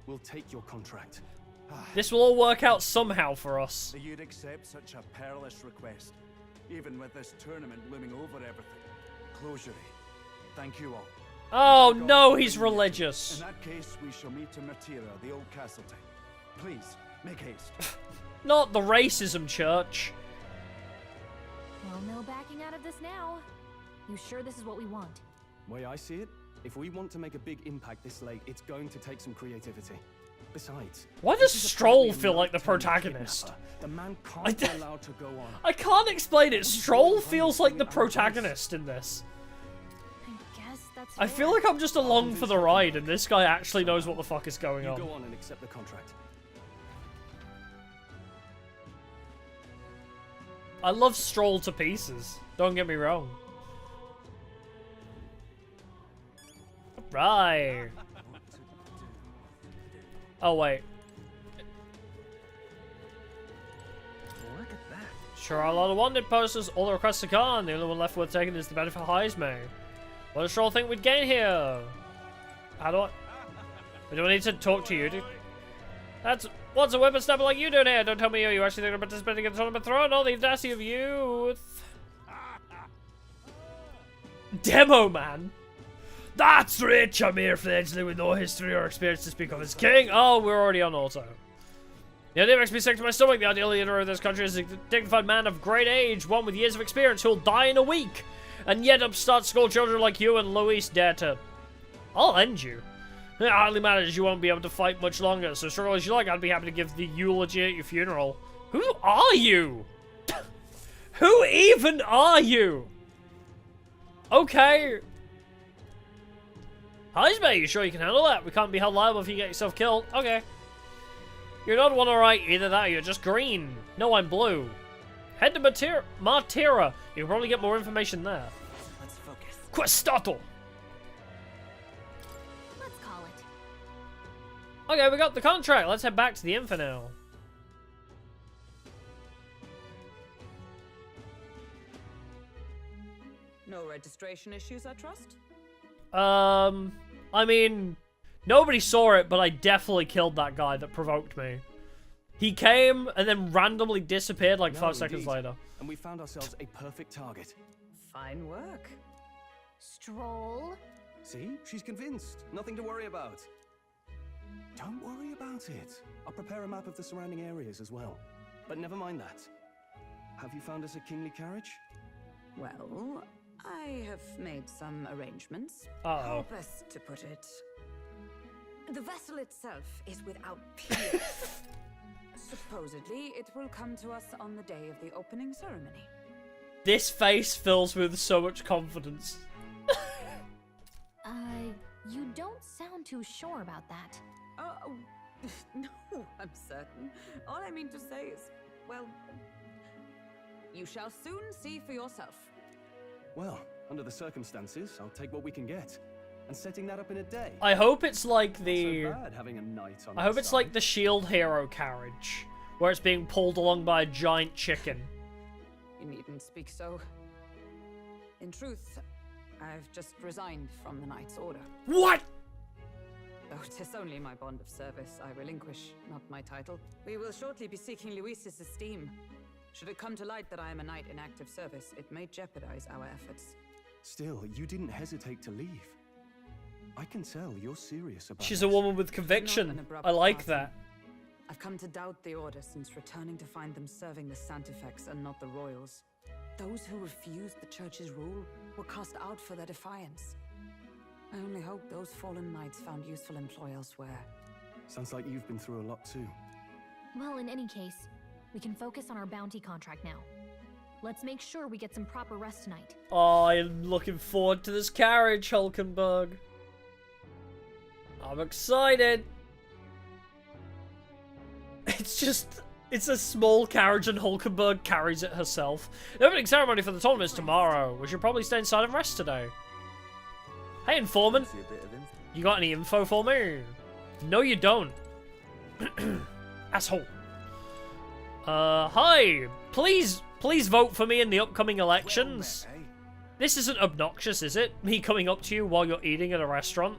Speaker 4: We'll take your contract.
Speaker 1: This will all work out somehow for us.
Speaker 10: So you'd accept such a perilous request, even with this tournament looming over everything. Closure. Thank you all.
Speaker 1: Oh
Speaker 10: May God
Speaker 1: no,
Speaker 10: bring
Speaker 1: he's
Speaker 10: you-
Speaker 1: religious.
Speaker 10: In that case, we shall meet in Matira, the old castle town. Please, make haste.
Speaker 1: Not the racism church.
Speaker 14: Well, no backing out of this now. You sure this is what we want?
Speaker 4: Way I see it, if we want to make a big impact this late, it's going to take some creativity. Besides,
Speaker 1: Why
Speaker 4: this
Speaker 1: does
Speaker 4: is a
Speaker 1: Stroll
Speaker 4: properly
Speaker 1: feel like the
Speaker 4: nighttime
Speaker 1: protagonist?
Speaker 4: kidnapper. The man can't be allowed to go on.
Speaker 1: I can't explain it. Stroll feels like the protagonist in this.
Speaker 14: I guess that's
Speaker 1: I feel like I'm just along for the ride, and this guy actually knows what the fuck is going
Speaker 4: You
Speaker 1: on.
Speaker 4: go on and accept the contract.
Speaker 1: I love Stroll to pieces. Don't get me wrong. Right. Oh, wait.
Speaker 7: Look at that.
Speaker 1: Sure are a lot of wanted posters. All the requests are gone. The only one left worth taking is the benefit of Heisme. What does Stroll think we'd gain here? How do I... Do I need to talk to you? What's a whippersnapper like you doing here? Don't tell me you actually think of participating in the tournament throne. All the audacity of youth. Demo man. That's rich. I'm here for the edgeley with no history or experience to speak of as king. Oh, we're already on auto. The idea makes me sick to my stomach. The ideal leader of this country is a dignified man of great age, one with years of experience who'll die in a week. And yet upstart school children like you and Luis dare to... I'll end you. It hardly matters, you won't be able to fight much longer, so struggle as you like, I'd be happy to give the eulogy at your funeral. Who are you? Who even are you? Okay. Heisman, you sure you can handle that? We can't be held liable if you get yourself killed. Okay. You're not one alright, either that or you're just green. No, I'm blue. Head to Martira. You can probably get more information there.
Speaker 7: Let's focus.
Speaker 1: Questato!
Speaker 14: Let's call it.
Speaker 1: Okay, we got the contract. Let's head back to the info now.
Speaker 5: No registration issues, I trust?
Speaker 1: I mean, nobody saw it, but I definitely killed that guy that provoked me. He came and then randomly disappeared like 5 seconds later.
Speaker 4: And we found ourselves a perfect target.
Speaker 5: Fine work.
Speaker 14: Stroll.
Speaker 4: See? She's convinced. Nothing to worry about. Don't worry about it. I'll prepare a map of the surrounding areas as well. But never mind that. Have you found us a kingly carriage?
Speaker 5: Well, I have made some arrangements.
Speaker 1: Uh-oh.
Speaker 5: How best to put it? The vessel itself is without peer. Supposedly, it will come to us on the day of the opening ceremony.
Speaker 1: This face fills me with so much confidence.
Speaker 14: You don't sound too sure about that.
Speaker 5: No, I'm certain. All I mean to say is, well, you shall soon see for yourself.
Speaker 4: Well, under the circumstances, I'll take what we can get. And setting that up in a day.
Speaker 1: I hope it's like the...
Speaker 4: Not so bad having a knight on
Speaker 1: I hope it's
Speaker 4: side.
Speaker 1: like the Shield Hero carriage, where it's being pulled along by a giant chicken.
Speaker 5: You needn't speak so. In truth, I've just resigned from the Knight's Order.
Speaker 1: What?
Speaker 5: Though 'tis only my bond of service I relinquish, not my title. We will shortly be seeking Luis's esteem. Should it come to light that I am a knight in active service, it may jeopardize our efforts.
Speaker 4: Still, you didn't hesitate to leave. I can tell you're serious about
Speaker 1: She's
Speaker 4: this.
Speaker 1: a woman with conviction. I like that.
Speaker 5: I've come to doubt the Order since returning to find them serving the Santifex and not the Royals. Those who refused the Church's rule were cast out for their defiance. I only hope those fallen knights found useful employ elsewhere.
Speaker 4: Sounds like you've been through a lot too.
Speaker 14: Well, in any case, we can focus on our bounty contract now. Let's make sure we get some proper rest tonight.
Speaker 1: Oh, I'm looking forward to this carriage, Hulkenberg. I'm excited. It's a small carriage and Hulkenberg carries it herself. The opening ceremony for the tournament is tomorrow. We should probably stay inside and rest today. Hey, informant. You got any info for me? No, you don't. Asshole. Hi. Please vote for me in the upcoming elections. This isn't obnoxious, is it? Me coming up to you while you're eating at a restaurant,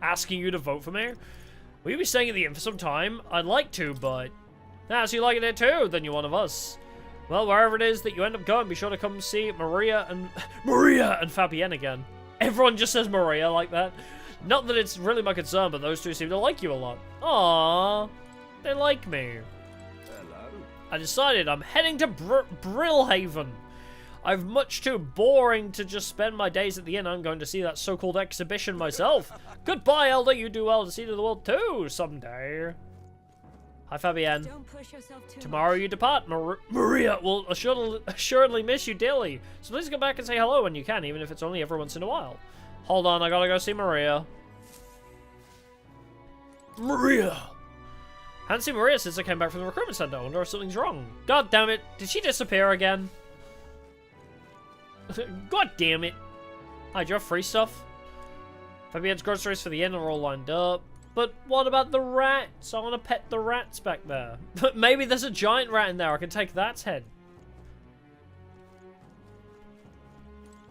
Speaker 1: asking you to vote for me? Will you be staying at the inn for some time? I'd like to, but... so you like it here too? Then you're one of us. Well, wherever it is that you end up going, be sure to come see Maria and Fabienne again. Everyone just says Maria like that. Not that it's really my concern, but those two seem to like you a lot. Aww. They like me.
Speaker 15: Hello.
Speaker 1: I decided I'm heading to Brillhaven. I've much too boring to just spend my days at the inn. I'm going to see that so-called exhibition myself. Goodbye, Elder. You do well to see to the world too someday. Hi, Fabienne.
Speaker 13: Don't push yourself too
Speaker 1: Tomorrow
Speaker 13: much.
Speaker 1: you depart. Maria will assuredly miss you dearly. So please come back and say hello when you can, even if it's only every once in a while. Hold on, I gotta go see Maria. Maria! Haven't seen Maria since I came back from the recruitment center. I wonder if something's wrong. God damn it. Did she disappear again? God damn it. Hi, do you have free stuff? Fabienne's groceries for the inn are all lined up. But what about the rats? I want to pet the rats back there. But maybe there's a giant rat in there. I can take that's head.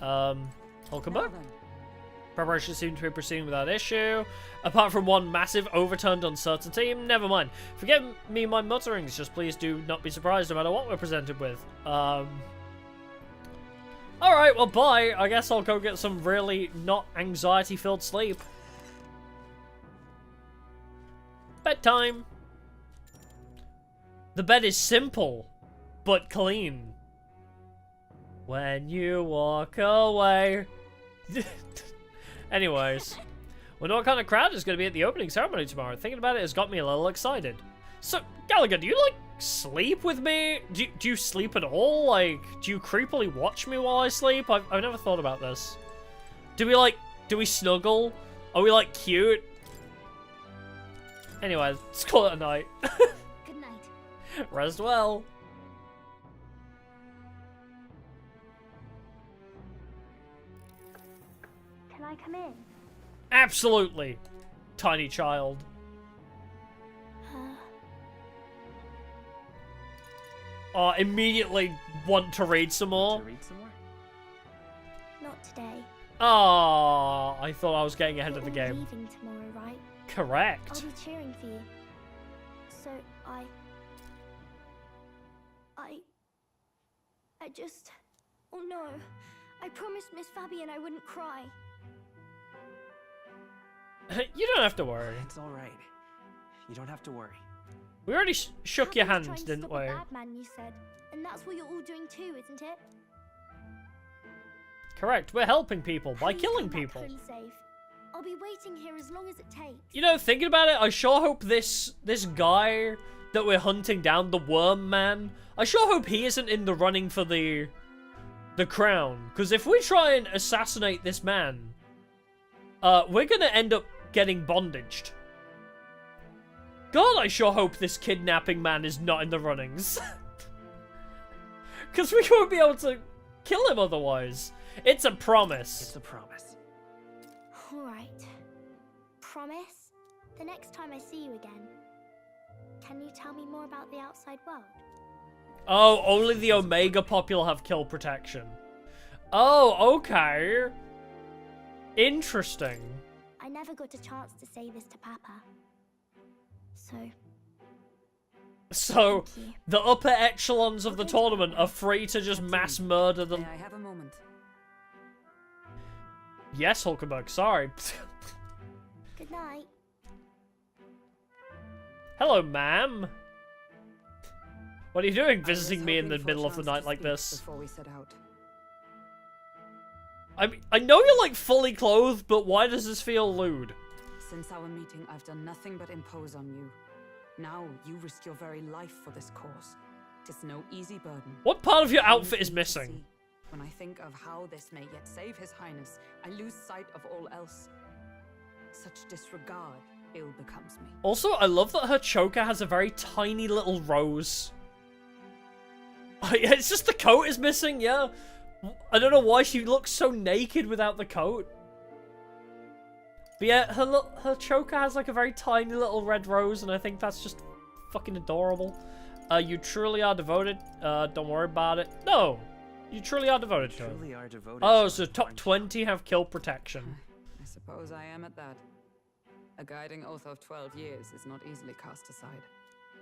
Speaker 1: Hulkenberg? Preparations seem to be proceeding without issue. Apart from one massive overturned uncertainty. Never mind. Forgive me my mutterings. Just please do not be surprised no matter what we're presented with. Alright, well bye. I guess I'll go get some really not anxiety-filled sleep. Bedtime. The bed is simple, but clean. When you walk away. Anyways, wonder what kind of crowd is going to be at the opening ceremony tomorrow. Thinking about it has got me a little excited. So, Gallagher, do you, like, sleep with me? Do you sleep at all? Like, do you creepily watch me while I sleep? I've never thought about this. Do we snuggle? Are we, like, cute? Anyway, let's call it a night.
Speaker 2: Good night.
Speaker 1: Rest well.
Speaker 2: Can I come in?
Speaker 1: Absolutely, tiny child. Immediately want to read some more.
Speaker 2: Not today.
Speaker 1: Oh, I thought I was getting ahead of the
Speaker 2: You're all
Speaker 1: game.
Speaker 2: leaving tomorrow, right?
Speaker 1: Correct.
Speaker 2: I'll be cheering for you. So I just... Oh no. I promised Miss Fabian I wouldn't cry.
Speaker 1: You don't have to worry.
Speaker 7: It's all right. You don't have to worry.
Speaker 1: We already shook your
Speaker 2: Fabian's
Speaker 1: hand,
Speaker 2: trying to
Speaker 1: didn't
Speaker 2: stop
Speaker 1: we?
Speaker 2: a bad man, you said. And that's what you're all doing too, isn't it?
Speaker 1: Correct. We're helping people by
Speaker 2: Please
Speaker 1: killing
Speaker 2: come back
Speaker 1: people.
Speaker 2: home safe. I'll be waiting here as long as it takes.
Speaker 1: You know, thinking about it, I sure hope this guy that we're hunting down, the worm man, I sure hope he isn't in the running for the crown. Because if we try and assassinate this man, we're gonna end up getting bondaged. God, I sure hope this kidnapping man is not in the runnings. Because we won't be able to kill him otherwise. It's a promise.
Speaker 7: It's a promise.
Speaker 2: Alright. Promise? The next time I see you again, can you tell me more about the outside world?
Speaker 1: Oh, only the Omega Popule have kill protection. Oh, okay. Interesting.
Speaker 2: I never got a chance to say this to Papa.
Speaker 1: So, the upper echelons of the tournament are free to just mass murder them.
Speaker 5: May I have a moment?
Speaker 1: Yes, Hulkenberg, sorry.
Speaker 2: Good night.
Speaker 1: Hello, ma'am. What are you doing visiting me in the middle of the night like this?
Speaker 5: Before we set out.
Speaker 1: I mean, I know you're like fully clothed, but why does this feel lewd?
Speaker 5: Since our meeting, I've done nothing but impose on you. Now you risk your very life for this cause. 'Tis no easy burden.
Speaker 1: What part of your outfit is missing?
Speaker 5: When I think of how this may yet save His Highness, I lose sight of all else. Such disregard ill becomes me.
Speaker 1: Also, I love that her choker has a very tiny little rose. It's just the coat is missing, yeah. I don't know why she looks so naked without the coat. But yeah, her choker has like a very tiny little red rose, and I think that's just fucking adorable. You truly are devoted. Don't worry about it. No, you truly are devoted to it.
Speaker 7: Truly are devoted.
Speaker 1: Oh, so top 20 have kill protection.
Speaker 5: I suppose I am at that. A guiding oath of 12 years is not easily cast aside.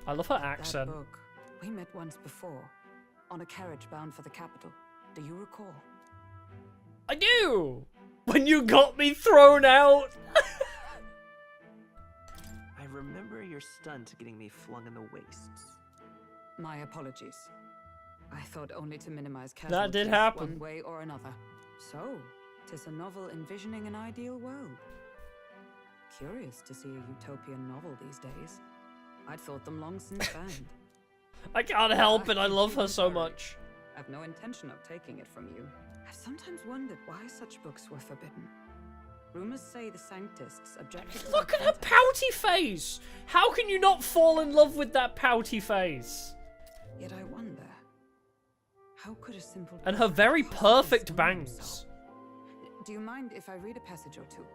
Speaker 1: I love her accent.
Speaker 5: That book, we met once before, on a carriage bound for the capital. Do you recall?
Speaker 1: I do! When you got me thrown out!
Speaker 7: I remember your stunt getting me flung in the wastes.
Speaker 5: My apologies. I thought only to minimize
Speaker 1: That
Speaker 5: casualties
Speaker 1: did happen.
Speaker 5: one way or another. So, 'tis a novel envisioning an ideal world. Curious to see a utopian novel these days. I'd thought them long since banned.
Speaker 1: I can't help it, I love her so much.
Speaker 5: I've no intention of taking it from you. I've sometimes wondered why such books were forbidden. Rumors say the Sanctists objected to
Speaker 1: Look at her pouty face! How can you not fall in love with that pouty face?
Speaker 5: Yet I wonder, how could a simple...
Speaker 1: And her very perfect bangs.
Speaker 5: Do you mind if I read a passage or two?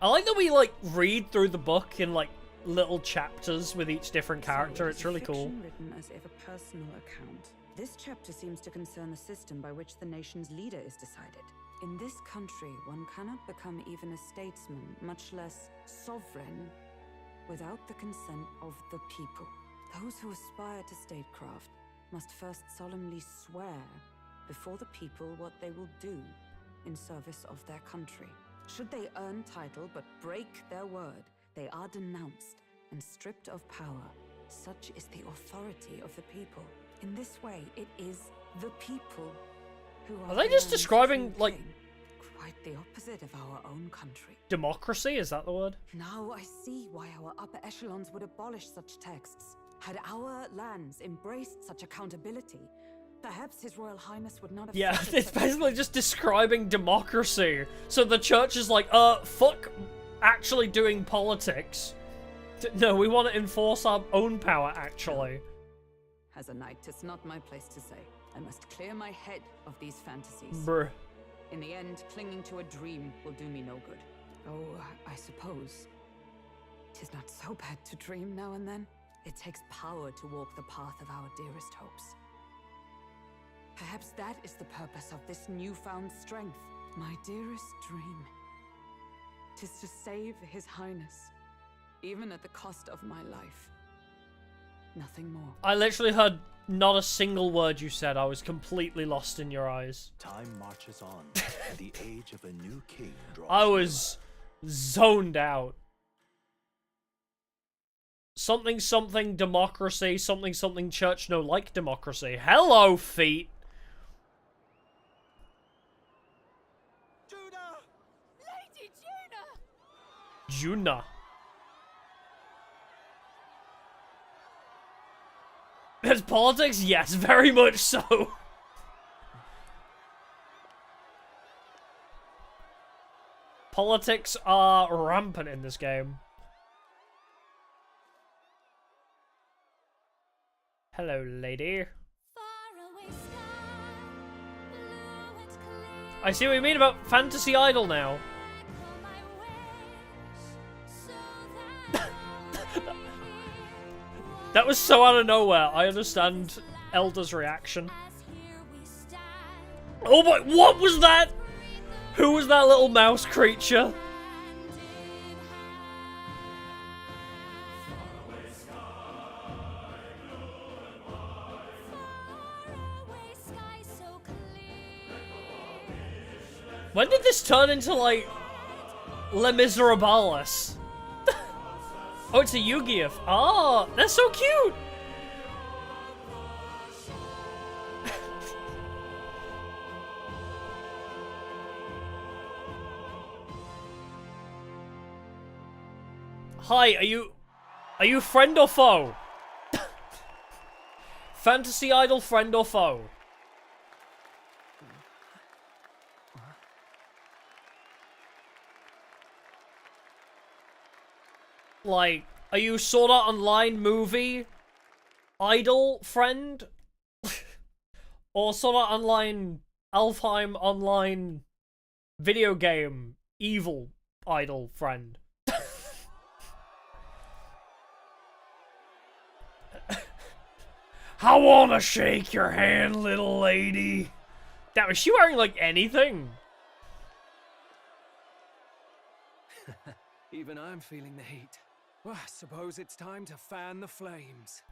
Speaker 1: I like that we, like, read through the book in, like, little chapters with each different character. It's really cool.
Speaker 5: Fiction written as if a personal account. This chapter seems to concern the system by which the nation's leader is decided. In this country, one cannot become even a statesman, much less sovereign, without the consent of the people. Those who aspire to statecraft must first solemnly swear before the people what they will do in service of their country. Should they earn title but break their word, they are denounced and stripped of power, Such is the authority of the people. In this way, it is the people who
Speaker 1: Are they just describing, like...
Speaker 5: Quite the opposite of our own country.
Speaker 1: Democracy? Is that the word?
Speaker 5: Now I see why our upper echelons would abolish such texts. Had our lands embraced such accountability, perhaps His Royal Highness would not have...
Speaker 1: Yeah, it's basically just describing democracy. So the church is like, fuck actually doing politics. No, we want to enforce our own power, actually.
Speaker 5: As a knight, it's not my place to say. I must clear my head of these fantasies.
Speaker 1: Brr.
Speaker 5: In the end, clinging to a dream will do me no good. Oh, I suppose 'tis not so bad to dream now and then. It takes power to walk the path of our dearest hopes. Perhaps that is the purpose of this newfound strength. My dearest dream. 'Tis to save His Highness, even at the cost of my life. Nothing more.
Speaker 1: I literally heard not a single word you said. I was completely lost in your eyes.
Speaker 3: Time marches on, and the age of a new king draws
Speaker 1: I was zoned out. Something something democracy, something something church, no, like democracy. Hello, feet.
Speaker 8: Juna!
Speaker 13: Lady Juna!
Speaker 1: Juna. There's politics? Yes, very much so. Politics are rampant in this game. Hello, lady. I see what you mean about Fantasy Idol now. That was so out of nowhere. I understand Elder's reaction. Oh my, what was that? Who was that little mouse creature? When did this turn into, like, Les Miserables? Oh, it's a Yu-Gi-Oh! Oh, that's so cute! Hi, are you friend or foe? Fantasy Idol friend or foe? Like, are you Sword Art Online movie idol friend? Or Sword Art Online Alfheim Online video game evil idol friend? I wanna shake your hand, little lady. Damn, is she wearing, like, anything?
Speaker 4: Even I'm feeling the heat. Well, I suppose it's time to fan the flames.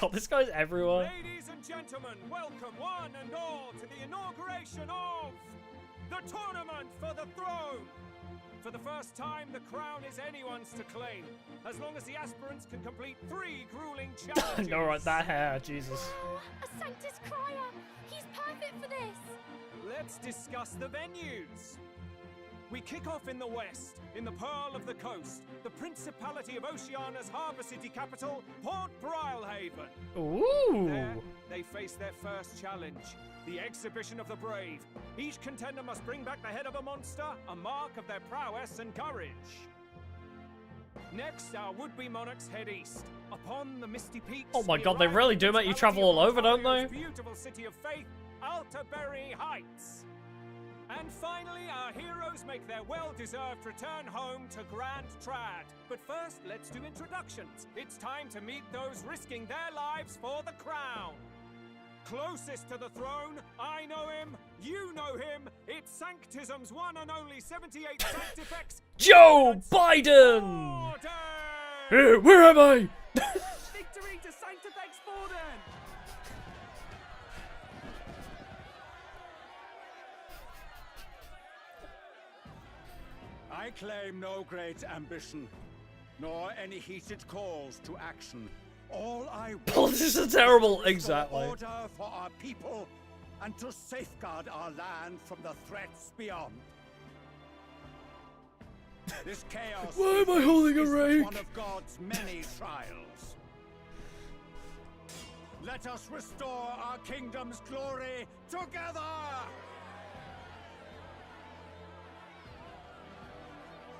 Speaker 1: God, this guy's everywhere.
Speaker 8: Ladies and gentlemen, welcome one and all to the inauguration of the Tournament for the Throne. For the first time, the crown is anyone's to claim, as long as the aspirants can complete 3 grueling challenges.
Speaker 1: No, right, that hair, Jesus.
Speaker 2: A Sanctus Crier! He's perfect for this!
Speaker 8: Let's discuss the venues. We kick off in the west, in the Pearl of the Coast, the Principality of Oceania's harbour city capital, Port Brilehaven.
Speaker 1: Ooh!
Speaker 8: There, they face their first challenge, the Exhibition of the Brave. Each contender must bring back the head of a monster, a mark of their prowess and courage. Next, our would-be monarchs head east, upon the misty peaks.
Speaker 1: Oh my god, they really do make you travel all over, don't they?
Speaker 8: Beautiful city of faith, Altaberry Heights. And finally, our heroes make their well-deserved return home to Grand Trad. But first, let's do introductions. It's time to meet those risking their lives for the crown. Closest to the throne, I know him, you know him. It's Sanctism's one and only 78 Sanctifex,
Speaker 1: Joe Biden! Where am I?
Speaker 8: Victory to Sanctifex Borden!
Speaker 16: I claim no great ambition, nor any heated calls to action. All I
Speaker 1: Politics are terrible.
Speaker 16: is to restore
Speaker 1: Exactly.
Speaker 16: order for our people and to safeguard our land from the threats beyond. This chaos
Speaker 1: Why am I holding a
Speaker 16: is
Speaker 1: rake?
Speaker 16: one of God's many trials. Let us restore our kingdom's glory together!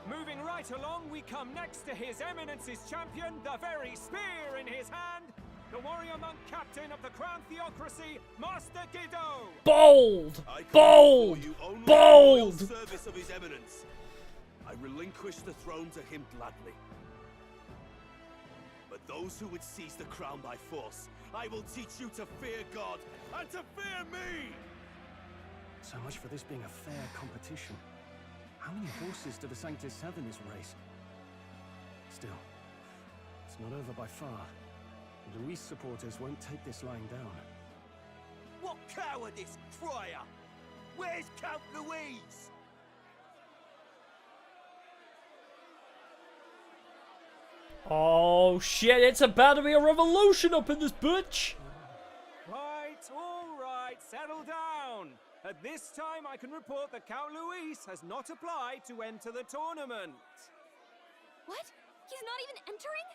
Speaker 8: Moving right along, we come next to His Eminence's champion, the very spear in his hand, the warrior monk captain of the Crown Theocracy, Master Guido!
Speaker 1: Bold!
Speaker 15: I come
Speaker 1: Bold!
Speaker 15: before you only in loyal
Speaker 1: Bold!
Speaker 15: service of His Eminence. I relinquish the throne to him gladly. But those who would seize the crown by force, I will teach you to fear God and to fear me!
Speaker 4: So much for this being a fair competition. How many horses do the Sanctus have in this race? Still, it's not over by far. The Luis supporters won't take this lying down.
Speaker 15: What cowardice, Friar! Where's Count Louise?
Speaker 1: Oh shit, it's about to be a revolution up in this bitch!
Speaker 8: Right, all right, settle down. At this time, I can report that Count Luis has not applied to enter the tournament.
Speaker 5: What? He's not even entering?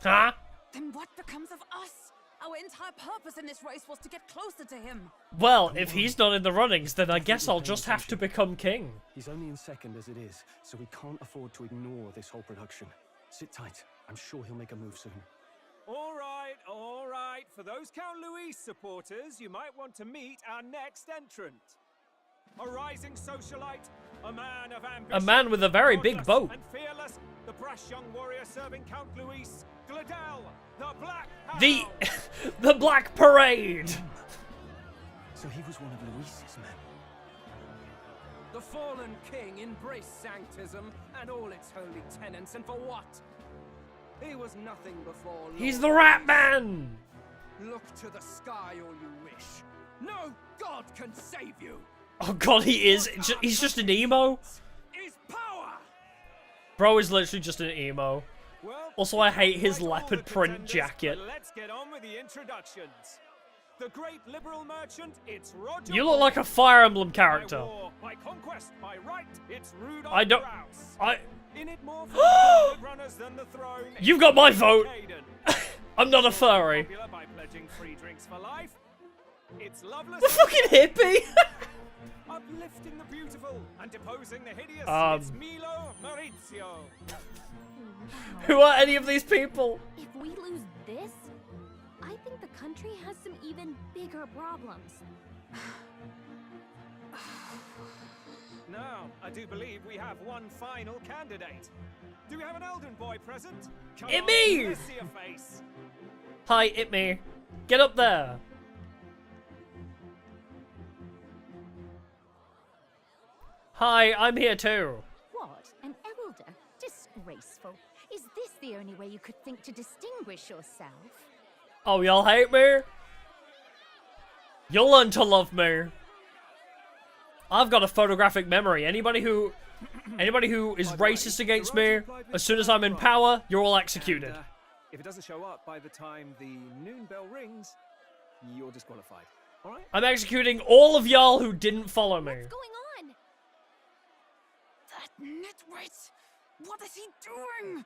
Speaker 1: Huh?
Speaker 5: Then what becomes of us? Our entire purpose in this race was to get closer to him.
Speaker 1: Well, if he's not in the runnings, then I guess I'll just have to become king.
Speaker 4: He's only in second as it is, so we can't afford to ignore this whole production. Sit tight. I'm sure he'll make a move soon.
Speaker 8: All right, all right. For those Count Luis supporters, you might want to meet our next entrant. A rising socialite, a man of ambition.
Speaker 1: A man with a very big boat.
Speaker 8: And fearless, the brash young warrior serving Count Luis, Gladel, the Black Hound.
Speaker 1: The Black Parade!
Speaker 4: So he was one of Luis's men.
Speaker 17: The fallen king embraced sanctism and all its holy tenets, and for what? He was nothing before.
Speaker 1: He's the Rat Man!
Speaker 17: Look to the sky all you wish. No god can save you.
Speaker 1: Oh god, he is. He's just an emo.
Speaker 17: Is power.
Speaker 1: Bro is literally just an emo.
Speaker 8: Well,
Speaker 1: Also, I hate his
Speaker 8: all
Speaker 1: leopard
Speaker 8: the
Speaker 1: print
Speaker 8: contenders,
Speaker 1: jacket.
Speaker 8: but let's get on with the introductions. The great liberal merchant, it's Roger.
Speaker 1: You look like a Fire Emblem character.
Speaker 8: By war, by conquest, by right, it's Rudolph
Speaker 1: I don't.
Speaker 8: Strauss. In it more for the runners than the throne.
Speaker 1: You've got my
Speaker 8: it's
Speaker 1: vote.
Speaker 8: Caden.
Speaker 1: I'm not a furry.
Speaker 8: Popular by pledging free drinks for life. It's loveless.
Speaker 1: The fucking hippie.
Speaker 8: Uplifting the beautiful and deposing the hideous. It's Milo Maurizio.
Speaker 1: Who are any of these people?
Speaker 14: If we lose this, I think the country has some even bigger problems.
Speaker 8: Now, I do believe we have one final candidate. Do we have an Elden boy present? Come
Speaker 1: It
Speaker 8: on,
Speaker 1: me!
Speaker 8: let's see your face.
Speaker 1: Hi, it me. Get up there. Hi, I'm here too.
Speaker 9: What? An elder? Disgraceful. Is this the only way you could think to distinguish yourself?
Speaker 1: Oh, y'all hate me? You'll learn to love me. I've got a photographic memory. Anybody who is racist against me, as soon as I'm in power, you're all executed.
Speaker 8: And, if it doesn't show up by the time the noon bell rings, you're disqualified. All right?
Speaker 1: I'm executing all of y'all who didn't follow me.
Speaker 5: What's going on? That nitwit! What is he doing?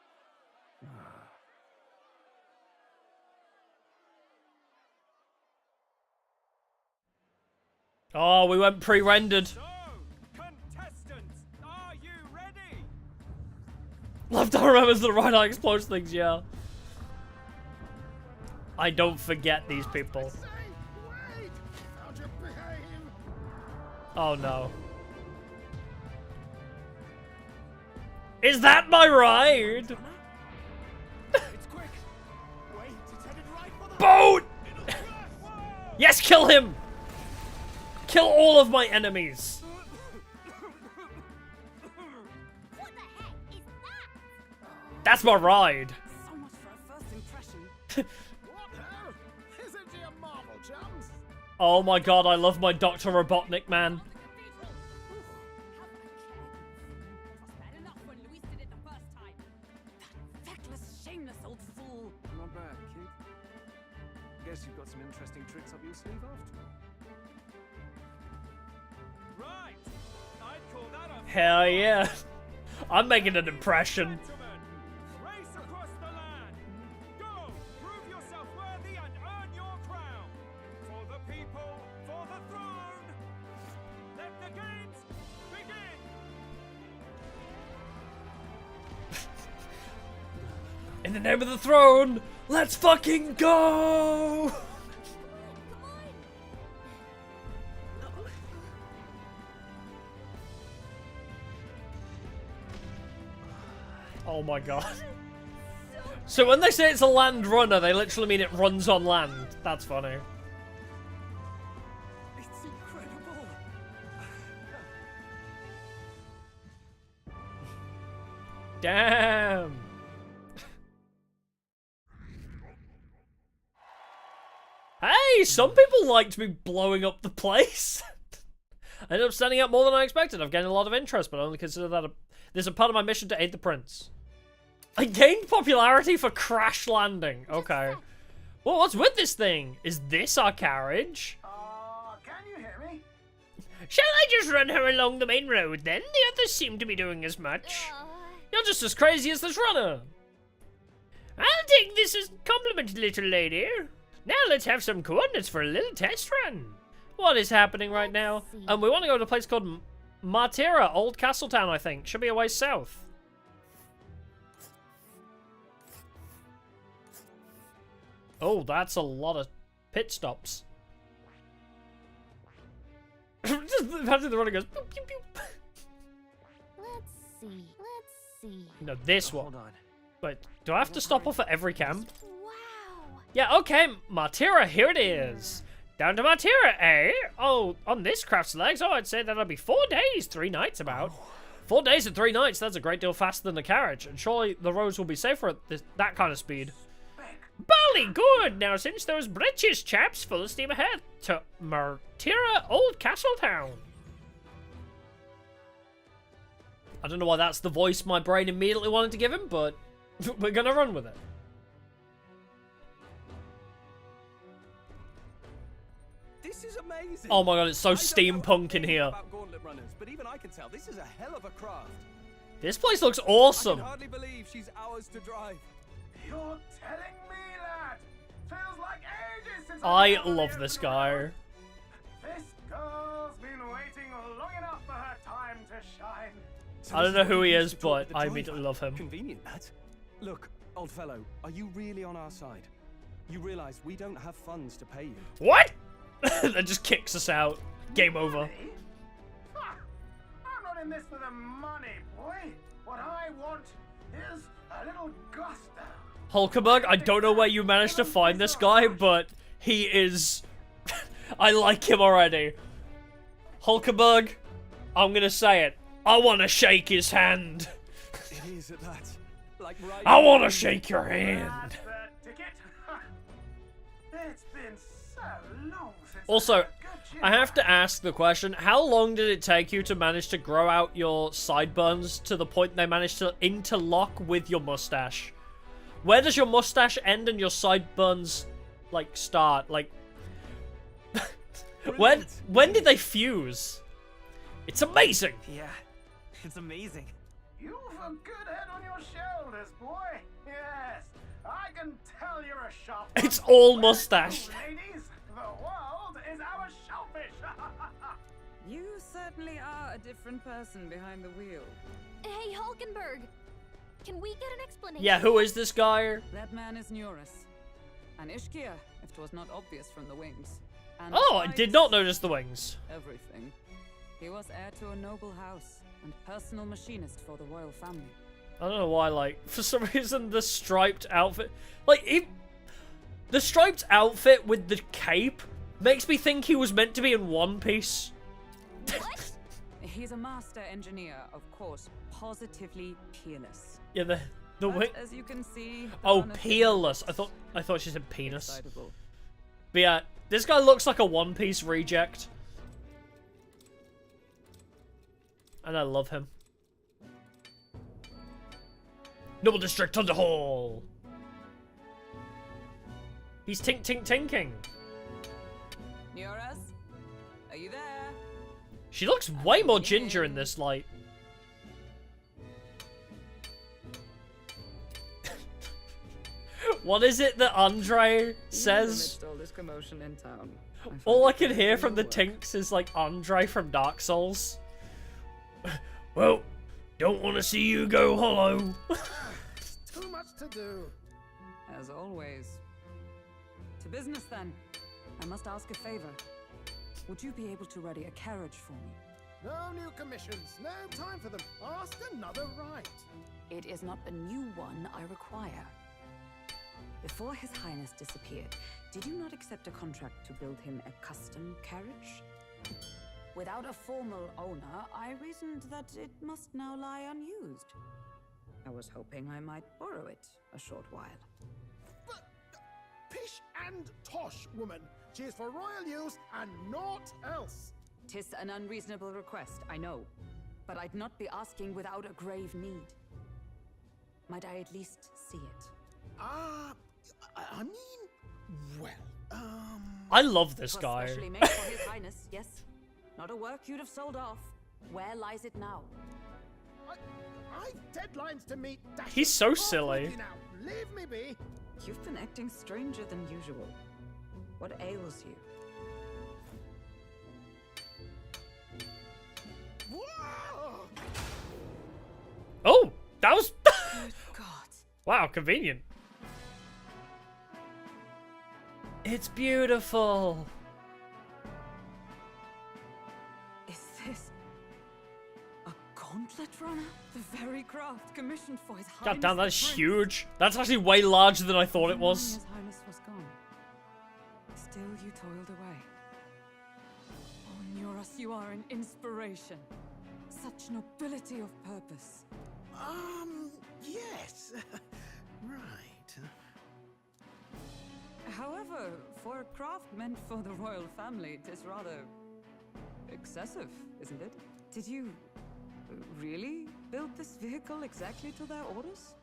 Speaker 1: Oh, we went pre-rendered.
Speaker 8: So, contestants, are you ready?
Speaker 1: Left arm remembers the right eye explodes things, yeah. I don't forget these people. Oh no. Is that my ride? Boat! Yes, kill him! Kill all of my enemies!
Speaker 5: What the heck is that?
Speaker 1: That's my ride.
Speaker 5: So much for a first impression.
Speaker 10: What now? Isn't he a marvel, chums?
Speaker 1: Oh my god, I love my Dr. Robotnik, man.
Speaker 5: Bad enough when Luis did it the first time. That feckless, shameless old fool.
Speaker 4: Not bad, kid.
Speaker 17: Guess you've got some interesting tricks up your sleeve after all.
Speaker 8: Right! I'd call that a
Speaker 1: Hell yeah. I'm making an impression.
Speaker 8: gentleman. Race across the land. Go! Prove yourself worthy and earn your crown. For the people, for the throne. Let the games begin.
Speaker 1: In the name of the throne, let's fucking go! Oh my god. So when they say it's a land runner, they literally mean it runs on land. That's funny.
Speaker 4: It's incredible.
Speaker 1: Damn. Hey, some people like to be blowing up the place. I ended up standing out more than I expected. I've gained a lot of interest, but I only consider that there's a part of my mission to aid the prince. I gained popularity for crash landing. Okay. Well, what's with this thing? Is this our carriage?
Speaker 10: Can you hear me?
Speaker 1: Shall I just run her along the main road then? The others seem to be doing as much. You're just as crazy as this runner. I'll take this as a compliment, little lady. Now let's have some coordinates for a little test run. What is happening right now? We want to go to a place called Martira, Old Castletown, I think. Should be a way south. Oh, that's a lot of pit stops. Just imagine the runner goes boop, boop, boop.
Speaker 14: Let's see.
Speaker 1: No, this one.
Speaker 7: Hold on.
Speaker 1: Wait, do I have to stop off at every camp? Wow. Yeah, okay, Martira, here it is. Down to Martira, eh? Oh, on this craft's legs, I'd say that'll be 4 days, 3 nights about. 4 days and 3 nights, that's a great deal faster than the carriage, and surely the roads will be safer at that kind of speed. Bally good! Now, since those britches, chaps, full steam ahead to Martira, Old Castletown. I don't know why that's the voice my brain immediately wanted to give him, but we're gonna run with it.
Speaker 4: This is amazing.
Speaker 1: Oh my god, it's so steampunk in here.
Speaker 4: About gauntlet runners, but even I can tell this is a hell of a craft.
Speaker 1: This place looks awesome.
Speaker 4: I can hardly believe she's ours to drive.
Speaker 10: You're telling me that? Feels like ages since
Speaker 1: I love this guy.
Speaker 10: This girl's been waiting long enough for her time to shine.
Speaker 4: So
Speaker 1: I don't
Speaker 4: this
Speaker 1: know
Speaker 4: is
Speaker 1: who
Speaker 4: what
Speaker 1: he
Speaker 4: you
Speaker 1: is,
Speaker 4: used to talk
Speaker 1: but
Speaker 4: to the
Speaker 1: I
Speaker 4: driver.
Speaker 1: immediately love him.
Speaker 4: Convenient, that. Look, old fellow, are you really on our side? You realize we don't have funds to pay you.
Speaker 1: What? That just kicks us out. Game over.
Speaker 10: Ha! I'm not in this for the money, boy. What I want is a little gusto.
Speaker 1: Hulkenberg, I don't know where you managed to find this guy, but he is... I like him already. Hulkenberg, I'm gonna say it. I want to shake his hand.
Speaker 4: It is at that. Like right
Speaker 1: I want to shake your hand.
Speaker 10: It's been so long since
Speaker 1: Also, I have to ask the question, how long did it take you to manage to grow out your sideburns to the point they managed to interlock with your mustache? Where does your mustache end and your sideburns, like, start? Like, when did they fuse? It's amazing!
Speaker 7: Yeah, it's amazing.
Speaker 10: You've a good head on your shoulders, boy. Yes, I can tell you're a sharp.
Speaker 1: It's all mustache.
Speaker 10: Ladies, the world is our shellfish.
Speaker 5: You certainly are a different person behind the wheel.
Speaker 14: Hey, Hulkenberg! Can we get an explanation?
Speaker 1: Yeah, who is this guy?
Speaker 5: That man is Neurus. An Ishkia, if 'twas not obvious from the wings. And
Speaker 1: Oh, I
Speaker 5: besides
Speaker 1: did not notice the wings.
Speaker 5: everything, he was heir to a noble house and personal machinist for the royal family.
Speaker 1: I don't know why, like, for some reason the striped outfit... Like, the striped outfit with the cape makes me think he was meant to be in One Piece.
Speaker 5: What? He's a master engineer, of course, positively peerless.
Speaker 1: Yeah, the
Speaker 5: But
Speaker 1: wing...
Speaker 5: as you can see, the
Speaker 1: Oh,
Speaker 5: bonus
Speaker 1: peerless. I thought she said penis.
Speaker 5: excitable.
Speaker 1: But yeah, this guy looks like a One Piece reject. And I love him. Noble District Thunder Hall! He's tink-tink-tinking.
Speaker 5: Nearus? Are you there?
Speaker 1: She looks way more ginger in this light. What is it that Andre says?
Speaker 5: All this commotion in town.
Speaker 1: All I can hear from the Tinks is like Andre from Dark Souls. Well, don't want to see you go hollow.
Speaker 10: Too much to do.
Speaker 5: As always. To business then. I must ask a favor. Would you be able to ready a carriage for me?
Speaker 10: No new commissions. No time for them. Ask another right.
Speaker 5: It is not a new one I require. Before His Highness disappeared, did you not accept a contract to build him a custom carriage? Without a formal owner, I reasoned that it must now lie unused. I was hoping I might borrow it a short while.
Speaker 10: But, pish and tosh, woman. She is for royal use and naught else.
Speaker 5: 'Tis an unreasonable request, I know. But I'd not be asking without a grave need. Might I at least see it?
Speaker 10: I mean, well,
Speaker 1: I love this guy.
Speaker 5: Especially made for His Highness, yes. Not a work you'd have sold off. Where lies it now?
Speaker 10: I've deadlines to meet.
Speaker 1: He's so silly.
Speaker 10: Now. Leave me be.
Speaker 5: You've been acting stranger than usual. What ails you?
Speaker 10: Whoa!
Speaker 1: Oh, that was...
Speaker 5: Good God.
Speaker 1: Wow, convenient. It's beautiful.
Speaker 5: Is this a gauntlet runner? The very craft commissioned for His Highness.
Speaker 1: God damn,
Speaker 5: the
Speaker 1: that's
Speaker 5: Prince.
Speaker 1: huge. That's actually way larger than I thought it was.
Speaker 5: His Highness was gone. Still you toiled away. Oh, Neurus, you are an inspiration. Such nobility of purpose.
Speaker 10: Yes. Right.
Speaker 5: However, for a craft meant for the royal family, it is rather excessive, isn't it? Did you really build this vehicle exactly to their orders?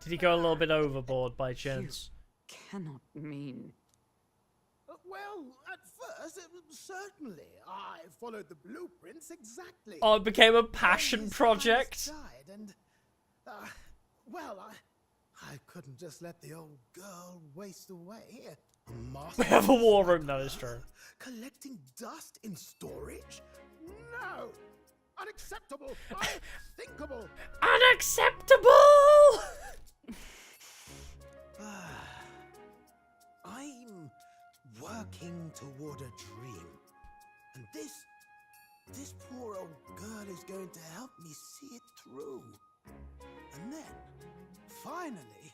Speaker 1: Did he go a little bit overboard by chance?
Speaker 5: Cannot mean.
Speaker 10: Well, at first, certainly. I followed the blueprints exactly.
Speaker 1: Oh, it became a passion project.
Speaker 10: Died and, well, I couldn't just let the old girl waste away.
Speaker 1: We have a war room, that is true.
Speaker 10: Collecting dust in storage? No! Unacceptable! Unthinkable!
Speaker 1: Unacceptable!
Speaker 10: I'm working toward a dream. And this poor old girl is going to help me see it through. And then, finally...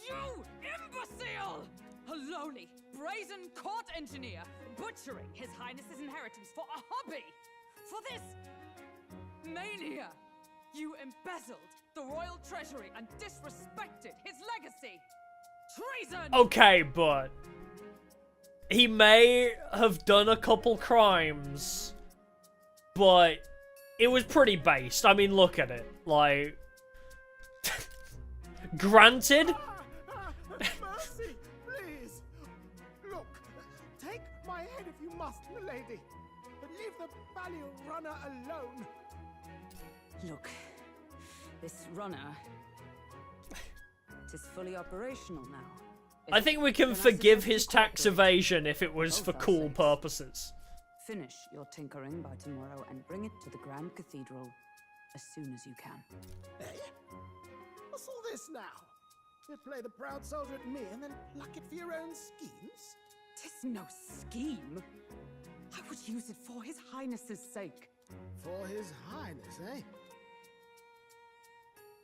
Speaker 5: You imbecile! A lowly, brazen court engineer butchering His Highness's inheritance for a hobby! For this mania! You embezzled the royal treasury and disrespected his legacy! Treason!
Speaker 1: Okay, but he may have done a couple crimes, but it was pretty based. I mean, look at it. Like, granted.
Speaker 10: Mercy, please. Look, take my head if you must, milady, but leave the value runner alone.
Speaker 5: Look, this runner is fully operational now.
Speaker 1: I think we can forgive his tax evasion if it was for cool purposes.
Speaker 5: Finish your tinkering by tomorrow and bring it to the Grand Cathedral as soon as you can.
Speaker 10: Eh? What's all this now? You play the proud soldier at me and then pluck it for your own schemes?
Speaker 5: 'Tis no scheme. I would use it for His Highness's sake.
Speaker 10: For His Highness, eh?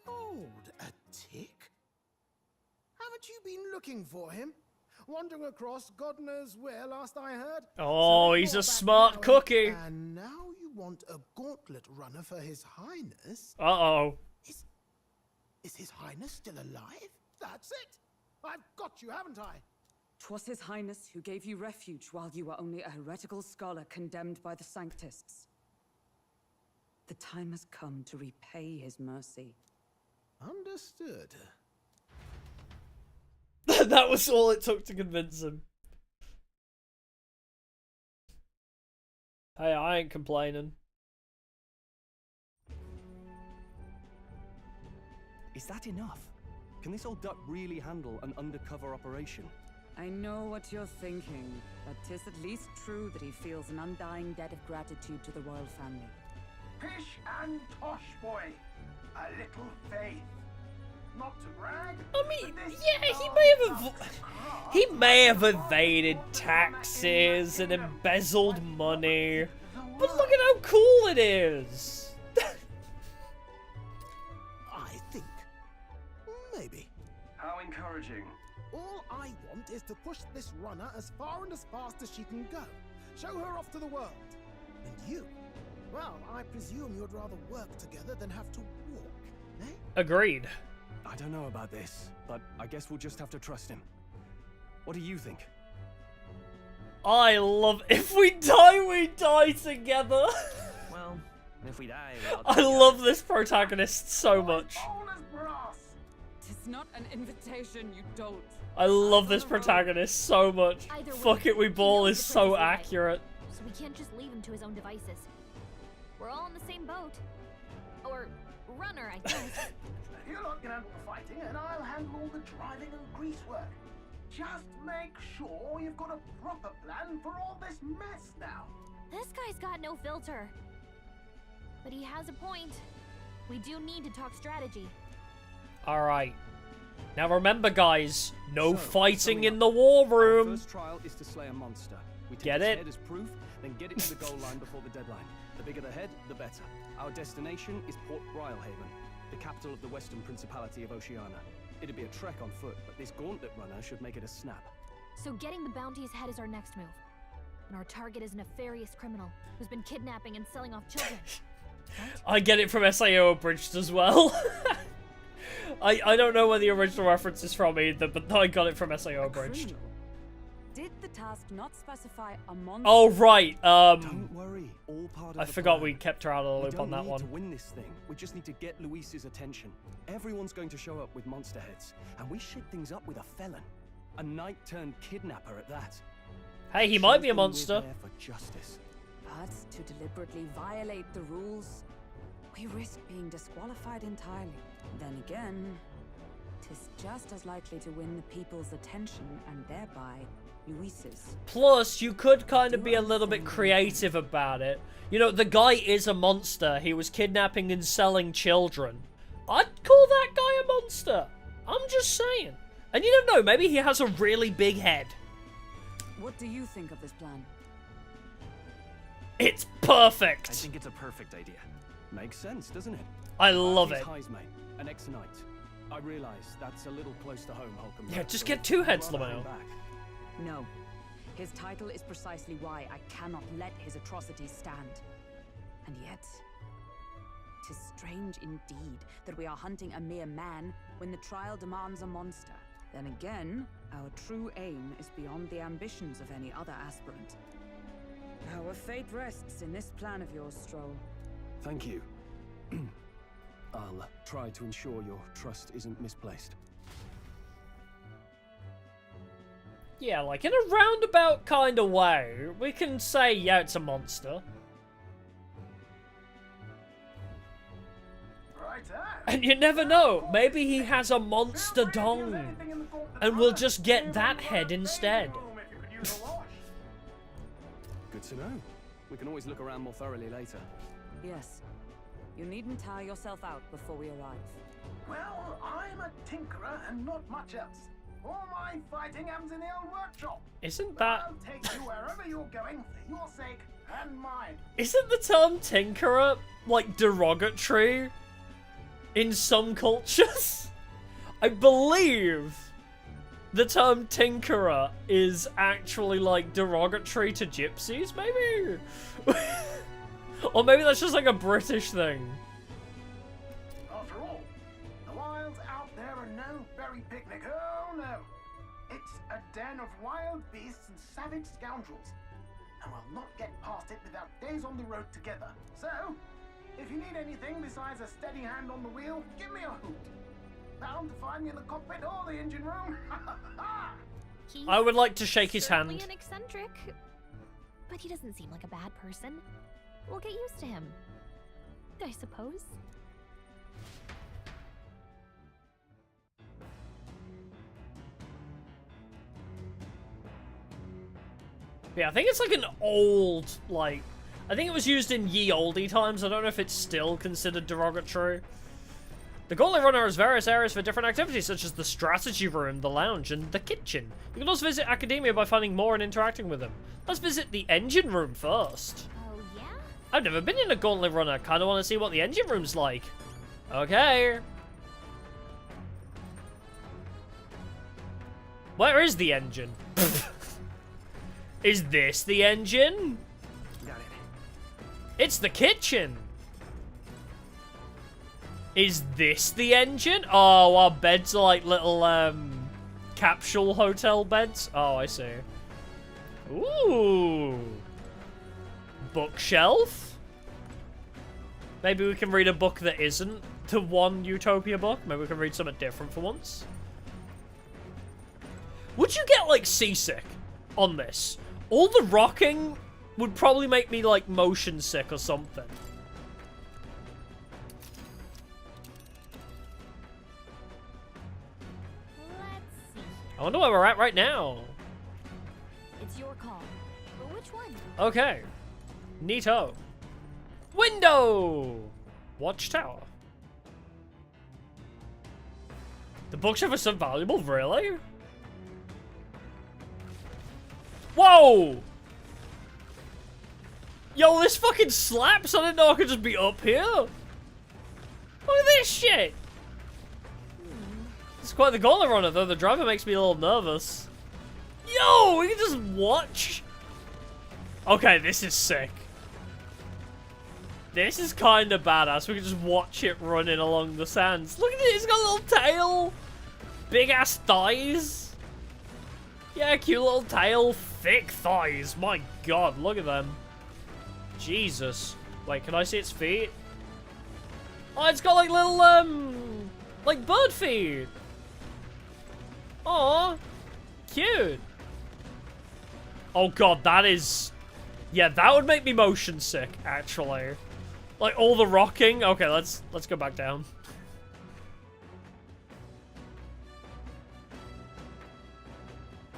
Speaker 10: Hold a tick. Haven't you been looking for him? Wandering across God knows where last I heard?
Speaker 1: Oh, he's a smart cookie.
Speaker 10: And now you want a gauntlet runner for His Highness?
Speaker 1: Uh-oh.
Speaker 10: Is His Highness still alive? That's it! I've got you, haven't I?
Speaker 5: 'Twas His Highness who gave you refuge while you were only a heretical scholar condemned by the Sanctists. The time has come to repay his mercy.
Speaker 10: Understood.
Speaker 1: That was all it took to convince him. Hey, I ain't complaining.
Speaker 4: Is that enough? Can this old duck really handle an undercover operation?
Speaker 5: I know what you're thinking, but 'tis at least true that he feels an undying debt of gratitude to the royal family.
Speaker 16: Pish and tosh, boy. A little faith. Not to brag.
Speaker 1: I mean, yeah, he may have evaded taxes and embezzled money, but look at how cool it is.
Speaker 10: I think. Maybe.
Speaker 16: How encouraging.
Speaker 10: All I want is to push this runner as far and as fast as she can go. Show her off to the world. And you? Well, I presume you'd rather work together than have to walk, eh?
Speaker 1: Agreed.
Speaker 4: I don't know about this, but I guess we'll just have to trust him. What do you think?
Speaker 1: I love if we die together.
Speaker 7: Well, if we die,
Speaker 1: I love this protagonist so much.
Speaker 5: It's not an invitation, you don't.
Speaker 1: I love this protagonist so much. Fuck it, we ball is so accurate.
Speaker 14: So we can't just leave him to his own devices. We're all in the same boat. Or runner, I guess.
Speaker 16: You lot can handle the fighting, and I'll handle all the driving and grease work. Just make sure you've got a proper plan for all this mess now.
Speaker 14: This guy's got no filter. But he has a point. We do need to talk strategy.
Speaker 1: Alright. Now remember, guys, no fighting in the war room.
Speaker 4: Our first trial is to slay a monster. We take
Speaker 1: Get
Speaker 4: its
Speaker 1: it?
Speaker 4: head as proof, then get it to the goal line before the deadline. The bigger the head, the better. Our destination is Port Brilehaven, the capital of the Western Principality of Oceania. It'd be a trek on foot, but this gauntlet runner should make it a snap.
Speaker 14: So getting the bounty's head is our next move. And our target is a nefarious criminal who's been kidnapping and selling off children.
Speaker 1: I get it from SAO Abridged as well. I don't know where the original reference is from either, but I got it from SAO Abridged.
Speaker 5: Did the task not specify a monster?
Speaker 1: Oh, right.
Speaker 4: Don't worry, all part of
Speaker 1: I
Speaker 4: the
Speaker 1: forgot
Speaker 4: plan.
Speaker 1: we kept her out of the loop on that
Speaker 4: We don't need
Speaker 1: one.
Speaker 4: to win this thing. We just need to get Luis's attention. Everyone's going to show up with monster heads, and we shake things up with a felon. A knight-turned-kidnapper at that.
Speaker 1: Hey, he might
Speaker 4: Show
Speaker 1: be a
Speaker 4: them we're
Speaker 1: monster.
Speaker 4: there for justice.
Speaker 5: But to deliberately violate the rules, we risk being disqualified entirely. Then again, 'tis just as likely to win the people's attention and thereby Luis's.
Speaker 1: Plus, you could kind of be a little bit creative about it. You know, the guy is a monster. He was kidnapping and selling children. I'd call that guy a monster. I'm just saying. And you don't know, maybe he has a really big head.
Speaker 5: What do you think of this plan?
Speaker 1: It's perfect.
Speaker 7: I think it's a perfect idea.
Speaker 4: Makes sense, doesn't it?
Speaker 1: I love
Speaker 4: He's
Speaker 1: it.
Speaker 4: Heismay, an ex-knight. I realize that's a little close to home, Holcomb.
Speaker 1: Yeah, just
Speaker 4: so
Speaker 1: get two heads,
Speaker 4: rather
Speaker 1: Lamau.
Speaker 4: hang back.
Speaker 5: No. His title is precisely why I cannot let his atrocities stand. And yet, 'tis strange indeed that we are hunting a mere man when the trial demands a monster. Then again, our true aim is beyond the ambitions of any other aspirant. Our fate rests in this plan of yours, Stroll.
Speaker 4: Thank you. I'll try to ensure your trust isn't misplaced.
Speaker 1: Yeah, like in a roundabout kind of way, we can say, yeah, it's a monster. And you never know, maybe he has a monster dong, and we'll just get that head instead.
Speaker 4: Good to know. We can always look around more thoroughly later.
Speaker 5: Yes. You needn't tire yourself out before we arrive.
Speaker 16: Well, I'm a tinkerer and not much else. All my fighting happens in the old workshop.
Speaker 1: Isn't
Speaker 16: But
Speaker 1: that...
Speaker 16: I'll take you wherever you're going for your sake and mine.
Speaker 1: Isn't the term tinkerer, like, derogatory in some cultures? I believe the term tinkerer is actually, like, derogatory to gypsies, maybe? Or maybe that's just, like, a British thing.
Speaker 16: After all, the wilds out there are no berry picnic. Oh no. It's a den of wild beasts and savage scoundrels. And we'll not get past it without days on the road together. So, if you need anything besides a steady hand on the wheel, give me a hoot. bound to find me in the cockpit or the engine room.
Speaker 1: I would like to shake his
Speaker 14: certainly
Speaker 1: hand.
Speaker 14: An eccentric, but he doesn't seem like a bad person. We'll get used to him, I suppose.
Speaker 1: Yeah, I think it's like an old, like... I think it was used in ye olde times. I don't know if it's still considered derogatory. The Gauntlet Runner has various areas for different activities, such as the strategy room, the lounge, and the kitchen. You can also visit Academia by finding more and interacting with them. Let's visit the engine room first.
Speaker 14: Oh, yeah?
Speaker 1: I've never been in a Gauntlet Runner. Kinda want to see what the engine room's like. Okay. Where is the engine? Is this the engine?
Speaker 7: Got it.
Speaker 1: It's the kitchen. Is this the engine? Oh, our beds are like little, capsule hotel beds. Oh, I see. Ooh. Bookshelf? Maybe we can read a book that isn't the one Utopia book. Maybe we can read something different for once. Would you get, like, seasick on this? All the rocking would probably make me, like, motion sick or something.
Speaker 14: Let's see.
Speaker 1: I wonder where we're at right now.
Speaker 14: It's your call. But which one?
Speaker 1: Okay. Neato. Window! Watchtower. The bookshelf is so valuable, really? Whoa! Yo, this fucking slaps. I didn't know I could just be up here. Look at this shit. It's quite the Gauntlet Runner, though. The driver makes me a little nervous. Yo, we can just watch. Okay, this is sick. This is kind of badass. We can just watch it running along the sands. Look at it. It's got a little tail. Big ass thighs. Yeah, cute little tail. Thick thighs. My god, look at them. Jesus. Wait, can I see its feet? Oh, it's got like little, like bird feet. Aw. Cute. Oh god, that is... Yeah, that would make me motion sick, actually. Like, all the rocking. Okay, let's go back down.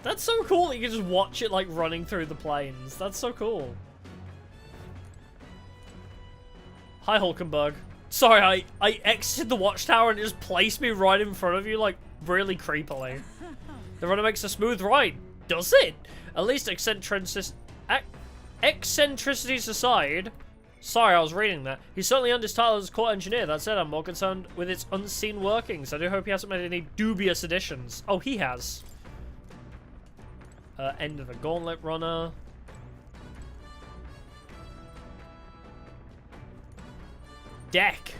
Speaker 1: That's so cool that you can just watch it, like, running through the plains. That's so cool. Hi, Hulkenberg. Sorry, I exited the watchtower and it just placed me right in front of you, like, really creepily. The runner makes a smooth ride. Does it? At least eccentricities aside. Sorry, I was reading that. He certainly earned his title as court engineer. That said, I'm more concerned with its unseen workings. I do hope he hasn't made any dubious additions. Oh, he has. End of the Gauntlet Runner. Deck.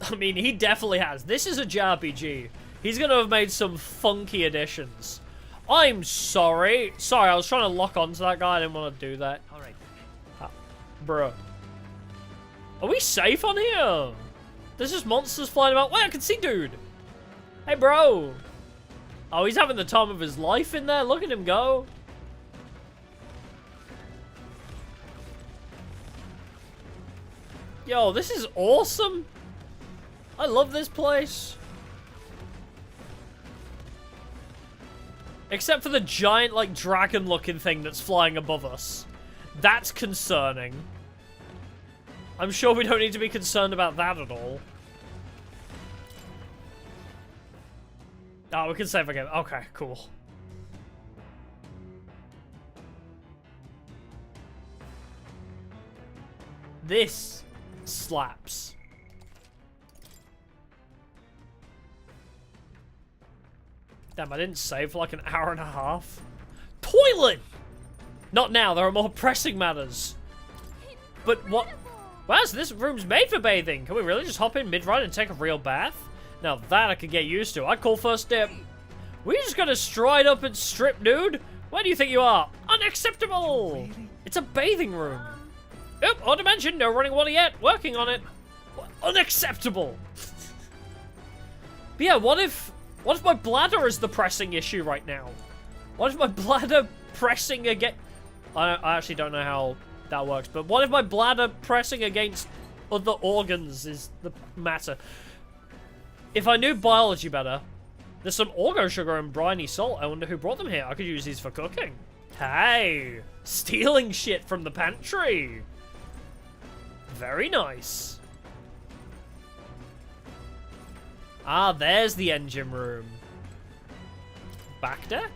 Speaker 1: I mean, he definitely has. This is a JRPG. He's gonna have made some funky additions. I'm sorry. Sorry, I was trying to lock onto that guy. I didn't want to do that.
Speaker 7: Alright.
Speaker 1: Bro. Are we safe on here? There's just monsters flying about. Wait, I can see dude. Hey, bro. Oh, he's having the time of his life in there. Look at him go. Yo, this is awesome. I love this place. Except for the giant, like, dragon-looking thing that's flying above us. That's concerning. I'm sure we don't need to be concerned about that at all. Oh, we can save again. Okay, cool. This slaps. Damn, I didn't save for like an hour and a half. Toilet! Not now, there are more pressing matters. But what? Wow, so this room's made for bathing. Can we really just hop in mid-ride and take a real bath? Now that I could get used to. I'd call first dip. We just gonna stride up and strip, dude? Where do you think you are? Unacceptable! Really? It's a bathing room. Oop, ought to mention, no running water yet. Working on it. Unacceptable. But yeah, what if my bladder is the pressing issue right now? What if my bladder pressing against... I actually don't know how that works, but what if my bladder pressing against other organs is the matter? If I knew biology better, there's some orgo sugar and briny salt. I wonder who brought them here. I could use these for cooking. Hey, stealing shit from the pantry. Very nice. Ah, there's the engine room. Back deck?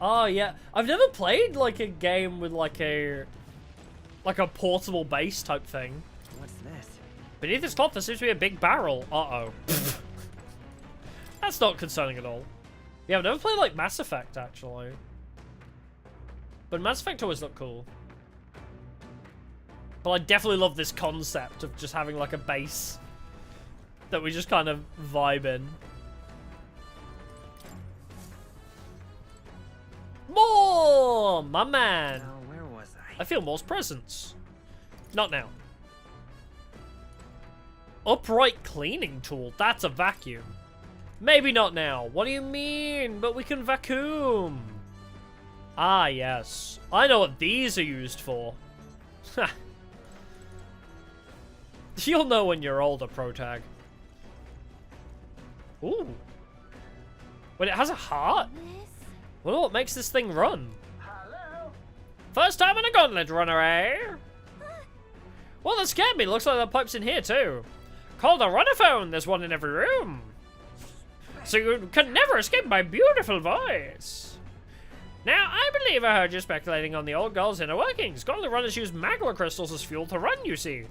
Speaker 1: Oh, yeah. I've never played, like, a game with, like a portable base type thing.
Speaker 7: What's this?
Speaker 1: Beneath this cloth, there seems to be a big barrel. Uh-oh. That's not concerning at all. Yeah, I've never played, like, Mass Effect, actually. But Mass Effect always looked cool. But I definitely love this concept of just having, like, a base that we just kind of vibe in. More! My man!
Speaker 7: Now, where was I?
Speaker 1: I feel Moore's presence. Not now. Upright cleaning tool. That's a vacuum. Maybe not now. What do you mean? But we can vacuum. Ah, yes. I know what these are used for. You'll know when you're older, Protag. Ooh. Wait, it has a heart? Wonder what makes this thing run.
Speaker 16: Hello?
Speaker 1: First time in a gauntlet runner, eh? Well, that scared me. Looks like the pipe's in here, too. Called a runner-phone. There's one in every room. So you can never escape my beautiful voice. Now, I believe I heard you speculating on the old girl's inner workings. Gauntlet runners use magma crystals as fuel to run, you see.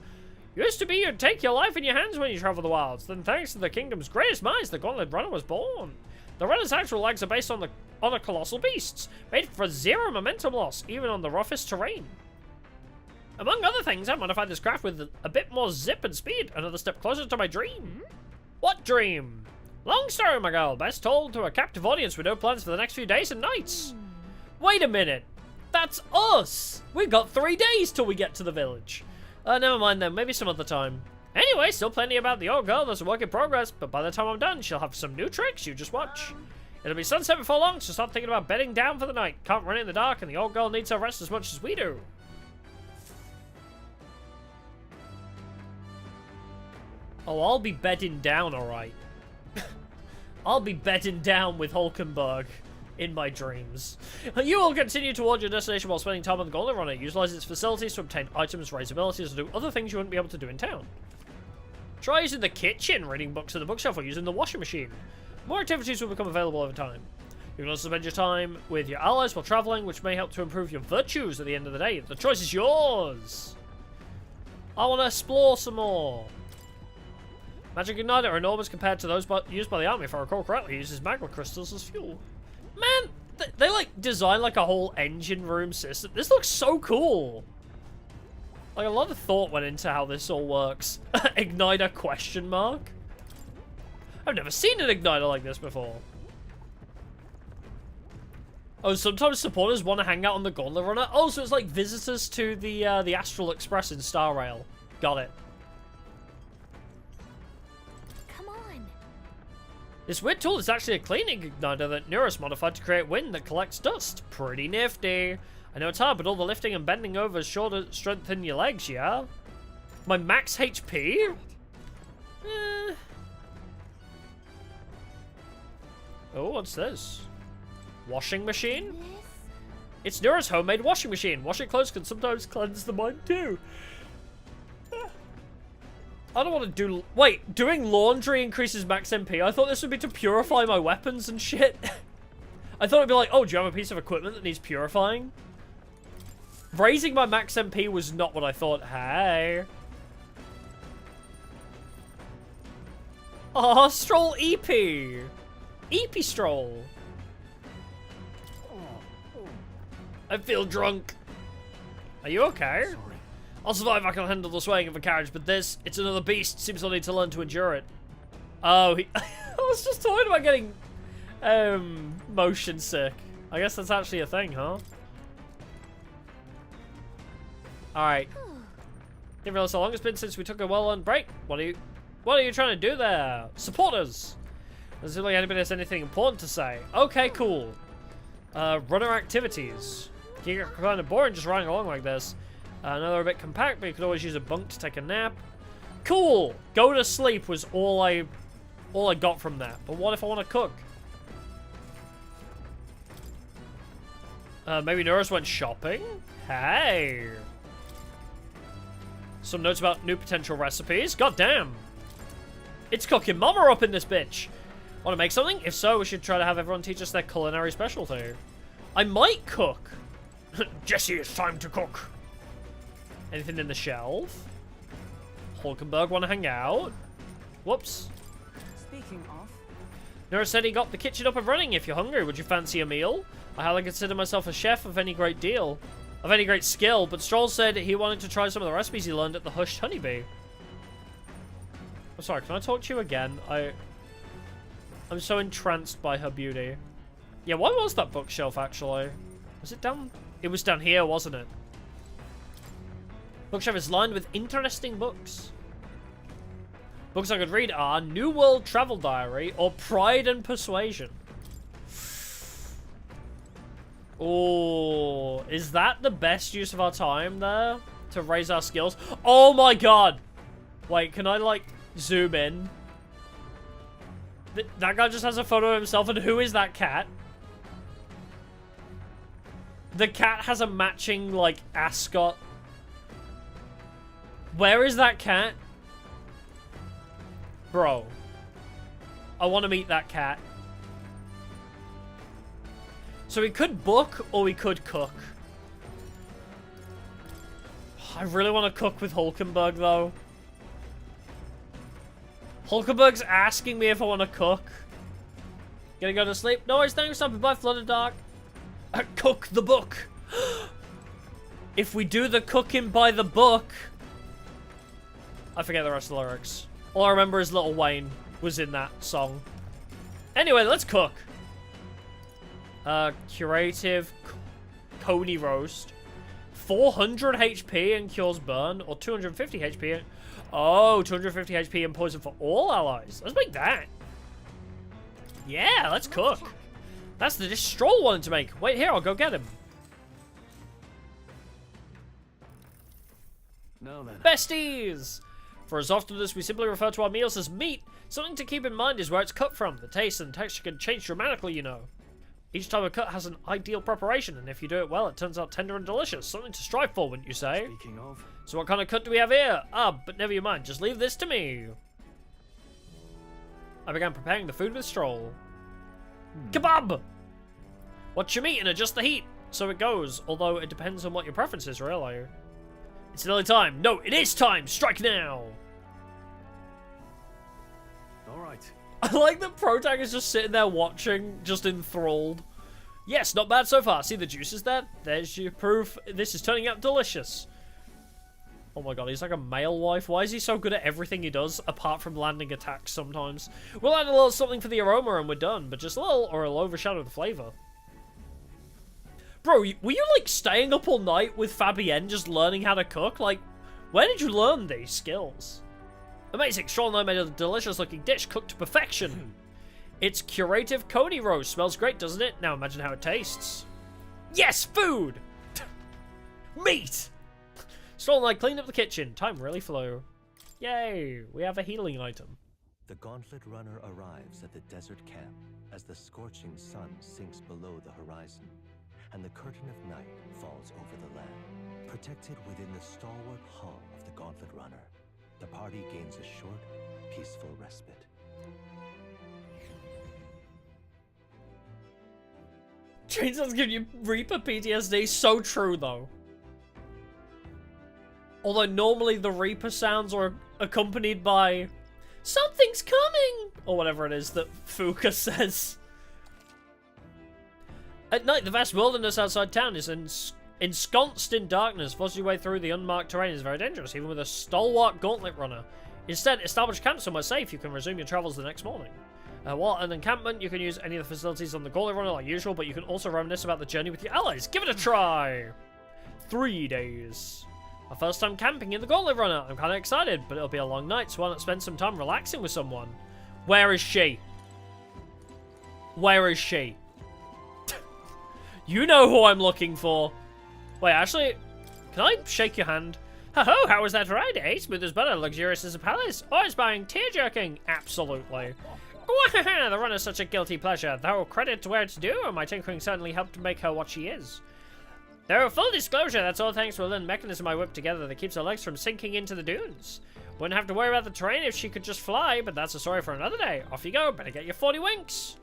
Speaker 1: Used to be you'd take your life in your hands when you travel the wilds. Then thanks to the kingdom's greatest minds, the Gauntlet Runner was born. The runner's actual legs are based on a colossal beasts, made for zero momentum loss, even on the roughest terrain. Among other things, I modified this craft with a bit more zip and speed, another step closer to my dream. What dream? Long story, my girl, best told to a captive audience with no plans for the next few days and nights. Wait a minute, that's us! We've got 3 days till we get to the village. Never mind then, maybe some other time. Anyway, still plenty about the old girl, that's a work in progress, but by the time I'm done, she'll have some new tricks, you just watch. It'll be sunset before long, so start thinking about bedding down for the night. Can't run it in the dark, and the old girl needs her rest as much as we do. Oh, I'll be bedding down, alright. I'll be bedding down with Hulkenberg in my dreams. You will continue toward your destination while spending time on the Gauntlet Runner. Utilize its facilities to obtain items, raise abilities, and do other things you wouldn't be able to do in town. Try using the kitchen, reading books in the bookshelf, or using the washing machine. More activities will become available over time. You can also spend your time with your allies while traveling, which may help to improve your virtues at the end of the day. The choice is yours! I want to explore some more. Magic Igniter are enormous compared to those used by the army. If I recall correctly, it uses magma crystals as fuel. Man, they like design like a whole engine room system. This looks so cool. Like a lot of thought went into how this all works. Igniter question mark? I've never seen an igniter like this before. Oh, sometimes supporters want to hang out on the Gauntlet Runner. Oh, so it's like visitors to the Astral Express in Star Rail. Got it.
Speaker 2: Come on.
Speaker 1: This weird tool is actually a cleaning igniter that Neuros modified to create wind that collects dust. Pretty nifty. I know it's hard, but all the lifting and bending over is sure to strengthen your legs, yeah? My max HP? Oh, what's this? Washing machine? It's Neuros' homemade washing machine. Washing clothes can sometimes cleanse the mind too. I don't want to do... Wait, doing laundry increases max MP? I thought this would be to purify my weapons and shit. I thought it'd be like, oh, do you have a piece of equipment that needs purifying? Raising my max MP was not what I thought. Hey. Oh, Stroll EP. EP Stroll. I feel drunk. Are you okay? Sorry. I'll survive. I can handle the swaying of a carriage, but this, it's another beast. Seems I need to learn to endure it. Oh, I was just talking about getting motion sick. I guess that's actually a thing, huh? Alright. Didn't realize how long it's been since we took a well-earned break. What are you trying to do there? Support us! Doesn't seem like anybody has anything important to say. Okay, cool. Runner activities. You get kind of boring just riding along like this. Another a bit compact, but you could always use a bunk to take a nap. Cool! Go to sleep was all I got from that. But what if I want to cook? Maybe Norris went shopping? Hey! Some notes about new potential recipes? God damn! It's cooking mama up in this bitch! Want to make something? If so, we should try to have everyone teach us their culinary specialty. I might cook! Jesse, it's time to cook! Anything in the shelf? Hulkenberg want to hang out? Whoops.
Speaker 5: Speaking of...
Speaker 1: Nora said he got the kitchen up and running. If you're hungry, would you fancy a meal? I highly consider myself a chef of any great skill, but Stroll said he wanted to try some of the recipes he learned at the Hushed Honeybee. I'm sorry, can I talk to you again? I'm so entranced by her beauty. Yeah, why was that bookshelf, actually? Was it down? It was down here, wasn't it? Bookshelf is lined with interesting books. Books I could read are New World Travel Diary or Pride and Persuasion. Oh, is that the best use of our time there? To raise our skills? Oh my god! Wait, can I, like, zoom in? That guy just has a photo of himself, and who is that cat? The cat has a matching, like, ascot. Where is that cat? Bro. I want to meet that cat. So we could book, or we could cook. I really want to cook with Hulkenberg, though. Hulkenberg's asking me if I want to cook. Gonna go to sleep? No worries, thanks for stopping by, Flooded Dark. Cook the book. If we do the cooking by the book... I forget the rest of the lyrics. All I remember is Lil Wayne was in that song. Anyway, let's cook. Curative Coney Roast. 400 HP and cures burn, or 250 HP. Oh, 250 HP and poison for all allies. Let's make that. Yeah, let's cook. That's the dish Stroll wanted to make. Wait here, I'll go get him.
Speaker 4: Now then.
Speaker 1: Besties! For as often as we simply refer to our meals as meat, something to keep in mind is where it's cut from. The taste and texture can change dramatically, you know. Each type of cut has an ideal preparation, and if you do it well, it turns out tender and delicious. Something to strive for, wouldn't you say?
Speaker 4: Speaking of...
Speaker 1: So what kind of cut do we have here? Ah, but never you mind. Just leave this to me. I began preparing the food with Stroll. Kebab! What's your meat and adjust the heat? So it goes, although it depends on what your preference is, really. It's nearly time. No, it is time! Strike now!
Speaker 4: Alright.
Speaker 1: I like that Protag is just sitting there watching, just enthralled. Yes, not bad so far. See the juices there? There's your proof. This is turning out delicious. Oh my god, he's like a male wife. Why is he so good at everything he does, apart from landing attacks sometimes? We'll add a little something for the aroma and we're done, but just a little, or it'll overshadow the flavour. Bro, were you, like, staying up all night with Fabienne just learning how to cook? Like, where did you learn these skills? Amazing. Stroll and I made a delicious-looking dish cooked to perfection. It's curative Coney roast. Smells great, doesn't it? Now imagine how it tastes. Yes, food! Meat! Stroll and I cleaned up the kitchen. Time really flew. Yay, we have a healing item.
Speaker 3: The Gauntlet Runner arrives at the desert camp as the scorching sun sinks below the horizon, and the curtain of night falls over the land. Protected within the stalwart hull of the Gauntlet Runner, the party gains a short, peaceful respite.
Speaker 1: Chainsaws give you Reaper PTSD. So true, though. Although normally the Reaper sounds are accompanied by "Something's coming!" or whatever it is that Fuka says. At night, the vast wilderness outside town is ensconced in darkness. Forcing your way through the unmarked terrain is very dangerous, even with a stalwart Gauntlet Runner. Instead, establish camp somewhere safe. You can resume your travels the next morning. While an encampment, you can use any of the facilities on the Gauntlet Runner like usual, but you can also reminisce about the journey with your allies. Give it a try! 3 days. My first time camping in the Gauntlet Runner. I'm kind of excited, but it'll be a long night, so why not spend some time relaxing with someone? Where is she? Where is she? You know who I'm looking for. Wait, actually, can I shake your hand? Ho-ho, how was that ride, eh? Smooth as butter, luxurious as a palace, awe-inspiring, tear-jerking. Absolutely. The run is such a guilty pleasure, though credit to where it's due, and my tinkering certainly helped to make her what she is. Though, full disclosure, that's all thanks to a little mechanism I whipped together that keeps her legs from sinking into the dunes. Wouldn't have to worry about the terrain if she could just fly, but that's a story for another day. Off you go, better get your 40 winks.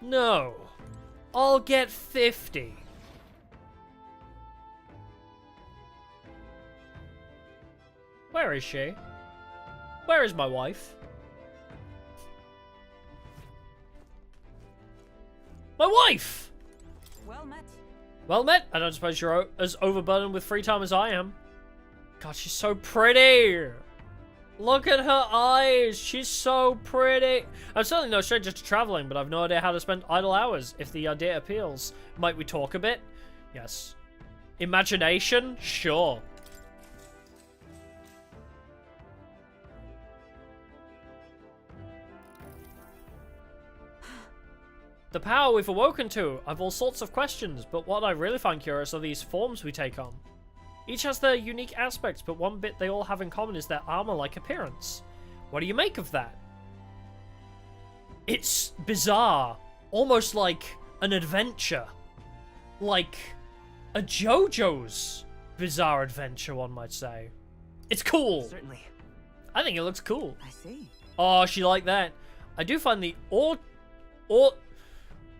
Speaker 1: No. I'll get 50. Where is she? Where is my wife? My wife!
Speaker 5: Well met.
Speaker 1: Well met. I don't suppose you're as overburdened with free time as I am. God, she's so pretty. Look at her eyes. She's so pretty. I'm certainly no stranger to traveling, but I've no idea how to spend idle hours. If the idea appeals, might we talk a bit? Yes. Imagination? Sure. The power we've awoken to. I've all sorts of questions, but what I really find curious are these forms we take on. Each has their unique aspects, but one bit they all have in common is their armor-like appearance. What do you make of that? It's bizarre. Almost like an adventure. Like a JoJo's Bizarre Adventure, one might say. It's cool.
Speaker 7: Certainly.
Speaker 1: I think it looks cool.
Speaker 5: I see.
Speaker 1: Oh, she liked that. I do find the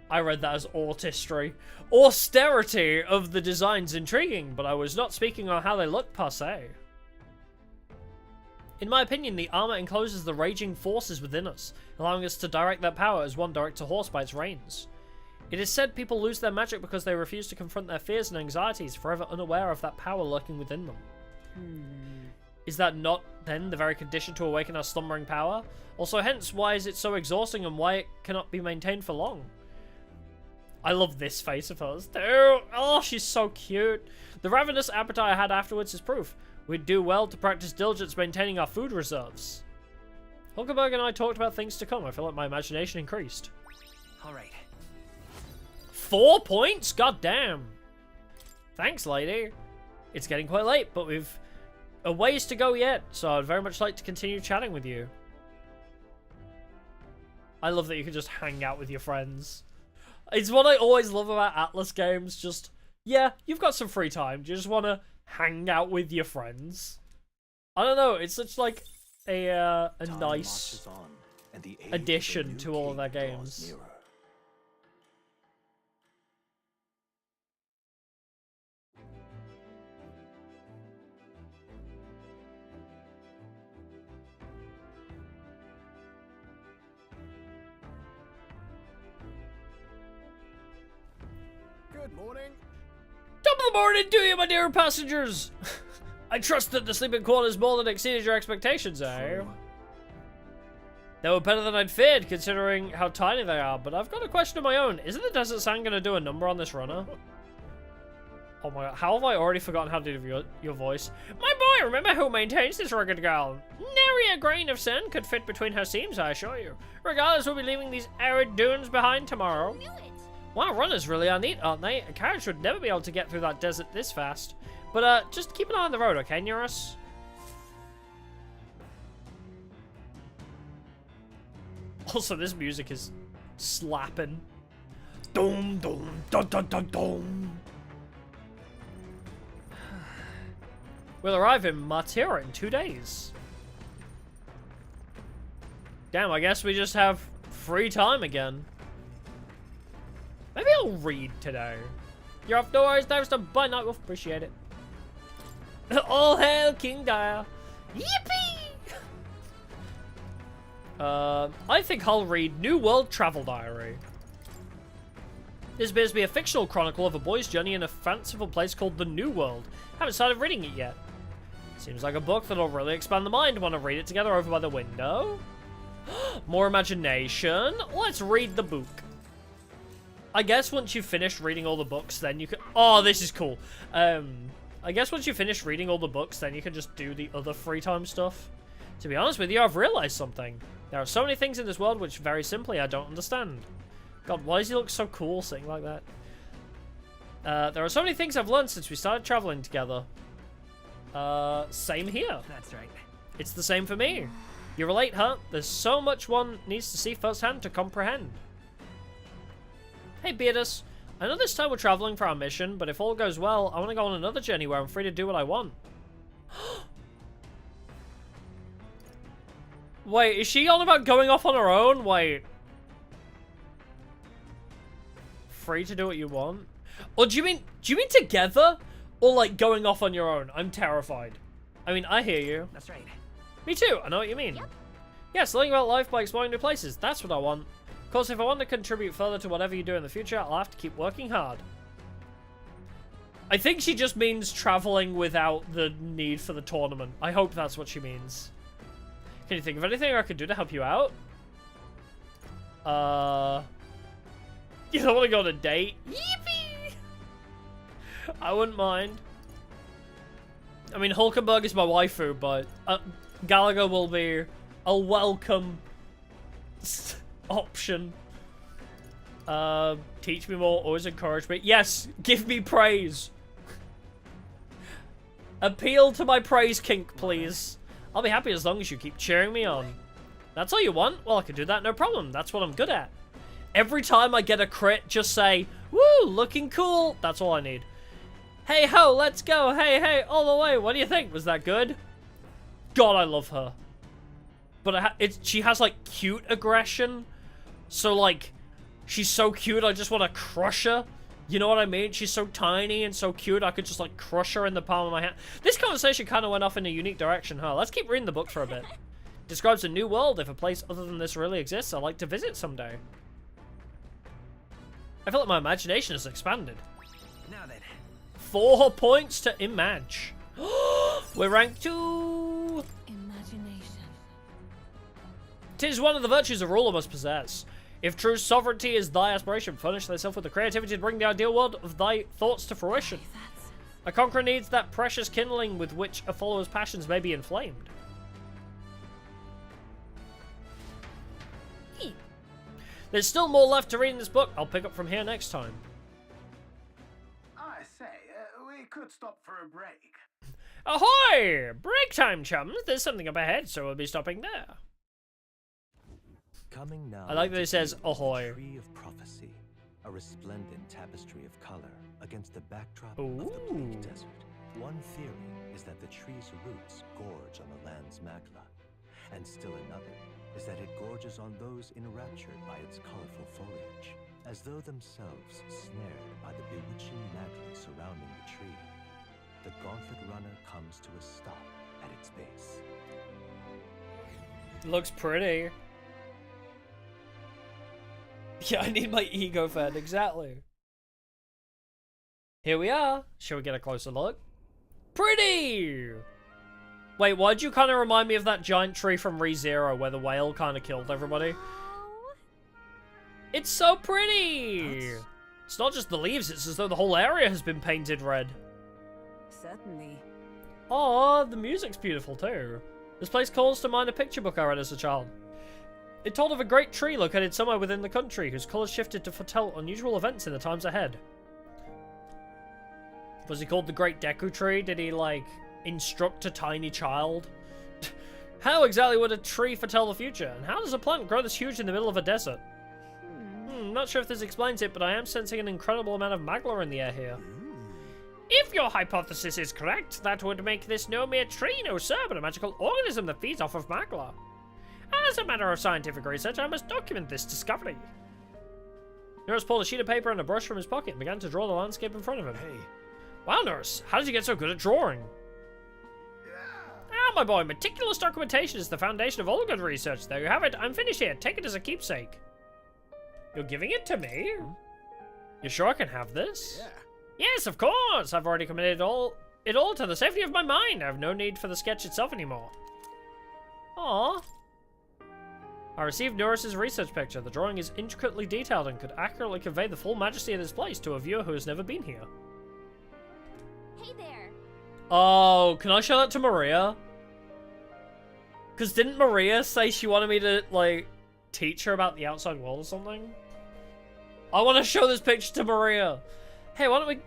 Speaker 1: I read that as artistry. Austerity of the designs intriguing, but I was not speaking on how they look per se. In my opinion, the armor encloses the raging forces within us, allowing us to direct that power as one directs a horse by its reins. It is said people lose their magic because they refuse to confront their fears and anxieties, forever unaware of that power lurking within them. Is that not, then, the very condition to awaken our slumbering power? Also, hence, why is it so exhausting and why it cannot be maintained for long? I love this face of hers, too. Oh, she's so cute. The ravenous appetite I had afterwards is proof. We'd do well to practice diligence maintaining our food reserves. Hulkenberg and I talked about things to come. I feel like my imagination increased.
Speaker 7: All right.
Speaker 1: 4 points? God damn. Thanks, lady. It's getting quite late, but we've a ways to go yet, so I'd very much like to continue chatting with you. I love that you can just hang out with your friends. It's what I always love about Atlas games, just, yeah, you've got some free time. Do you just want to hang out with your friends? I don't know, it's such like a nice addition to all of their games.
Speaker 12: Good morning.
Speaker 1: Top of the morning to you, my dear passengers. I trust that the sleeping quarters more than exceeded your expectations, eh? They were better than I'd feared, considering how tiny they are, but I've got a question of my own. Isn't the Desert Sand going to do a number on this runner? Oh my god, how have I already forgotten how to do your voice? My boy, remember who maintains this rugged girl? Nary a grain of sand could fit between her seams, I assure you. Regardless, we'll be leaving these arid dunes behind tomorrow. Wow, runners really are neat, aren't they? A carriage would never be able to get through that desert this fast. But, just keep an eye on the road, okay, Neurus? Also, this music is slapping. Dum dum dum dum dum dum. We'll arrive in Matira in 2 days. Damn, I guess we just have free time again. Maybe I'll read today. You're off, no worries, thanks to Bye Night Wolf, appreciate it. All hail King Dire. Yippee! I think I'll read New World Travel Diary. This appears to be a fictional chronicle of a boy's journey in a fanciful place called the New World. Haven't started reading it yet. Seems like a book that'll really expand the mind. Want to read it together over by the window? More imagination. Let's read the book. I guess once you've finished reading all the books, then you can... Oh, this is cool. I guess once you've finished reading all the books, then you can just do the other free time stuff. To be honest with you, I've realized something. There are so many things in this world which, very simply, I don't understand. God, why does he look so cool sitting like that? There are so many things I've learned since we started traveling together. Same here.
Speaker 7: That's right.
Speaker 1: It's the same for me. You relate, huh? There's so much one needs to see firsthand to comprehend. Hey, Beatus. I know this time we're traveling for our mission, but if all goes well, I want to go on another journey where I'm free to do what I want. Wait, is she on about going off on her own? Wait. Free to do what you want? Or do you mean together? Or like going off on your own? I'm terrified. I mean, I hear you.
Speaker 7: That's right.
Speaker 1: Me too, I know what you mean. Yep. Yes, learning about life by exploring new places. That's what I want. Of course, if I want to contribute further to whatever you do in the future, I'll have to keep working hard. I think she just means traveling without the need for the tournament. I hope that's what she means. Can you think of anything I could do to help you out? You don't want to go on a date? Yippee! I wouldn't mind. I mean, Hulkenberg is my waifu, but Gallagher will be a welcome option. Teach me more, always encourage me. Yes, give me praise. Appeal to my praise kink, please. I'll be happy as long as you keep cheering me on. That's all you want? Well, I can do that, no problem. That's what I'm good at. Every time I get a crit, just say, woo, looking cool. That's all I need. Hey ho, let's go. Hey, hey, all the way. What do you think? Was that good? God, I love her. But she has, like, cute aggression. So, like, she's so cute, I just want to crush her. You know what I mean? She's so tiny and so cute, I could just, like, crush her in the palm of my hand. This conversation kind of went off in a unique direction, huh? Let's keep reading the book for a bit. Describes a new world. If a place other than this really exists, I'd like to visit someday. I feel like my imagination has expanded.
Speaker 7: Now then.
Speaker 1: 4 points to Image. We're ranked 2.
Speaker 13: Imagination.
Speaker 1: 'Tis one of the virtues a ruler must possess. If true sovereignty is thy aspiration, furnish thyself with the creativity to bring the ideal world of thy thoughts to fruition. A conqueror needs that precious kindling with which a follower's passions may be inflamed. There's still more left to read in this book. I'll pick up from here next time.
Speaker 16: I say, we could stop for a break.
Speaker 1: Ahoy! Break time, chums. There's something up ahead, so we'll be stopping there.
Speaker 3: Coming now.
Speaker 1: I like that it says ahoy.
Speaker 3: Tree of prophecy, a resplendent tapestry of color against the backdrop
Speaker 1: Ooh.
Speaker 3: of the bleak desert. One theory is that the tree's roots gorge on the land's magla, and still another is that it gorges on those enraptured by its colorful foliage, as though themselves snared by the bewitching magla surrounding the tree. The gauntlet runner comes to a stop at its base.
Speaker 1: Looks pretty. Yeah, I need my ego fed, exactly. Here we are. Shall we get a closer look? Pretty! Wait, why'd you kind of remind me of that giant tree from ReZero where the whale kind of killed everybody? It's so pretty! It's not just the leaves, it's as though the whole area has been painted red.
Speaker 5: Certainly.
Speaker 1: Oh, the music's beautiful too. This place calls to mind a picture book I read as a child. It told of a great tree located somewhere within the country whose colours shifted to foretell unusual events in the times ahead. Was he called the Great Deku Tree? Did he, like, instruct a tiny child? How exactly would a tree foretell the future? And how does a plant grow this huge in the middle of a desert? Not sure if this explains it, but I am sensing an incredible amount of magla in the air here. If your hypothesis is correct, that would make this no mere tree, no sir, but a magical organism that feeds off of magla. As a matter of scientific research, I must document this discovery. Nurse pulled a sheet of paper and a brush from his pocket and began to draw the landscape in front of him. Hey. Wow, Nurse, how did you get so good at drawing? Ah, my boy, meticulous documentation is the foundation of all good research. There you have it. I'm finished here. Take it as a keepsake. You're giving it to me? You sure I can have this? Yeah. Yes, of course. I've already committed it all to the safety of my mind. I have no need for the sketch itself anymore. Aww. I received Norris's research picture. The drawing is intricately detailed and could accurately convey the full majesty of this place to a viewer who has never been here.
Speaker 14: Hey there.
Speaker 1: Oh, can I show that to Maria? Because didn't Maria say she wanted me to, like, teach her about the outside world or something? I want to show this picture to Maria. Hey, why don't we...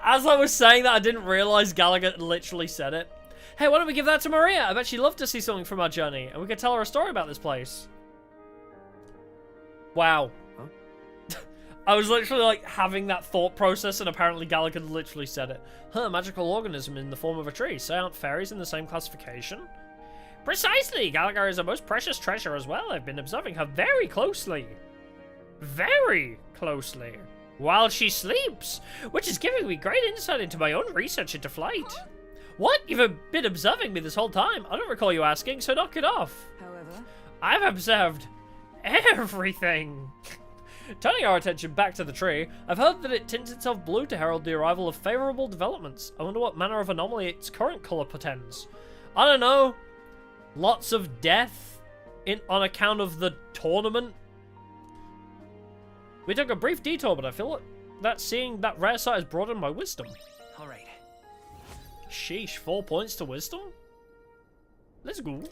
Speaker 1: As I was saying that, I didn't realize Gallagher literally said it. Hey, why don't we give that to Maria? I bet she'd love to see something from our journey, and we could tell her a story about this place. Wow. Huh? I was literally, like, having that thought process, and apparently Gallagher literally said it. Huh, magical organism in the form of a tree. So aren't fairies in the same classification? Precisely! Gallagher is a most precious treasure as well. I've been observing her very closely. Very closely. While she sleeps, which is giving me great insight into my own research into flight. What? You've been observing me this whole time? I don't recall you asking, so knock it off.
Speaker 5: However,
Speaker 1: I've observed everything. Turning our attention back to the tree, I've heard that it tints itself blue to herald the arrival of favourable developments. I wonder what manner of anomaly its current colour portends. I don't know. Lots of death on account of the tournament. We took a brief detour, but I feel that seeing that rare sight has broadened my wisdom.
Speaker 7: All right.
Speaker 1: Sheesh, 4 points to wisdom? Let's go.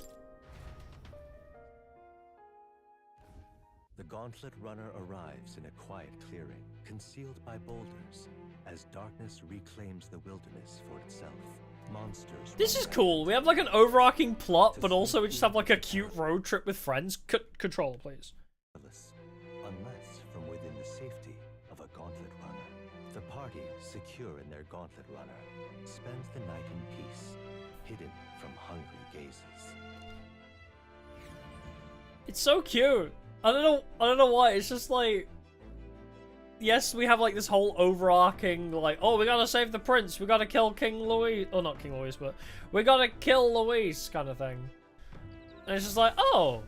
Speaker 3: The Gauntlet Runner arrives in a quiet clearing, concealed by boulders, as darkness reclaims the wilderness for itself. Monsters.
Speaker 1: This is cool. We have like an overarching plot, but also we just have like a cute road trip with friends. Control, please.
Speaker 3: Unless from within the safety of a Gauntlet Runner. The party, secure in their Gauntlet Runner, spends the night in peace, hidden from hungry gazes.
Speaker 1: It's so cute. I don't know why. It's just like, yes, we have like this whole overarching like, oh, we gotta save the prince, we gotta kill King Louis, or not King Louis, but we gotta kill Louise kind of thing. And it's just like, oh,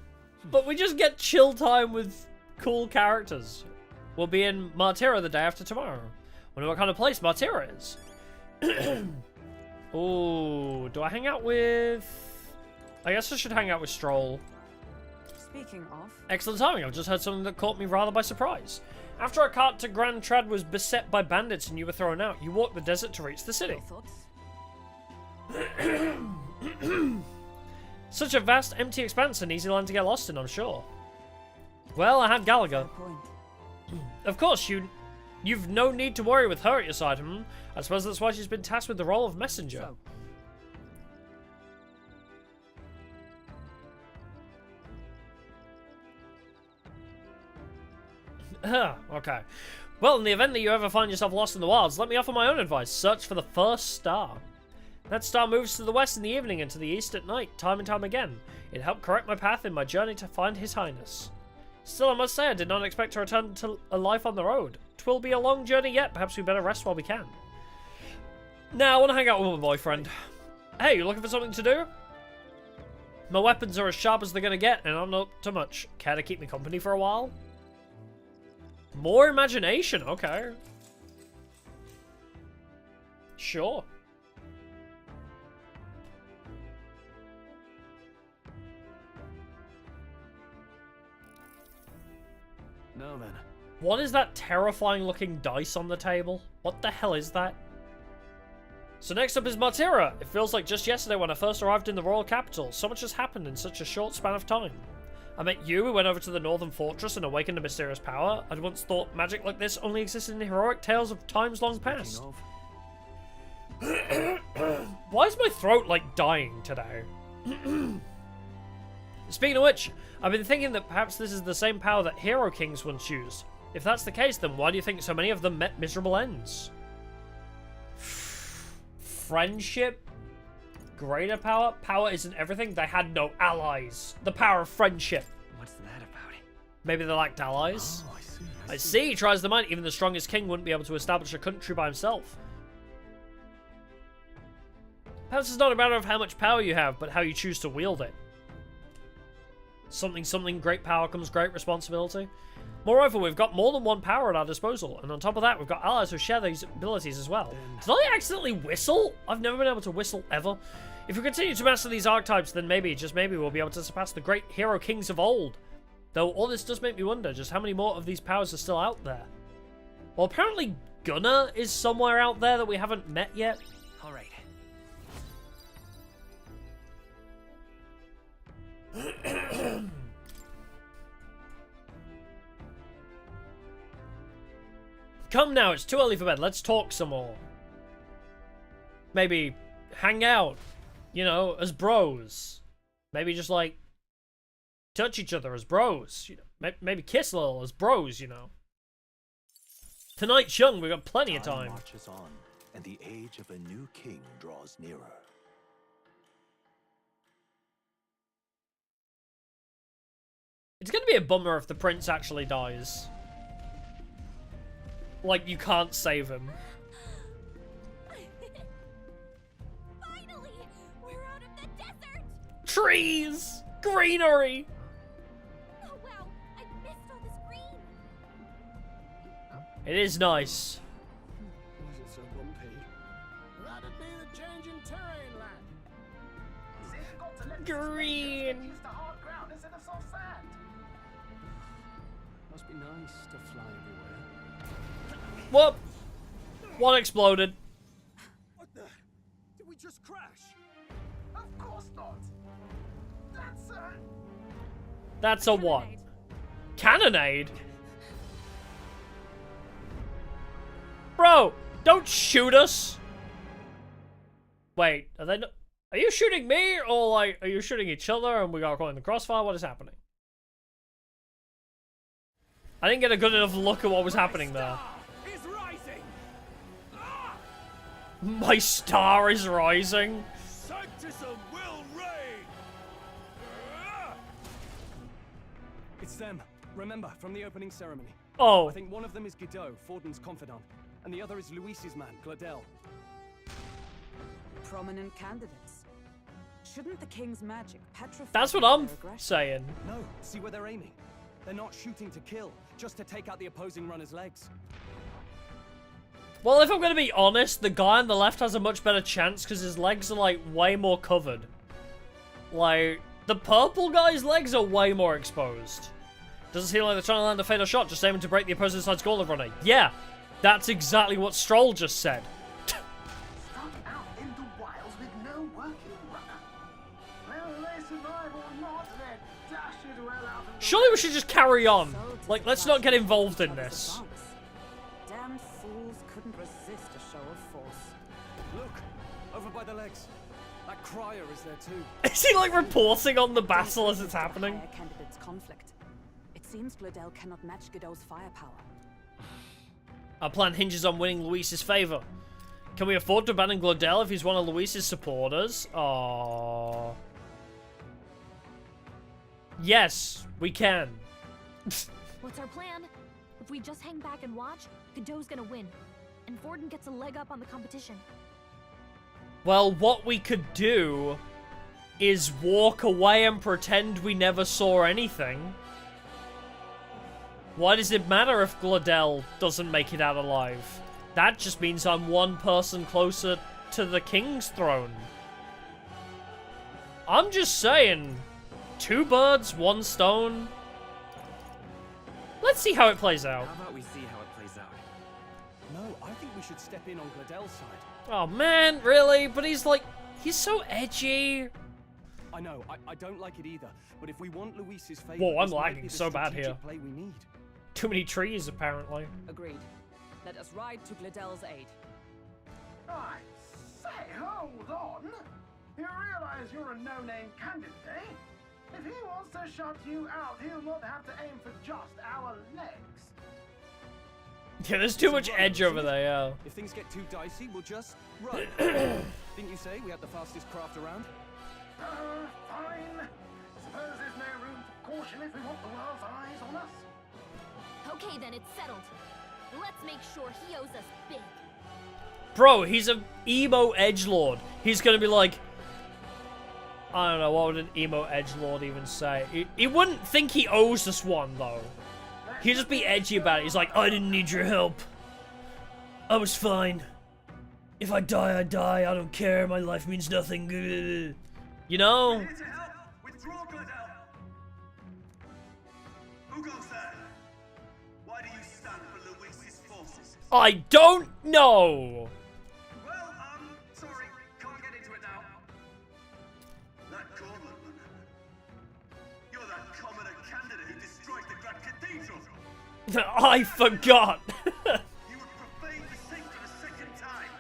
Speaker 1: but we just get chill time with cool characters. We'll be in Martira the day after tomorrow. Wonder what kind of place Martira is. Oh, do I hang out with... I guess I should hang out with Stroll.
Speaker 5: Speaking of...
Speaker 1: Excellent timing. I've just heard something that caught me rather by surprise. After our cart to Grand Trad was beset by bandits and you were thrown out, you walked the desert to reach the city. Such a vast, empty expanse, an easy land to get lost in, I'm sure. Well, I had Gallagher. Of course, you've no need to worry with her at your side, I suppose that's why she's been tasked with the role of messenger. Okay. Well, in the event that you ever find yourself lost in the wilds, let me offer my own advice. Search for the first star. That star moves to the west in the evening and to the east at night, time and time again. It helped correct my path in my journey to find His Highness. Still, I must say I did not expect to return to a life on the road. 'Twill be a long journey yet. Perhaps we better rest while we can. Now, I want to hang out with my boyfriend. Hey, you looking for something to do? My weapons are as sharp as they're going to get, and I'm not too much. Care to keep me company for a while? More imagination, okay. Sure.
Speaker 4: Now then.
Speaker 1: What is that terrifying looking dice on the table? What the hell is that? So next up is Martira. It feels like just yesterday when I first arrived in the royal capital. So much has happened in such a short span of time. I met you, we went over to the northern fortress and awakened a mysterious power. I'd once thought magic like this only existed in heroic tales of times long past. Why is my throat like dying today? Speaking of which, I've been thinking that perhaps this is the same power that hero kings once used. If that's the case, then why do you think so many of them met miserable ends? Friendship? Greater power? Power isn't everything. They had no allies. The power of friendship.
Speaker 7: What's that about?
Speaker 1: Maybe they lacked allies.
Speaker 4: Oh,
Speaker 1: I see. Tries the mind. Even the strongest king wouldn't be able to establish a country by himself. Perhaps it's not a matter of how much power you have, but how you choose to wield it. Something, great power comes great responsibility. Moreover, we've got more than one power at our disposal, and on top of that, we've got allies who share these abilities as well. Did I accidentally whistle? I've never been able to whistle ever. If we continue to master these archetypes, then maybe, just maybe, we'll be able to surpass the great hero kings of old. Though all this does make me wonder just how many more of these powers are still out there. Well, apparently Gunnar is somewhere out there that we haven't met yet.
Speaker 7: All right.
Speaker 1: Come now, it's too early for bed. Let's talk some more. Maybe hang out, you know, as bros. Maybe just like touch each other as bros. You know, maybe kiss a little as bros. You know. Tonight's young. We've got plenty of time.
Speaker 3: Marches on, and the age of a new king draws nearer.
Speaker 1: It's gonna be a bummer if the prince actually dies. Like, you can't save him.
Speaker 2: Finally! We're out of the desert!
Speaker 1: Trees! Greenery!
Speaker 2: Oh wow, I missed all this green!
Speaker 1: It is nice.
Speaker 4: Why is it so bumpy?
Speaker 17: That'd be the change in terrain, lad.
Speaker 16: See, you've got to let
Speaker 1: Green!
Speaker 16: use the hard ground instead of soft sand.
Speaker 4: Must be nice to fly everywhere.
Speaker 1: Whoop! One exploded.
Speaker 17: What the? Did we just crash?
Speaker 16: Of course not.
Speaker 1: That's a what? Cannonade? Bro, don't shoot us! Wait, are they not? Are you shooting me, or like, are you shooting each other and we got caught in the crossfire? What is happening? I didn't get a good enough look at what was happening there. My star is rising.
Speaker 17: Sanctism will reign.
Speaker 4: It's them. Remember, from the opening ceremony.
Speaker 1: Oh.
Speaker 4: I think one of them is Godot, Forden's confidant, and the other is Luis's man, Gladel.
Speaker 5: Prominent candidates. Shouldn't the king's magic petrify?
Speaker 1: That's what I'm
Speaker 5: their aggression?
Speaker 1: saying.
Speaker 4: No, see where they're aiming. They're not shooting to kill, just to take out the opposing runner's legs.
Speaker 1: Well, if I'm going to be honest, the guy on the left has a much better chance because his legs are, like, way more covered. Like, the purple guy's legs are way more exposed. Doesn't seem like they're trying to land a fatal shot, just aiming to break the opposing side's goal of runner. Yeah, that's exactly what Stroll just said.
Speaker 16: Stuck out in the wilds with no working runner. Whether they survive or not, they're dashed well out of the
Speaker 1: Surely we should just carry on. Like, let's not get involved in this.
Speaker 5: Damn fools couldn't resist a show of force.
Speaker 4: Look, over by the legs. That crier is there too.
Speaker 1: Is he, like, reporting on the battle as it's happening?
Speaker 5: Higher candidates' conflict. It seems Gladel cannot match Godot's firepower.
Speaker 1: Our plan hinges on winning Luis's favor. Can we afford to abandon Gladel if he's one of Luis's supporters? Aww. Yes, we can.
Speaker 14: What's our plan? If we just hang back and watch, Godot's gonna win. And Forden gets a leg up on the competition.
Speaker 1: Well, what we could do is walk away and pretend we never saw anything. Why does it matter if Gladel doesn't make it out alive? That just means I'm one person closer to the king's throne. I'm just saying, 2 birds, 1 stone. Let's see how it plays out.
Speaker 7: How about we see how it plays out?
Speaker 4: No, I think we should step in on Gladel's side.
Speaker 1: Oh man, really? But he's like, he's so edgy.
Speaker 4: I know, I don't like it either. But if we want Luis's favor,
Speaker 1: Whoa, I'm
Speaker 4: this might
Speaker 1: lagging
Speaker 4: be the
Speaker 1: so bad
Speaker 4: strategic
Speaker 1: here.
Speaker 4: play we need.
Speaker 1: Too many trees, apparently.
Speaker 5: Agreed. Let us ride to Gladel's aid.
Speaker 16: I say, hold on. You realize you're a no-name candidate, eh? If he wants to shut you out, he'll not have to aim for just our legs.
Speaker 1: Yeah, there's too much edge over there, yeah.
Speaker 4: If things get too dicey, we'll just run. Didn't you say we had the fastest craft around?
Speaker 16: Fine. Suppose there's no room for caution if we want the world's eyes on us.
Speaker 14: Okay, then it's settled. Let's make sure he owes us big.
Speaker 1: Bro, he's an emo edgelord. He's gonna be like, I don't know, what would an emo edgelord even say? He wouldn't think he owes us one, though. He'd just be edgy about it. He's like, I didn't need your help. I was fine. If I die, I die. I don't care. My life means nothing. You know?
Speaker 18: Here to help. Withdraw, Gladel. Who goes there? Why do you stand for Luis's forces?
Speaker 1: I don't know.
Speaker 18: Well, sorry. Can't get into it now. That Cornwall one. You're that commoner candidate who destroyed the Grand Cathedral.
Speaker 1: I forgot.
Speaker 18: You would profane the saint for the second time.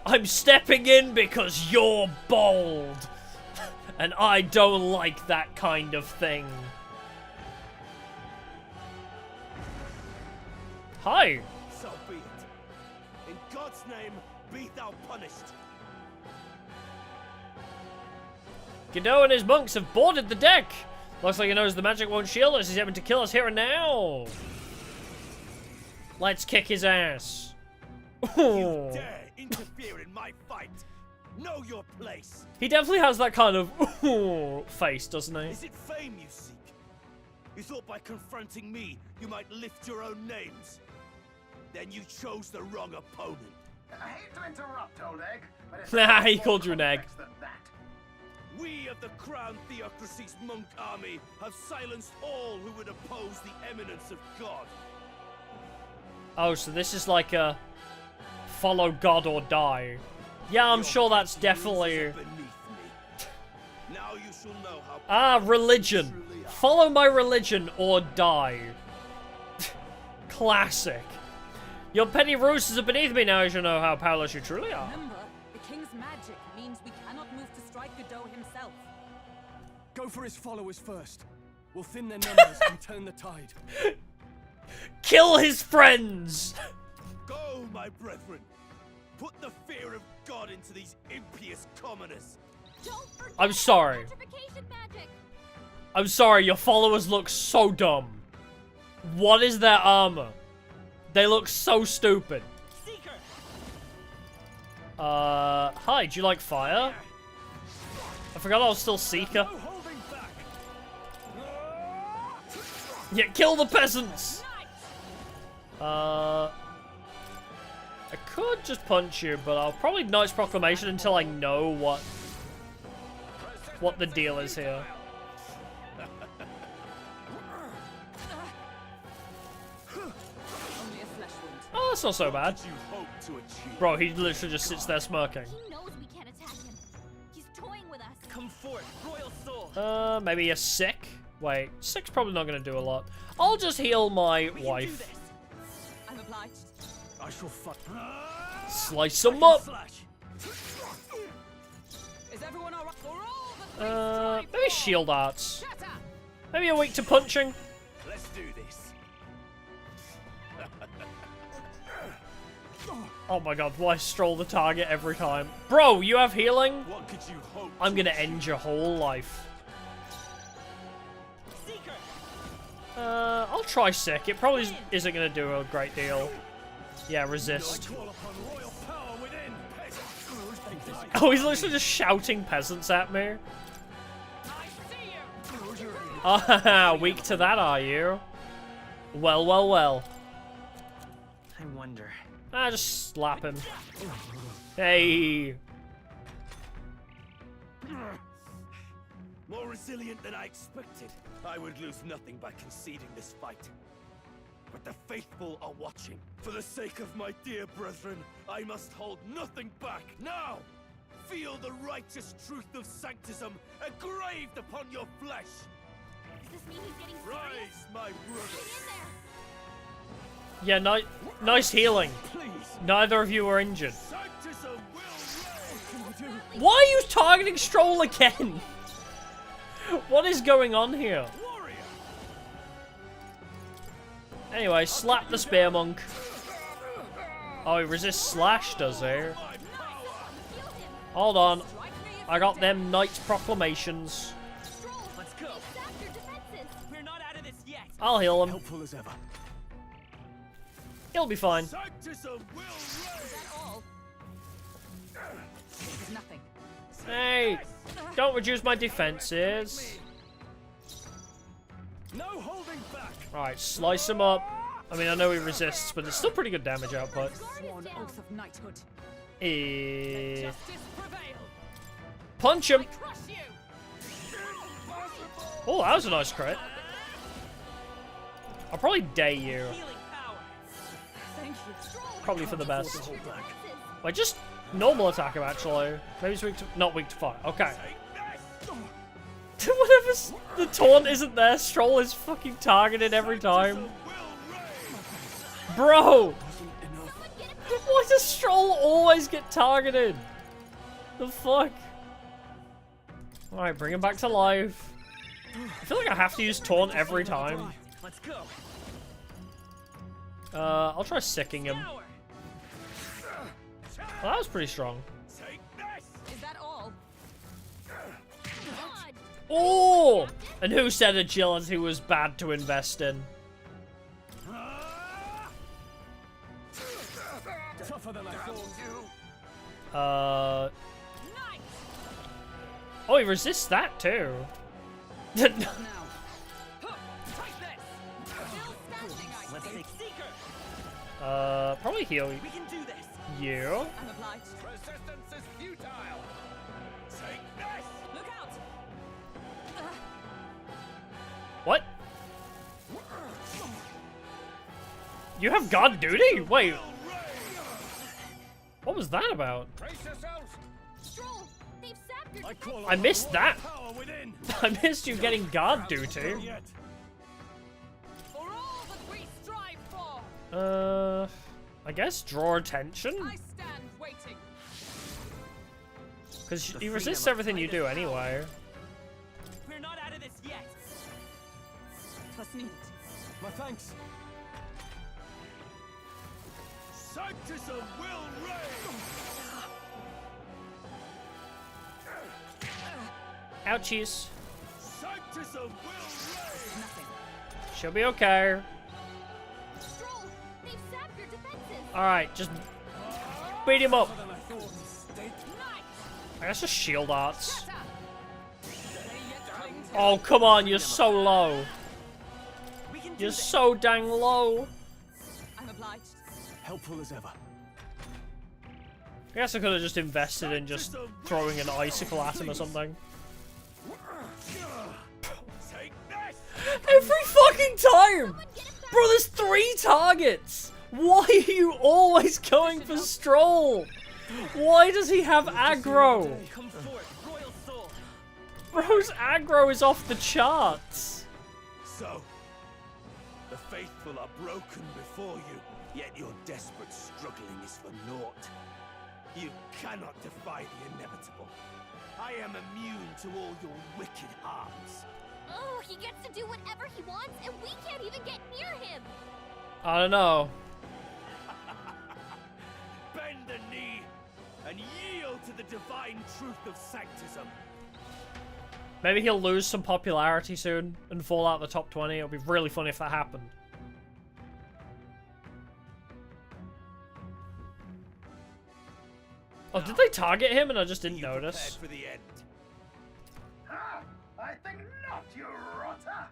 Speaker 1: I'm stepping in because you're bold. And I don't like that kind of thing. Hi.
Speaker 19: So be it. In God's name, be thou punished.
Speaker 1: Godot and his monks have boarded the deck. Looks like he knows the magic won't shield us. He's aiming to kill us here and now. Let's kick his ass.
Speaker 19: You dare interfere in my fight. Know your place.
Speaker 1: He definitely has that kind of face, doesn't he?
Speaker 19: Is it fame you seek? You thought by confronting me, you might lift your own names. Then you chose the wrong opponent.
Speaker 16: I hate to interrupt, old egg, but it's
Speaker 1: He called you an egg.
Speaker 16: than that.
Speaker 19: We of the Crown Theocracy's monk army have silenced all who would oppose the eminence of God.
Speaker 1: Oh, so this is like a follow God or die. Yeah, I'm sure that's definitely...
Speaker 19: Now you shall know how
Speaker 1: religion. Follow my religion or die. Classic. Your petty ruses are beneath me, now you shall know how powerless you truly are.
Speaker 5: Remember, the king's magic means we cannot move to strike Godot himself.
Speaker 4: Go for his followers first. We'll thin their numbers and turn the tide.
Speaker 1: Kill his friends!
Speaker 19: Go, my brethren. Put the fear of God into these impious commoners.
Speaker 1: I'm sorry. I'm sorry, your followers look so dumb. What is their armor? They look so stupid. Hi, do you like fire? I forgot I was still Seeker. Yeah, kill the peasants! I could just punch you, but I'll probably Knight's Proclamation until I know what the deal is here. Oh, that's not so bad. Bro, he literally just sits there smirking.
Speaker 9: He knows we can't attack him. He's toying with us. Come forth, royal soul.
Speaker 1: Maybe a sick? Wait, sick's probably not gonna do a lot. I'll just heal my wife.
Speaker 5: I'm obliged.
Speaker 4: I shall fight.
Speaker 1: Slice him up!
Speaker 5: Is everyone all right?
Speaker 1: Maybe shield arts. Maybe you're weak to punching.
Speaker 19: Let's do this.
Speaker 1: Oh my god, why stroll the target every time? Bro, you have healing?
Speaker 19: What could you hope
Speaker 1: I'm gonna end your whole life. I'll try sick. It probably isn't gonna do a great deal. Yeah, resist. Oh, he's literally just shouting peasants at me. Ah, weak to that, are you? Well, well, well.
Speaker 7: I wonder.
Speaker 1: Just slap him. Hey.
Speaker 19: More resilient than I expected. I would lose nothing by conceding this fight. But the faithful are watching. For the sake of my dear brethren, I must hold nothing back. Now, feel the righteous truth of sanctism engraved upon your flesh.
Speaker 9: Does this mean he's getting serious?
Speaker 19: Rise, my brothers.
Speaker 1: Yeah, nice healing. Neither of you are injured. Why are you targeting Stroll again? What is going on here? Anyway, slap the spear monk. Oh, he resists slash, does he? Hold on. I got them Knight's Proclamations.
Speaker 8: Let's go. We're not out of this yet.
Speaker 1: I'll heal him.
Speaker 4: Helpful as ever.
Speaker 1: He'll be fine.
Speaker 5: Nothing.
Speaker 1: Hey, don't reduce my defenses.
Speaker 4: No holding back.
Speaker 1: Alright, slice him up. I mean, I know he resists, but it's still pretty good damage output.
Speaker 5: Sworn oath of knighthood.
Speaker 1: Punch him! Oh, that was a nice crit. I'll probably day you. Probably for the best. Wait, just normal attack him, actually. Maybe it's weak to... Not weak to fire. Okay. Whenever the taunt isn't there, Stroll is fucking targeted every time. Bro! Why does Stroll always get targeted? The fuck? Alright, bring him back to life. I feel like I have to use taunt every time.
Speaker 17: Let's go.
Speaker 1: I'll try sicking him. Well, that was pretty strong.
Speaker 5: Is that all?
Speaker 1: Oh! And who said agility was bad to invest in? Oh, he resists that too. Probably heal you. You.
Speaker 17: Resistance is futile. Take this. Look out.
Speaker 1: What? You have guard duty? Wait. What was that about? I missed that. I missed you getting guard duty. I guess draw attention? Because he resists everything you do anyway.
Speaker 17: We're not out of this yet.
Speaker 4: My thanks.
Speaker 19: Sanctism will reign!
Speaker 1: Ouchies.
Speaker 19: Sanctism will reign!
Speaker 1: She'll be okay. Alright, just beat him up. I guess just shield arts. Oh, come on, you're so low. You're so dang low.
Speaker 5: I'm obliged.
Speaker 4: Helpful as ever.
Speaker 1: I guess I could have just invested in just throwing an icicle at him or something. Every fucking time! Bro, there's 3 targets! Why are you always going for Stroll? Why does he have aggro? Bro's aggro is off the charts.
Speaker 19: So, the faithful are broken before you, yet your desperate struggling is for naught. You cannot defy the inevitable. I am immune to all your wicked harms.
Speaker 14: Oh, he gets to do whatever he wants, and we can't even get near him.
Speaker 1: I don't know.
Speaker 19: Bend the knee and yield to the divine truth of sanctism.
Speaker 1: Maybe he'll lose some popularity soon and fall out the top 20. It'll be really funny if that happened. Oh, did they target him and I just didn't notice?
Speaker 19: For the end.
Speaker 16: I think not, you rotter.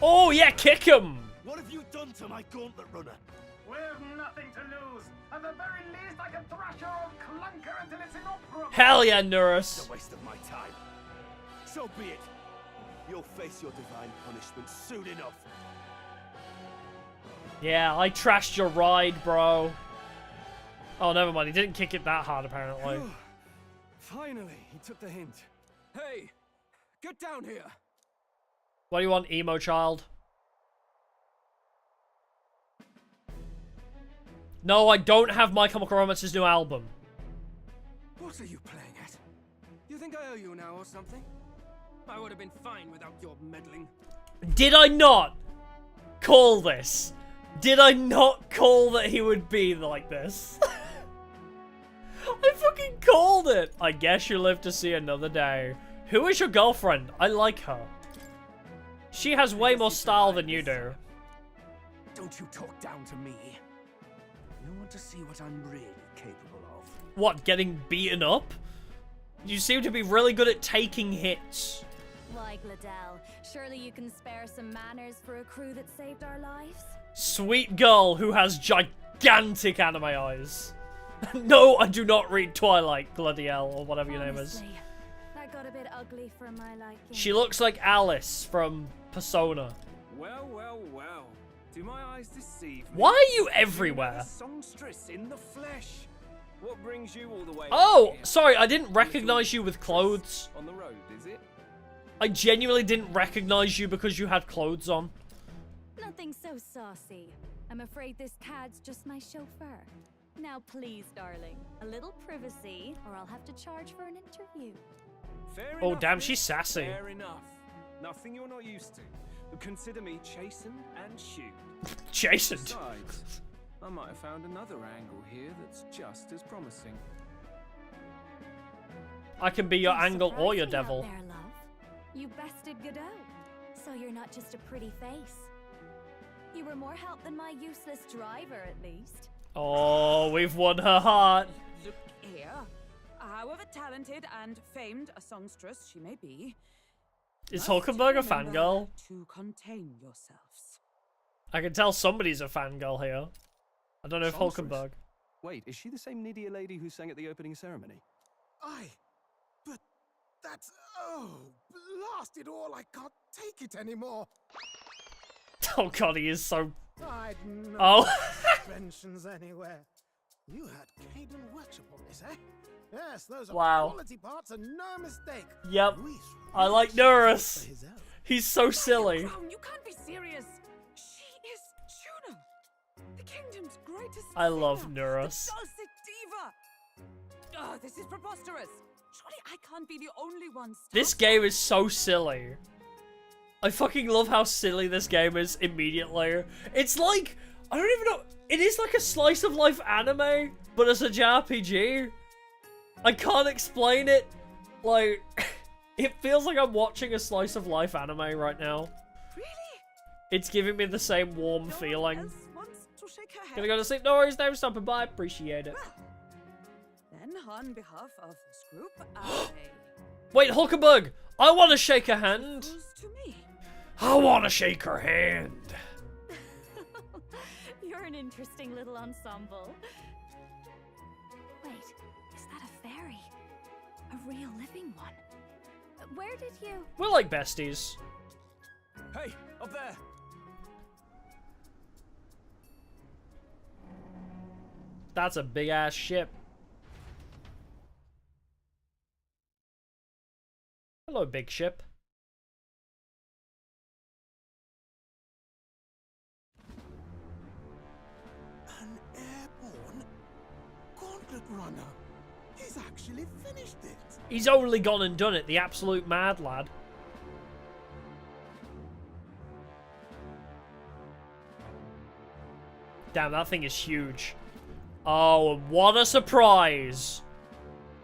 Speaker 1: Oh yeah, kick him!
Speaker 19: What have you done to my gauntlet runner?
Speaker 16: We've nothing to lose. At the very least, I can thrash your old clunker until it's inoperable.
Speaker 1: Hell yeah, Nurus.
Speaker 19: It's a waste of my time. So be it. You'll face your divine punishment soon enough.
Speaker 1: Yeah, I trashed your ride, bro. Oh, never mind. He didn't kick it that hard, apparently.
Speaker 4: Finally, he took the hint.
Speaker 17: Hey, get down here.
Speaker 1: What do you want, emo child? No, I don't have My Chemical Romance's new album.
Speaker 17: What are you playing at? You think I owe you now or something? I would have been fine without your meddling.
Speaker 1: Did I not call this? Did I not call that he would be like this? I fucking called it! I guess you live to see another day. Who is your girlfriend? I like her. She has way more style than you do.
Speaker 17: Don't you talk down to me. You want to see what I'm really capable of.
Speaker 1: What, getting beaten up? You seem to be really good at taking hits.
Speaker 13: Why, Gladell, surely you can spare some manners for a crew that saved our lives?
Speaker 1: Sweet girl who has gigantic anime eyes. No, I do not read Twilight, Gladiel, or whatever your name is.
Speaker 13: That got a bit ugly for my liking.
Speaker 1: She looks like Alice from Persona.
Speaker 17: Well, well, well. Do my eyes deceive me?
Speaker 1: Why are you everywhere?
Speaker 17: Songstress in the flesh. What brings you all the way?
Speaker 1: Oh, sorry, I didn't recognize you with clothes.
Speaker 17: On the road, is it?
Speaker 1: I genuinely didn't recognize you because you had clothes on.
Speaker 13: Nothing so saucy. I'm afraid this cad's just my chauffeur. Now please, darling, a little privacy, or I'll have to charge for an interview.
Speaker 17: Fair
Speaker 1: Oh,
Speaker 17: enough,
Speaker 1: damn,
Speaker 17: miss.
Speaker 1: she's sassy.
Speaker 17: Fair enough. Nothing you're not used to. But consider me chastened and shooed.
Speaker 1: Chastened?
Speaker 17: Besides, I might have found another angle here that's just as promising.
Speaker 1: I can be your angle or your devil.
Speaker 13: There, love. You bested Godot, so you're not just a pretty face. You were more help than my useless driver, at least.
Speaker 1: Oh, we've won her heart.
Speaker 5: Look here. However talented and famed a songstress she may be,
Speaker 1: Is Hulkenberg a fangirl?
Speaker 5: to contain yourselves.
Speaker 1: I can tell somebody's a fangirl here. I don't know if
Speaker 4: Songstress?
Speaker 1: Hulkenberg.
Speaker 4: Wait, is she the same Nidia lady who sang at the opening ceremony?
Speaker 10: Aye, but that's... oh, blast it all, I can't take it anymore.
Speaker 1: Oh god, he is so...
Speaker 10: I'd no
Speaker 1: Oh.
Speaker 10: suspensions anywhere. You had Caden workshop on this, eh? Yes, those are
Speaker 1: Wow.
Speaker 10: quality parts and no mistake.
Speaker 1: Yep.
Speaker 10: Luis
Speaker 1: I like Nurus. He's so silly.
Speaker 5: Crown, you can't be serious. She is Juno, the kingdom's greatest
Speaker 1: I love
Speaker 5: singer,
Speaker 1: Nurus.
Speaker 5: the dulcet diva. Oh, this is preposterous. Surely I can't be the only one.
Speaker 1: This game is so silly. I fucking love how silly this game is immediately. It's like, I don't even know, it is like a slice of life anime, but as a JRPG. I can't explain it. Like, it feels like I'm watching a slice of life anime right now.
Speaker 5: Really?
Speaker 1: It's giving me the same warm feeling.
Speaker 5: Wants to shake her head.
Speaker 1: Gonna go to sleep. No worries, no stopping by. Appreciate it.
Speaker 5: Then, on behalf of this group, I
Speaker 1: Wait, Hulkenberg! I want to shake her hand.
Speaker 5: to me.
Speaker 1: I want to shake her hand.
Speaker 13: You're an interesting little ensemble. Wait, is that a fairy? A real living one? Where did you...
Speaker 1: We're like besties.
Speaker 17: Hey, up there!
Speaker 1: That's a big ass ship. Hello, big ship.
Speaker 10: An airborne gauntlet runner. He's actually finished it.
Speaker 1: He's only gone and done it, the absolute mad lad. Damn, that thing is huge. Oh, what a surprise!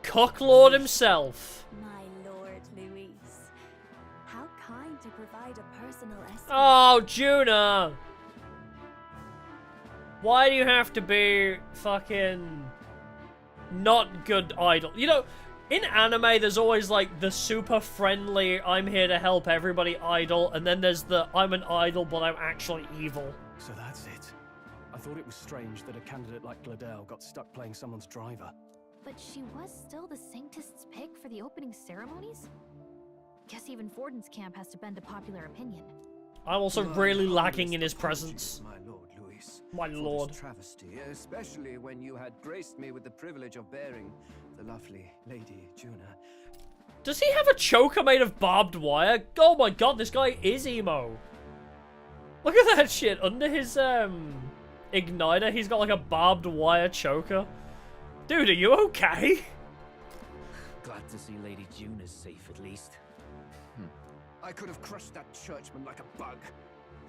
Speaker 1: Cucklord himself.
Speaker 13: My lord, Luis. How kind to provide a personal escort.
Speaker 1: Oh, Juna! Why do you have to be fucking not good idol? You know, in anime, there's always like the super friendly, I'm here to help everybody idol, and then there's the I'm an idol, but I'm actually evil.
Speaker 4: So that's it. I thought it was strange that a candidate like Gladell got stuck playing someone's driver.
Speaker 14: But she was still the sanctist's pick for the opening ceremonies? Guess even Forden's camp has to bend to popular opinion.
Speaker 1: I'm also really lacking in his presence.
Speaker 20: My lord, Luis.
Speaker 1: My
Speaker 20: for
Speaker 1: lord.
Speaker 20: this travesty, especially when you had graced me with the privilege of bearing the lovely Lady Juna.
Speaker 1: Does he have a choker made of barbed wire? Oh my god, this guy is emo. Look at that shit. Under his, igniter, he's got like a barbed wire choker. Dude, are you okay?
Speaker 20: Glad to see Lady Juna's safe at least. I could have crushed that churchman like a bug.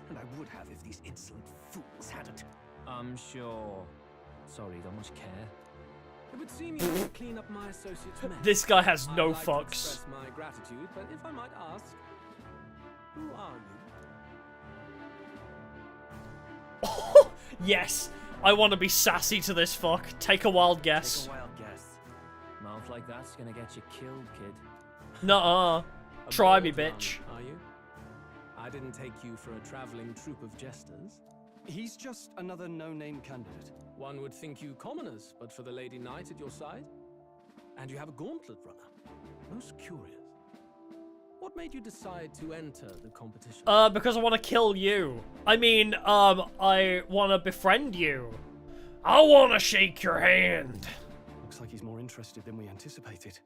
Speaker 20: And I would have if these insolent fools hadn't.
Speaker 17: I'm sure. Sorry, don't much care. It would seem you could clean up my associate's mess.
Speaker 1: This guy has no
Speaker 17: I'd like to
Speaker 1: fucks.
Speaker 17: express my gratitude, but if I might ask, who are you?
Speaker 1: Yes, I want to be sassy to this fuck. Take a wild guess.
Speaker 7: Take a wild guess. Mouth like that's gonna get you killed, kid.
Speaker 1: Nuh-uh. Try me,
Speaker 4: bold
Speaker 1: bitch.
Speaker 4: one, are you? I didn't take you for a traveling troupe of jesters. He's just another no-name candidate. One would think you commoners, but for the Lady Knight at your side. And you have a gauntlet runner. Most curious. What made you decide to enter the competition?
Speaker 1: Because I want to kill you. I mean, I want to befriend you. I want to shake your hand.
Speaker 4: Looks like he's more interested than we anticipated.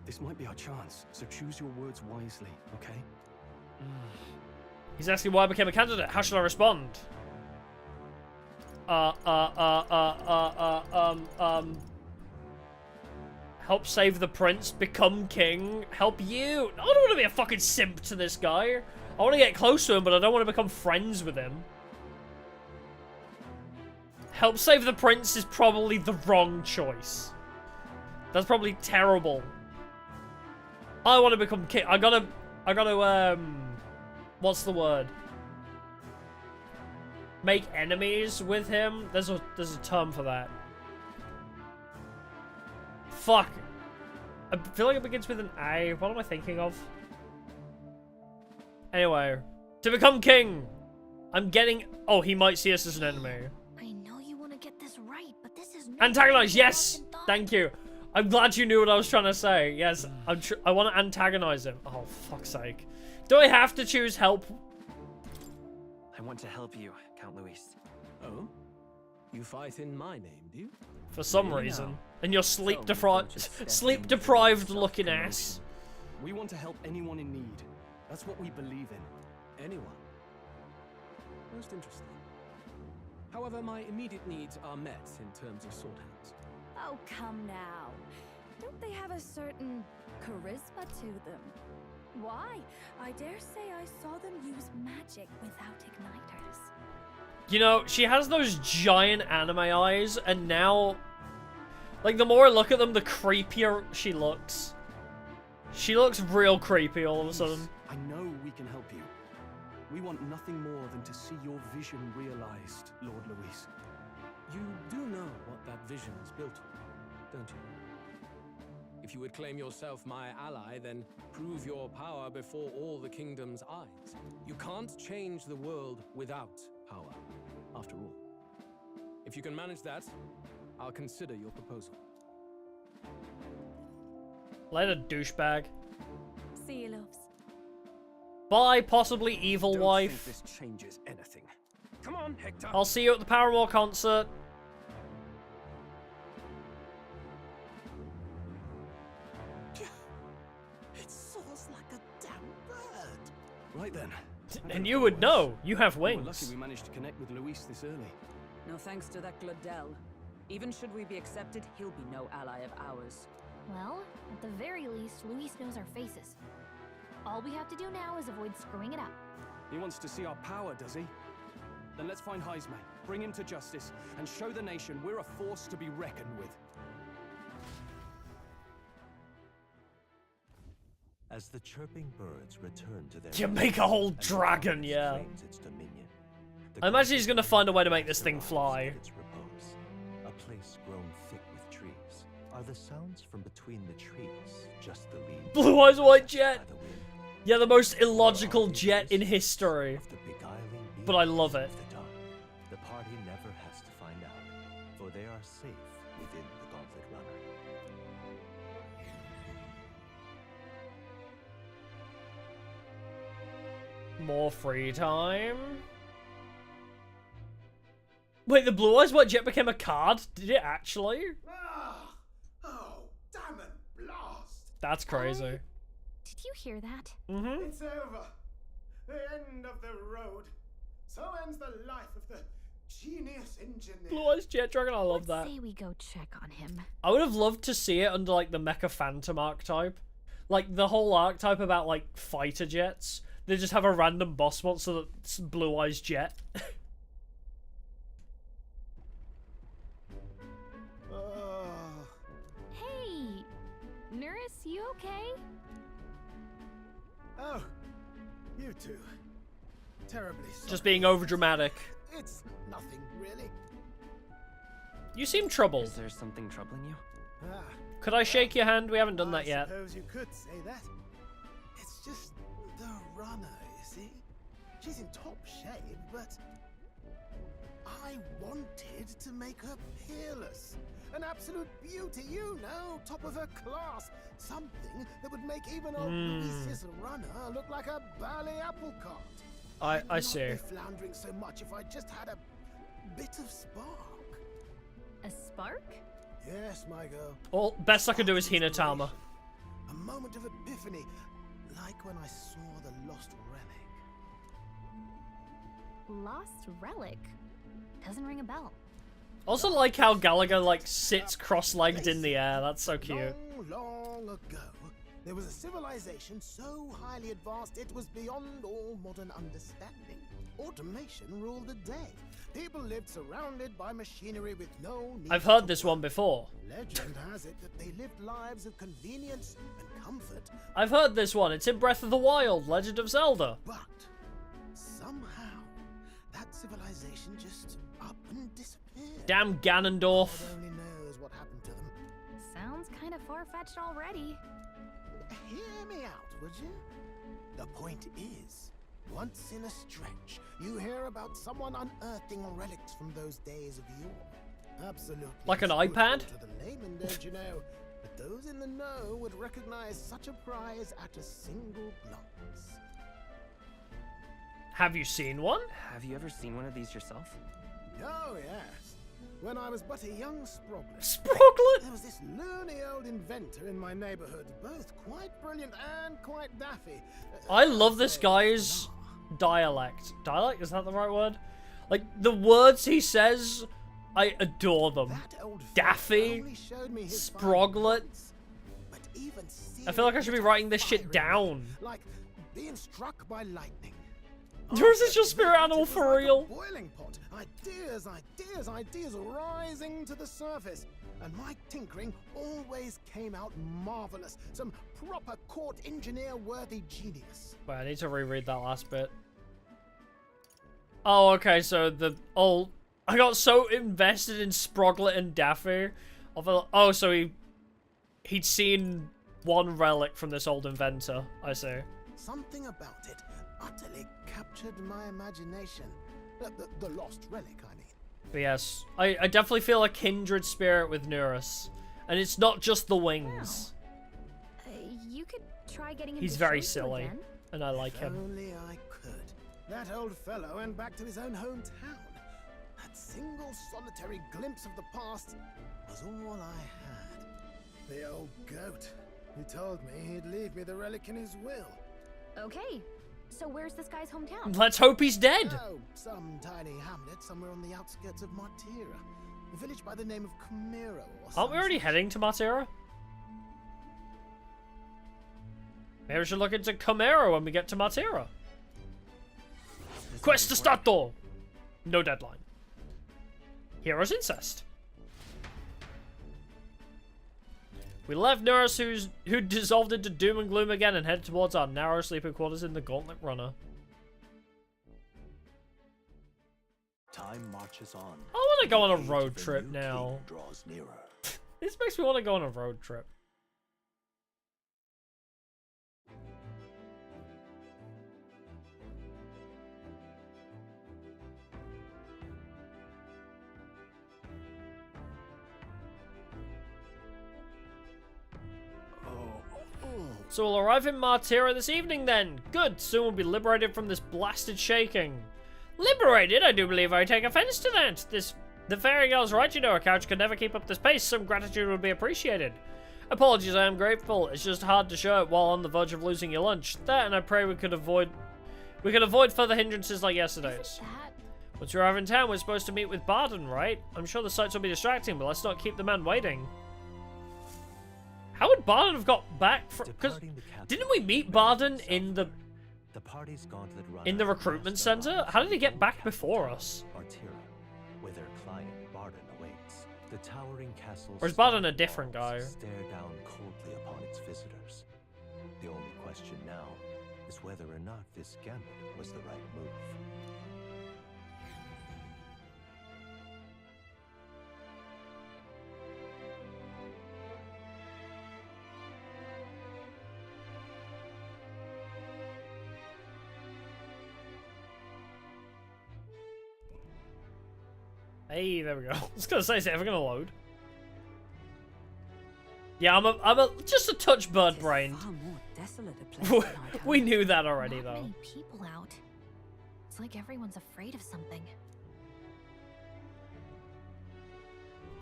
Speaker 4: This might be our chance, so choose your words wisely, okay?
Speaker 1: He's asking why I became a candidate. How should I respond? Help save the prince, become king, help you. I don't want to be a fucking simp to this guy. I want to get close to him, but I don't want to become friends with him. Help save the prince is probably the wrong choice. That's probably terrible. I want to become king. I gotta, what's the word? Make enemies with him? There's a term for that. Fuck. I feel like it begins with an A. What am I thinking of? Anyway. To become king. I'm getting... Oh, he might see us as an enemy.
Speaker 2: I know you want to get this right, but this is
Speaker 1: Antagonize, yes! Thank you. I'm glad you knew what I was trying to say. Yes, I want to antagonize him. Oh, fuck's sake. Do I have to choose help?
Speaker 7: I want to help you, Count Luis.
Speaker 4: Oh? You fight in my name, do you?
Speaker 1: For some reason. And you're sleep-deprived looking ass.
Speaker 4: We want to help anyone in need. That's what we believe in. Anyone. Most interesting. However, my immediate needs are met in terms of sword hands.
Speaker 13: Oh, come now. Don't they have a certain charisma to them? Why? I dare say I saw them use magic without igniters.
Speaker 1: You know, she has those giant anime eyes, and now... Like, the more I look at them, the creepier she looks. She looks real creepy all of a sudden.
Speaker 4: I know we can help you. We want nothing more than to see your vision realized, Lord Luis. You do know what that vision is built on, don't you? If you would claim yourself my ally, then prove your power before all the kingdom's eyes. You can't change the world without power, after all. If you can manage that, I'll consider your proposal.
Speaker 1: Later, douchebag.
Speaker 13: See you, loves.
Speaker 1: Bye, possibly evil
Speaker 4: Don't
Speaker 1: wife.
Speaker 4: think this changes anything. Come on, Hector.
Speaker 1: I'll see you at the Paramore concert.
Speaker 10: It soars like a damn bird.
Speaker 4: Right then.
Speaker 1: And you would know. You have
Speaker 4: We're lucky
Speaker 1: wings.
Speaker 4: we managed to connect with Luis this early.
Speaker 5: No thanks to that Gladel. Even should we be accepted, he'll be no ally of ours.
Speaker 14: Well, at the very least, Luis knows our faces. All we have to do now is avoid screwing it up.
Speaker 4: He wants to see our power, does he? Then let's find Heisme, bring him to justice, and show the nation we're a force to be reckoned with.
Speaker 3: As the chirping birds return to their...
Speaker 1: You make a whole dragon, yeah.
Speaker 3: Its dominion,
Speaker 1: I imagine he's gonna find a way to make this thing fly.
Speaker 3: its repose, a place grown thick with trees. Are the sounds from between the trees just the leaves?
Speaker 1: Blue Eyes White Jet.
Speaker 3: by the wind?
Speaker 1: Yeah, the most illogical jet in history.
Speaker 3: The beguiling
Speaker 1: But I love it.
Speaker 3: of the dark. The party never has to find out, for they are safe within the Gauntlet Runner.
Speaker 1: More free time. Wait, the Blue Eyes White Jet became a card? Did it actually?
Speaker 16: Oh, damn it, blast!
Speaker 1: That's crazy.
Speaker 14: Did you hear that?
Speaker 1: Mm-hmm.
Speaker 16: It's over. The end of the road. So ends the life of the genius engineer.
Speaker 1: Blue Eyes Jet Dragon, I love that.
Speaker 14: Say we go check on him.
Speaker 1: I would have loved to see it under like the Mecha Phantom archetype. Like the whole archetype about like fighter jets. They just have a random boss monster that's Blue Eyes Jet.
Speaker 14: Hey, Nurse, you okay?
Speaker 16: Oh, you two. Terribly sorry.
Speaker 1: Just being overdramatic.
Speaker 16: It's nothing, really.
Speaker 1: You seem troubled.
Speaker 7: Is there something troubling you?
Speaker 16: Ah,
Speaker 1: Could I shake your hand? We haven't done that
Speaker 16: I
Speaker 1: yet.
Speaker 16: suppose you could say that. It's
Speaker 10: just the runner, you see? She's in top shape, but I wanted to make her peerless. An absolute beauty, you know, top of her class. Something that would make even old Luis's runner look like a bally apple cart.
Speaker 1: I see.
Speaker 10: I'd not be floundering so much if I just had a bit of spark.
Speaker 14: A spark?
Speaker 10: Yes, my girl.
Speaker 1: All best I can do is Hinatama.
Speaker 10: A moment of epiphany, like when I saw the lost relic.
Speaker 14: Lost relic? Doesn't ring a bell.
Speaker 1: Also like how Gallagher like sits cross-legged in the air. That's so cute.
Speaker 10: Long ago, there was a civilization so highly advanced it was beyond all modern understanding. Automation ruled the day. People lived surrounded by machinery with no need.
Speaker 1: I've heard this one before.
Speaker 10: Legend has it that they lived lives of convenience and comfort.
Speaker 1: I've heard this one. It's in Breath of the Wild, Legend of Zelda.
Speaker 10: But somehow that civilization just up and disappeared.
Speaker 1: Damn Ganondorf.
Speaker 10: God only knows what happened to them.
Speaker 14: Sounds kind of far-fetched already.
Speaker 10: Hear me out, would you? The point is, once in a stretch, you hear about someone unearthing relics from those days of yore. Absolutely.
Speaker 1: Like an iPad?
Speaker 10: To the layman, don't you know? But those in the know would recognize such a prize at a single glance.
Speaker 1: Have you seen one?
Speaker 7: Have you ever seen one of these yourself?
Speaker 10: Oh, yes. When I was but a young Sproglet.
Speaker 1: Sproglet?
Speaker 10: There was this loony old inventor in my neighborhood, both quite brilliant and quite daffy.
Speaker 1: I love this guy's dialect. Dialect? Is that the right word? Like, the words he says, I adore them. Daffy, Sproglet. I feel like I should be writing this shit down.
Speaker 10: Like being struck by lightning.
Speaker 1: Yours is your spirit animal for real.
Speaker 10: Boiling pot. Ideas rising to the surface. And my tinkering always came out marvelous. Some proper court engineer-worthy genius.
Speaker 1: Wait, I need to reread that last bit. Oh, okay, so I got so invested in Sproglet and Daffy. Oh, so he'd seen one relic from this old inventor, I see.
Speaker 10: Something about it utterly captured my imagination. The lost relic, I mean.
Speaker 1: But yes, I definitely feel a kindred spirit with Neurus. And it's not just the wings.
Speaker 14: You could try getting him
Speaker 1: He's
Speaker 14: to
Speaker 1: very
Speaker 14: show you
Speaker 1: silly,
Speaker 14: again.
Speaker 1: and I like him.
Speaker 10: If only I could. That old fellow went back to his own hometown. That single solitary glimpse of the past was all I had. The old goat. He told me he'd leave me the relic in his will.
Speaker 14: Okay, so where's this guy's hometown?
Speaker 1: Let's hope he's dead.
Speaker 10: Oh, some tiny hamlet somewhere on the outskirts of Martira. A village by the name of Camiro or
Speaker 1: Aren't we already heading to Martira? Maybe we should look into Camaro when we get to Martira. Quest stato! No deadline. Hero's incest. We left Neurus, who dissolved into doom and gloom again, and headed towards our narrow sleeping quarters in the Gauntlet Runner.
Speaker 3: Time marches on.
Speaker 1: I want to go on a road trip now.
Speaker 3: Draws nearer.
Speaker 1: This makes me want to go on a road trip. So we'll arrive in Martira this evening then. Good, soon we'll be liberated from this blasted shaking. Liberated? I do believe I take offense to that. The fairy girl's right, you know, a couch could never keep up this pace. Some gratitude would be appreciated. Apologies, I am grateful. It's just hard to show it while on the verge of losing your lunch. That, and I pray we could avoid further hindrances like yesterday's. Once we arrive in town, we're supposed to meet with Barden, right? I'm sure the sights will be distracting, but let's not keep the man waiting. How would Barden have got back from... Because didn't we meet Barden in the recruitment center? How did he get back before us?
Speaker 3: Martira, where their client Barden awaits. The towering castle.
Speaker 1: Or is Barden a different guy?
Speaker 3: Stare down coldly upon its visitors. The only question now is whether or not this gambit was the right move.
Speaker 1: Hey, there we go. I was gonna say, is it ever gonna load? Yeah, I'm just a touch bird-brained. We knew that already,
Speaker 14: Not
Speaker 1: though.
Speaker 14: many people out. It's like everyone's afraid of something.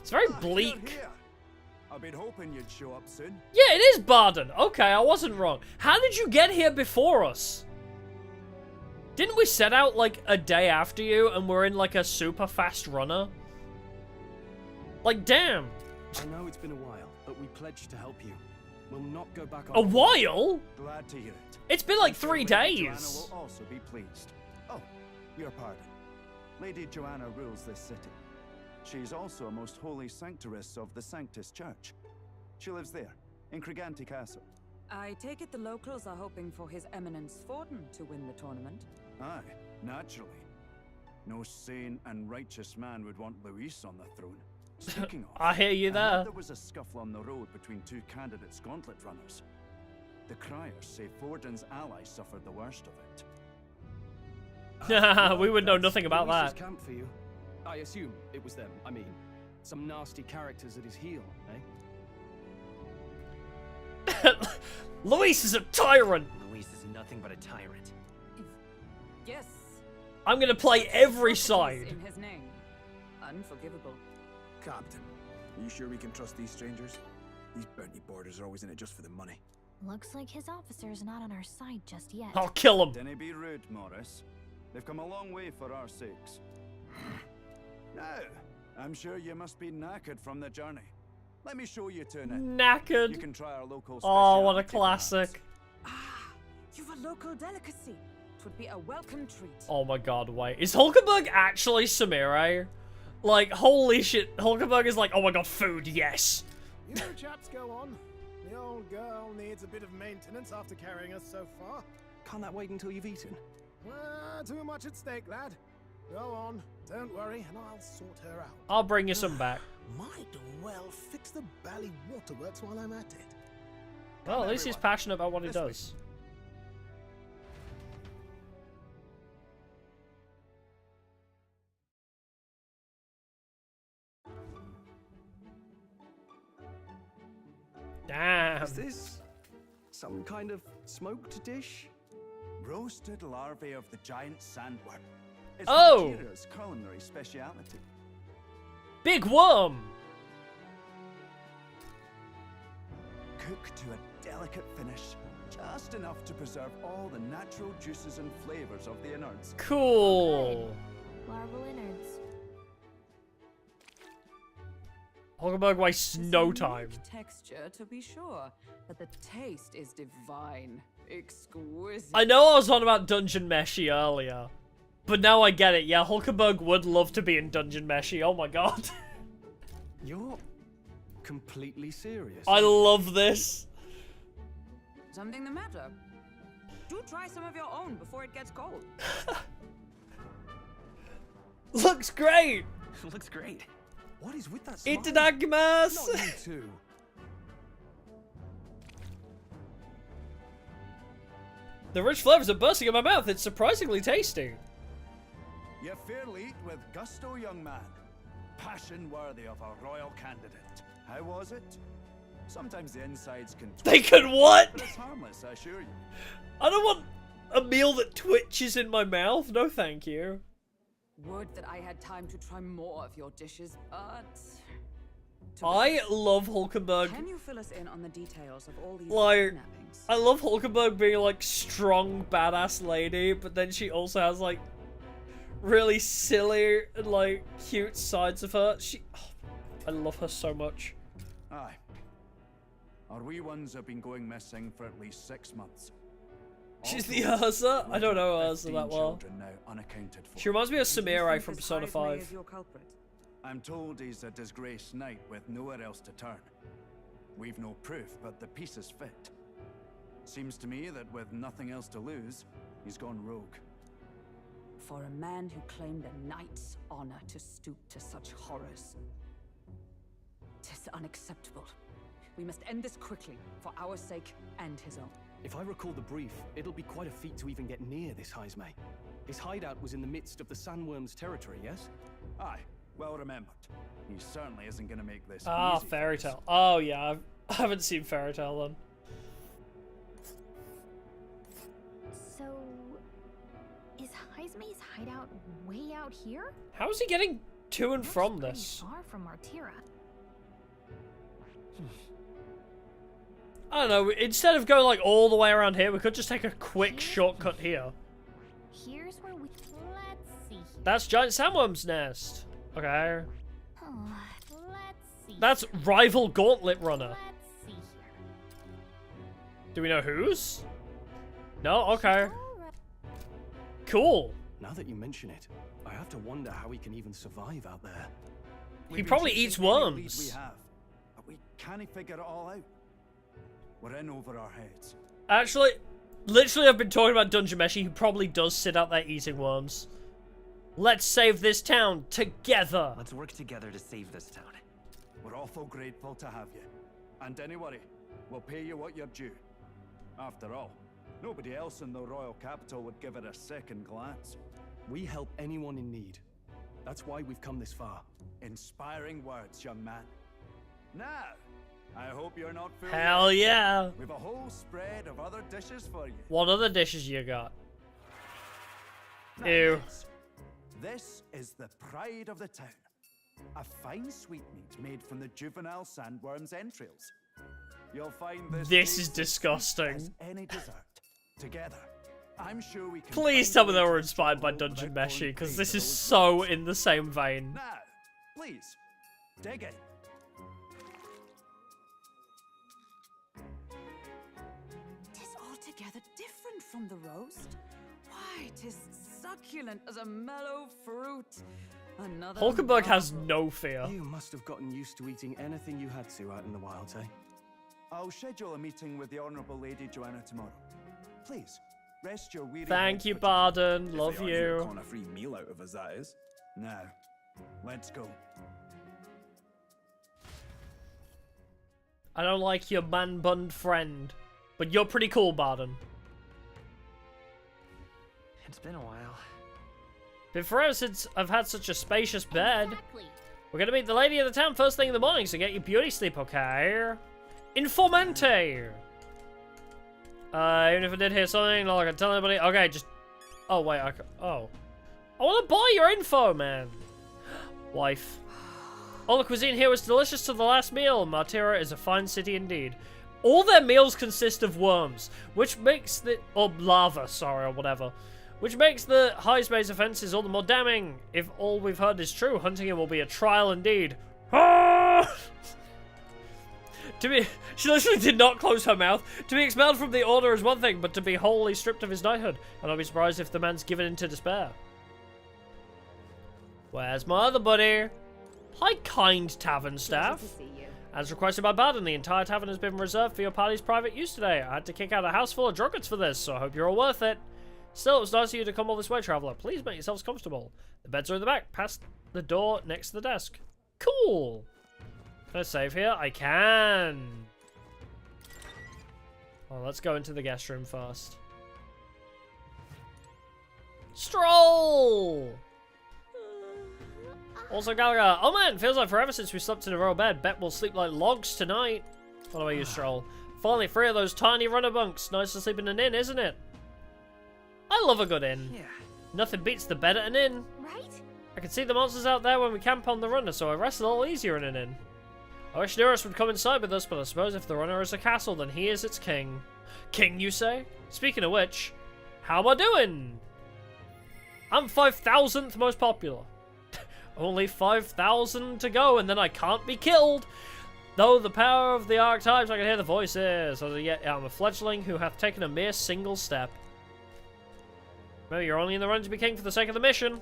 Speaker 1: It's very
Speaker 12: You're
Speaker 1: bleak.
Speaker 12: here. I've been hoping you'd show up soon.
Speaker 1: Yeah, it is Barden. Okay, I wasn't wrong. How did you get here before us? Didn't we set out, like, a day after you, and we're in, like, a super fast runner? Like, damn.
Speaker 4: I know it's been a while, but we pledged to help you. We'll not go back on.
Speaker 1: A while?
Speaker 12: Glad to hear it.
Speaker 1: It's been, like, 3
Speaker 12: Lady
Speaker 1: days.
Speaker 12: Joanna will also be pleased. Oh, your pardon. Lady Joanna rules this city. She's also a most holy sanctoress of the Sanctus Church. She lives there, in Criganti Castle.
Speaker 5: I take it the locals are hoping for His Eminence Forden to win the tournament.
Speaker 12: Aye, naturally. No sane and righteous man would want Luis on the throne. Speaking of,
Speaker 1: I hear you
Speaker 12: I
Speaker 1: there.
Speaker 12: heard there was a scuffle on the road between 2 candidates gauntlet runners. The criers say Forden's allies suffered the worst of it.
Speaker 1: We would know nothing about
Speaker 4: Luis's
Speaker 1: that.
Speaker 4: camp for you. I assume it was them. I mean, some nasty characters at his heel, eh?
Speaker 1: Luis is a tyrant.
Speaker 7: Luis is nothing but a tyrant.
Speaker 5: Yes.
Speaker 1: I'm gonna play every side.
Speaker 5: In his name. Unforgivable.
Speaker 12: Captain, are you sure we can trust these strangers? These bounty boarders are always in it just for the money.
Speaker 14: Looks like his officer's not on our side just yet.
Speaker 1: I'll kill him.
Speaker 12: Dinna be rude, Morris. They've come a long way for our sakes. Now, I'm sure you must be knackered from the journey. Let me show you to an
Speaker 1: Knackered.
Speaker 12: You can try our local
Speaker 1: Oh, what a
Speaker 12: speciality,
Speaker 1: classic.
Speaker 5: You've a local delicacy. It would be a welcome treat.
Speaker 1: Oh my god, wait. Is Hulkenberg actually Samire? Like, holy shit. Hulkenberg is like, oh my god, food, yes.
Speaker 16: You chaps go on. The old girl needs a bit of maintenance after carrying us so far.
Speaker 4: Can't that wait until you've eaten?
Speaker 16: Too much at stake, lad. Go on, don't worry, and I'll sort her out.
Speaker 1: I'll bring you some back.
Speaker 16: Might well fix the Bally Waterworks while I'm at it.
Speaker 1: Well, at least he's passionate about what he does. Damn.
Speaker 4: Is this some kind of smoked dish?
Speaker 12: Roasted larvae of the giant sandworm. It's
Speaker 1: Oh!
Speaker 12: Kira's culinary speciality.
Speaker 1: Big worm!
Speaker 12: Cooked to a delicate finish, just enough to preserve all the natural juices and flavors of the innards.
Speaker 1: Cool.
Speaker 14: Larval innards.
Speaker 1: Hulkenberg wastes no time.
Speaker 5: Texture, to be sure, but the taste is divine. Exquisite.
Speaker 1: I know I was on about Dungeon Meshi earlier, but now I get it. Yeah, Hulkenberg would love to be in Dungeon Meshi. Oh my god.
Speaker 4: You're completely serious.
Speaker 1: I love this.
Speaker 5: Something the matter? Do try some of your own before it gets cold.
Speaker 1: Looks great.
Speaker 7: Looks great.
Speaker 4: What is with that smile?
Speaker 1: Itadakimasu.
Speaker 4: Not you two.
Speaker 1: The rich flavors are bursting in my mouth. It's surprisingly tasty.
Speaker 12: You fairly eat with gusto, young man. Passion worthy of a royal candidate. How was it? Sometimes the insides can
Speaker 1: They
Speaker 12: twitch,
Speaker 1: can what?
Speaker 12: But it's harmless, I assure you.
Speaker 1: I don't want a meal that twitches in my mouth. No, thank you.
Speaker 5: Would that I had time to try more of your dishes, but...
Speaker 1: I love Hulkenberg.
Speaker 5: Can you fill us in on the details of all these
Speaker 1: Like,
Speaker 5: kidnappings?
Speaker 1: I love Hulkenberg being like strong, badass lady, but then she also has like really silly and like cute sides of her. I love her so much.
Speaker 12: Aye. Our wee ones have been going missing for at least 6 months.
Speaker 1: She's the Urza? I don't know Urza
Speaker 12: 15
Speaker 1: that well.
Speaker 12: children now unaccounted for.
Speaker 1: She reminds me of Samurai from Persona 5.
Speaker 12: I'm told he's a disgraced knight with nowhere else to turn. We've no proof, but the pieces fit. Seems to me that with nothing else to lose, he's gone rogue.
Speaker 5: For a man who claimed a knight's honor to stoop to such horrors. 'Tis unacceptable. We must end this quickly, for our sake and his own.
Speaker 4: If I recall the brief, it'll be quite a feat to even get near this Heismay. His hideout was in the midst of the Sandworm's territory, yes?
Speaker 12: Aye, Well remembered. He certainly isn't going to make this
Speaker 1: Ah,
Speaker 12: easy.
Speaker 1: Fairy Tale. Oh yeah, I haven't seen Fairy Tale then.
Speaker 14: So, is Heismay's hideout way out here?
Speaker 1: How is he getting to and from
Speaker 14: Pretty
Speaker 1: this?
Speaker 14: far from Martira.
Speaker 1: I don't know, instead of going like all the way around here, we could just take a quick shortcut here.
Speaker 14: Here's where we... Let's see here.
Speaker 1: That's Giant Sandworm's nest. Okay.
Speaker 14: Let's see.
Speaker 1: That's Rival Gauntlet Runner.
Speaker 14: Let's see here.
Speaker 1: Do we know whose? No? Okay. Cool.
Speaker 4: Now that you mention it, I have to wonder how he can even survive out there.
Speaker 1: He probably eats worms.
Speaker 12: We have, but we can't figure it all out. We're in over our heads.
Speaker 1: Actually, literally I've been talking about Dungeon Meshi. He probably does sit out there eating worms. Let's save this town together.
Speaker 7: Let's work together to save this town.
Speaker 12: We're awful grateful to have you. And don't worry, we'll pay you what you're due. After all, nobody else in the royal capital would give it a second glance.
Speaker 4: We help anyone in need. That's why we've come this far.
Speaker 12: Inspiring words, young man. Now, I hope you're not full.
Speaker 1: Hell yeah.
Speaker 12: We've a whole spread of other dishes for you.
Speaker 1: What other dishes you got?
Speaker 12: Now
Speaker 1: Ew.
Speaker 12: This is the pride of the town. A fine sweetmeat made from the juvenile sandworm's entrails. You'll find this
Speaker 1: This is
Speaker 12: taste as
Speaker 1: disgusting.
Speaker 12: as any dessert. Together, I'm sure we can.
Speaker 1: Please
Speaker 12: find
Speaker 1: tell
Speaker 12: a
Speaker 1: me they
Speaker 12: way
Speaker 1: were
Speaker 12: to
Speaker 1: inspired by
Speaker 12: explode
Speaker 1: Dungeon
Speaker 12: without
Speaker 1: Meshi,
Speaker 12: going
Speaker 1: because
Speaker 12: pay
Speaker 1: this
Speaker 12: for
Speaker 1: is
Speaker 12: those
Speaker 1: so
Speaker 12: worms.
Speaker 1: in the same vein.
Speaker 12: Now, please, dig in.
Speaker 5: Tis altogether different from the roast. Why, tis succulent as a mellow fruit. Another
Speaker 1: Hulkenberg has
Speaker 5: marvel.
Speaker 1: no fear.
Speaker 4: You must have gotten used to eating anything you had to out in the wilds, eh?
Speaker 12: I'll schedule a meeting with the Honourable Lady Joanna tomorrow. Please, rest your weary
Speaker 1: Thank
Speaker 12: heads
Speaker 1: you,
Speaker 12: for
Speaker 1: Barden. Love
Speaker 21: If they
Speaker 1: you.
Speaker 21: con a free meal out of us, that is.
Speaker 12: now. Let's go.
Speaker 1: I don't like your man-bun friend, but you're pretty cool, Barden.
Speaker 7: It's been a while.
Speaker 1: Been forever since I've had such a spacious bed.
Speaker 14: Exactly.
Speaker 1: We're gonna meet the lady of the town first thing in the morning, so get your beauty sleep, okay? Informante! Even if I did hear something, not like I can tell anybody. Okay, just... Oh, wait, oh. I wanna buy your info, man! Wife. All the cuisine here was delicious to the last meal. Martira is a fine city indeed. All their meals consist of worms, which makes the... Or lava, sorry, or whatever. Which makes the Heismay's offences all the more damning. If all we've heard is true, hunting him will be a trial indeed. Ah! She literally did not close her mouth. To be expelled from the order is one thing, but to be wholly stripped of his knighthood. And I'll be surprised if the man's given in to despair. Where's my other buddy? Hi, kind tavern staff.
Speaker 9: Pleasure to see you.
Speaker 1: As requested by Barden, the entire tavern has been reserved for your party's private use today. I had to kick out a house full of drunkards for this, so I hope you're all worth it. Still, it was nice of you to come all this way, traveller. Please make yourselves comfortable. The beds are in the back, past the door next to the desk. Cool. Can I save here? I can. Well, let's go into the guest room first. Stroll! Also, Gallagher. Oh man, feels like forever since we slept in a royal bed. Bet we'll sleep like logs tonight. What do I use, Stroll? Finally, 3 of those tiny runner bunks. Nice to sleep in an inn, isn't it? I love a good inn.
Speaker 7: Yeah.
Speaker 1: Nothing beats the bed at an inn.
Speaker 14: Right?
Speaker 1: I can see the monsters out there when we camp on the runner, so I rest a little easier in an inn. I wish Neurus would come inside with us, but I suppose if the runner is a castle, then he is its king. King, you say? Speaking of which, how am I doing? I'm 5,000th most popular. Only 5,000 to go, and then I can't be killed. Though the power of the archetypes, I can hear the voices. So yet I'm a fledgling who hath taken a mere single step. Remember, you're only in the run to be king for the sake of the mission.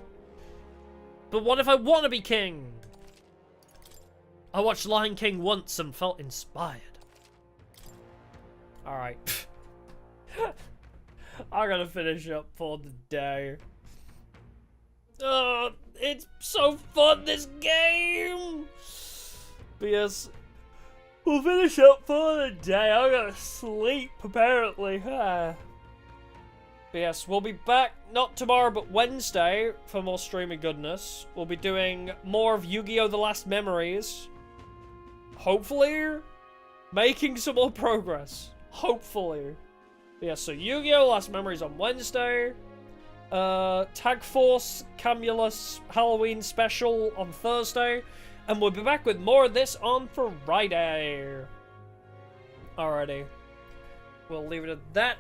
Speaker 1: But what if I want to be king? I watched Lion King once and felt inspired. Alright. I'm gonna finish up for the day. Oh, it's so fun, this game! But yes, we'll finish up for the day. I'm gonna sleep, apparently. But yes, we'll be back, not tomorrow, but Wednesday, for more streaming goodness. We'll be doing more of Yu-Gi-Oh! The Last Memories. Hopefully, making some more progress. Hopefully. But yeah, so Yu-Gi-Oh! Last Memories on Wednesday. Tag Force Camulus Halloween special on Thursday. And we'll be back with more of this on Friday. Alrighty. We'll leave it at that.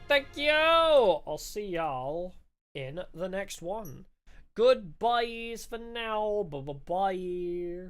Speaker 1: Thank you! I'll see y'all in the next one. Goodbyes for now. Bye-bye.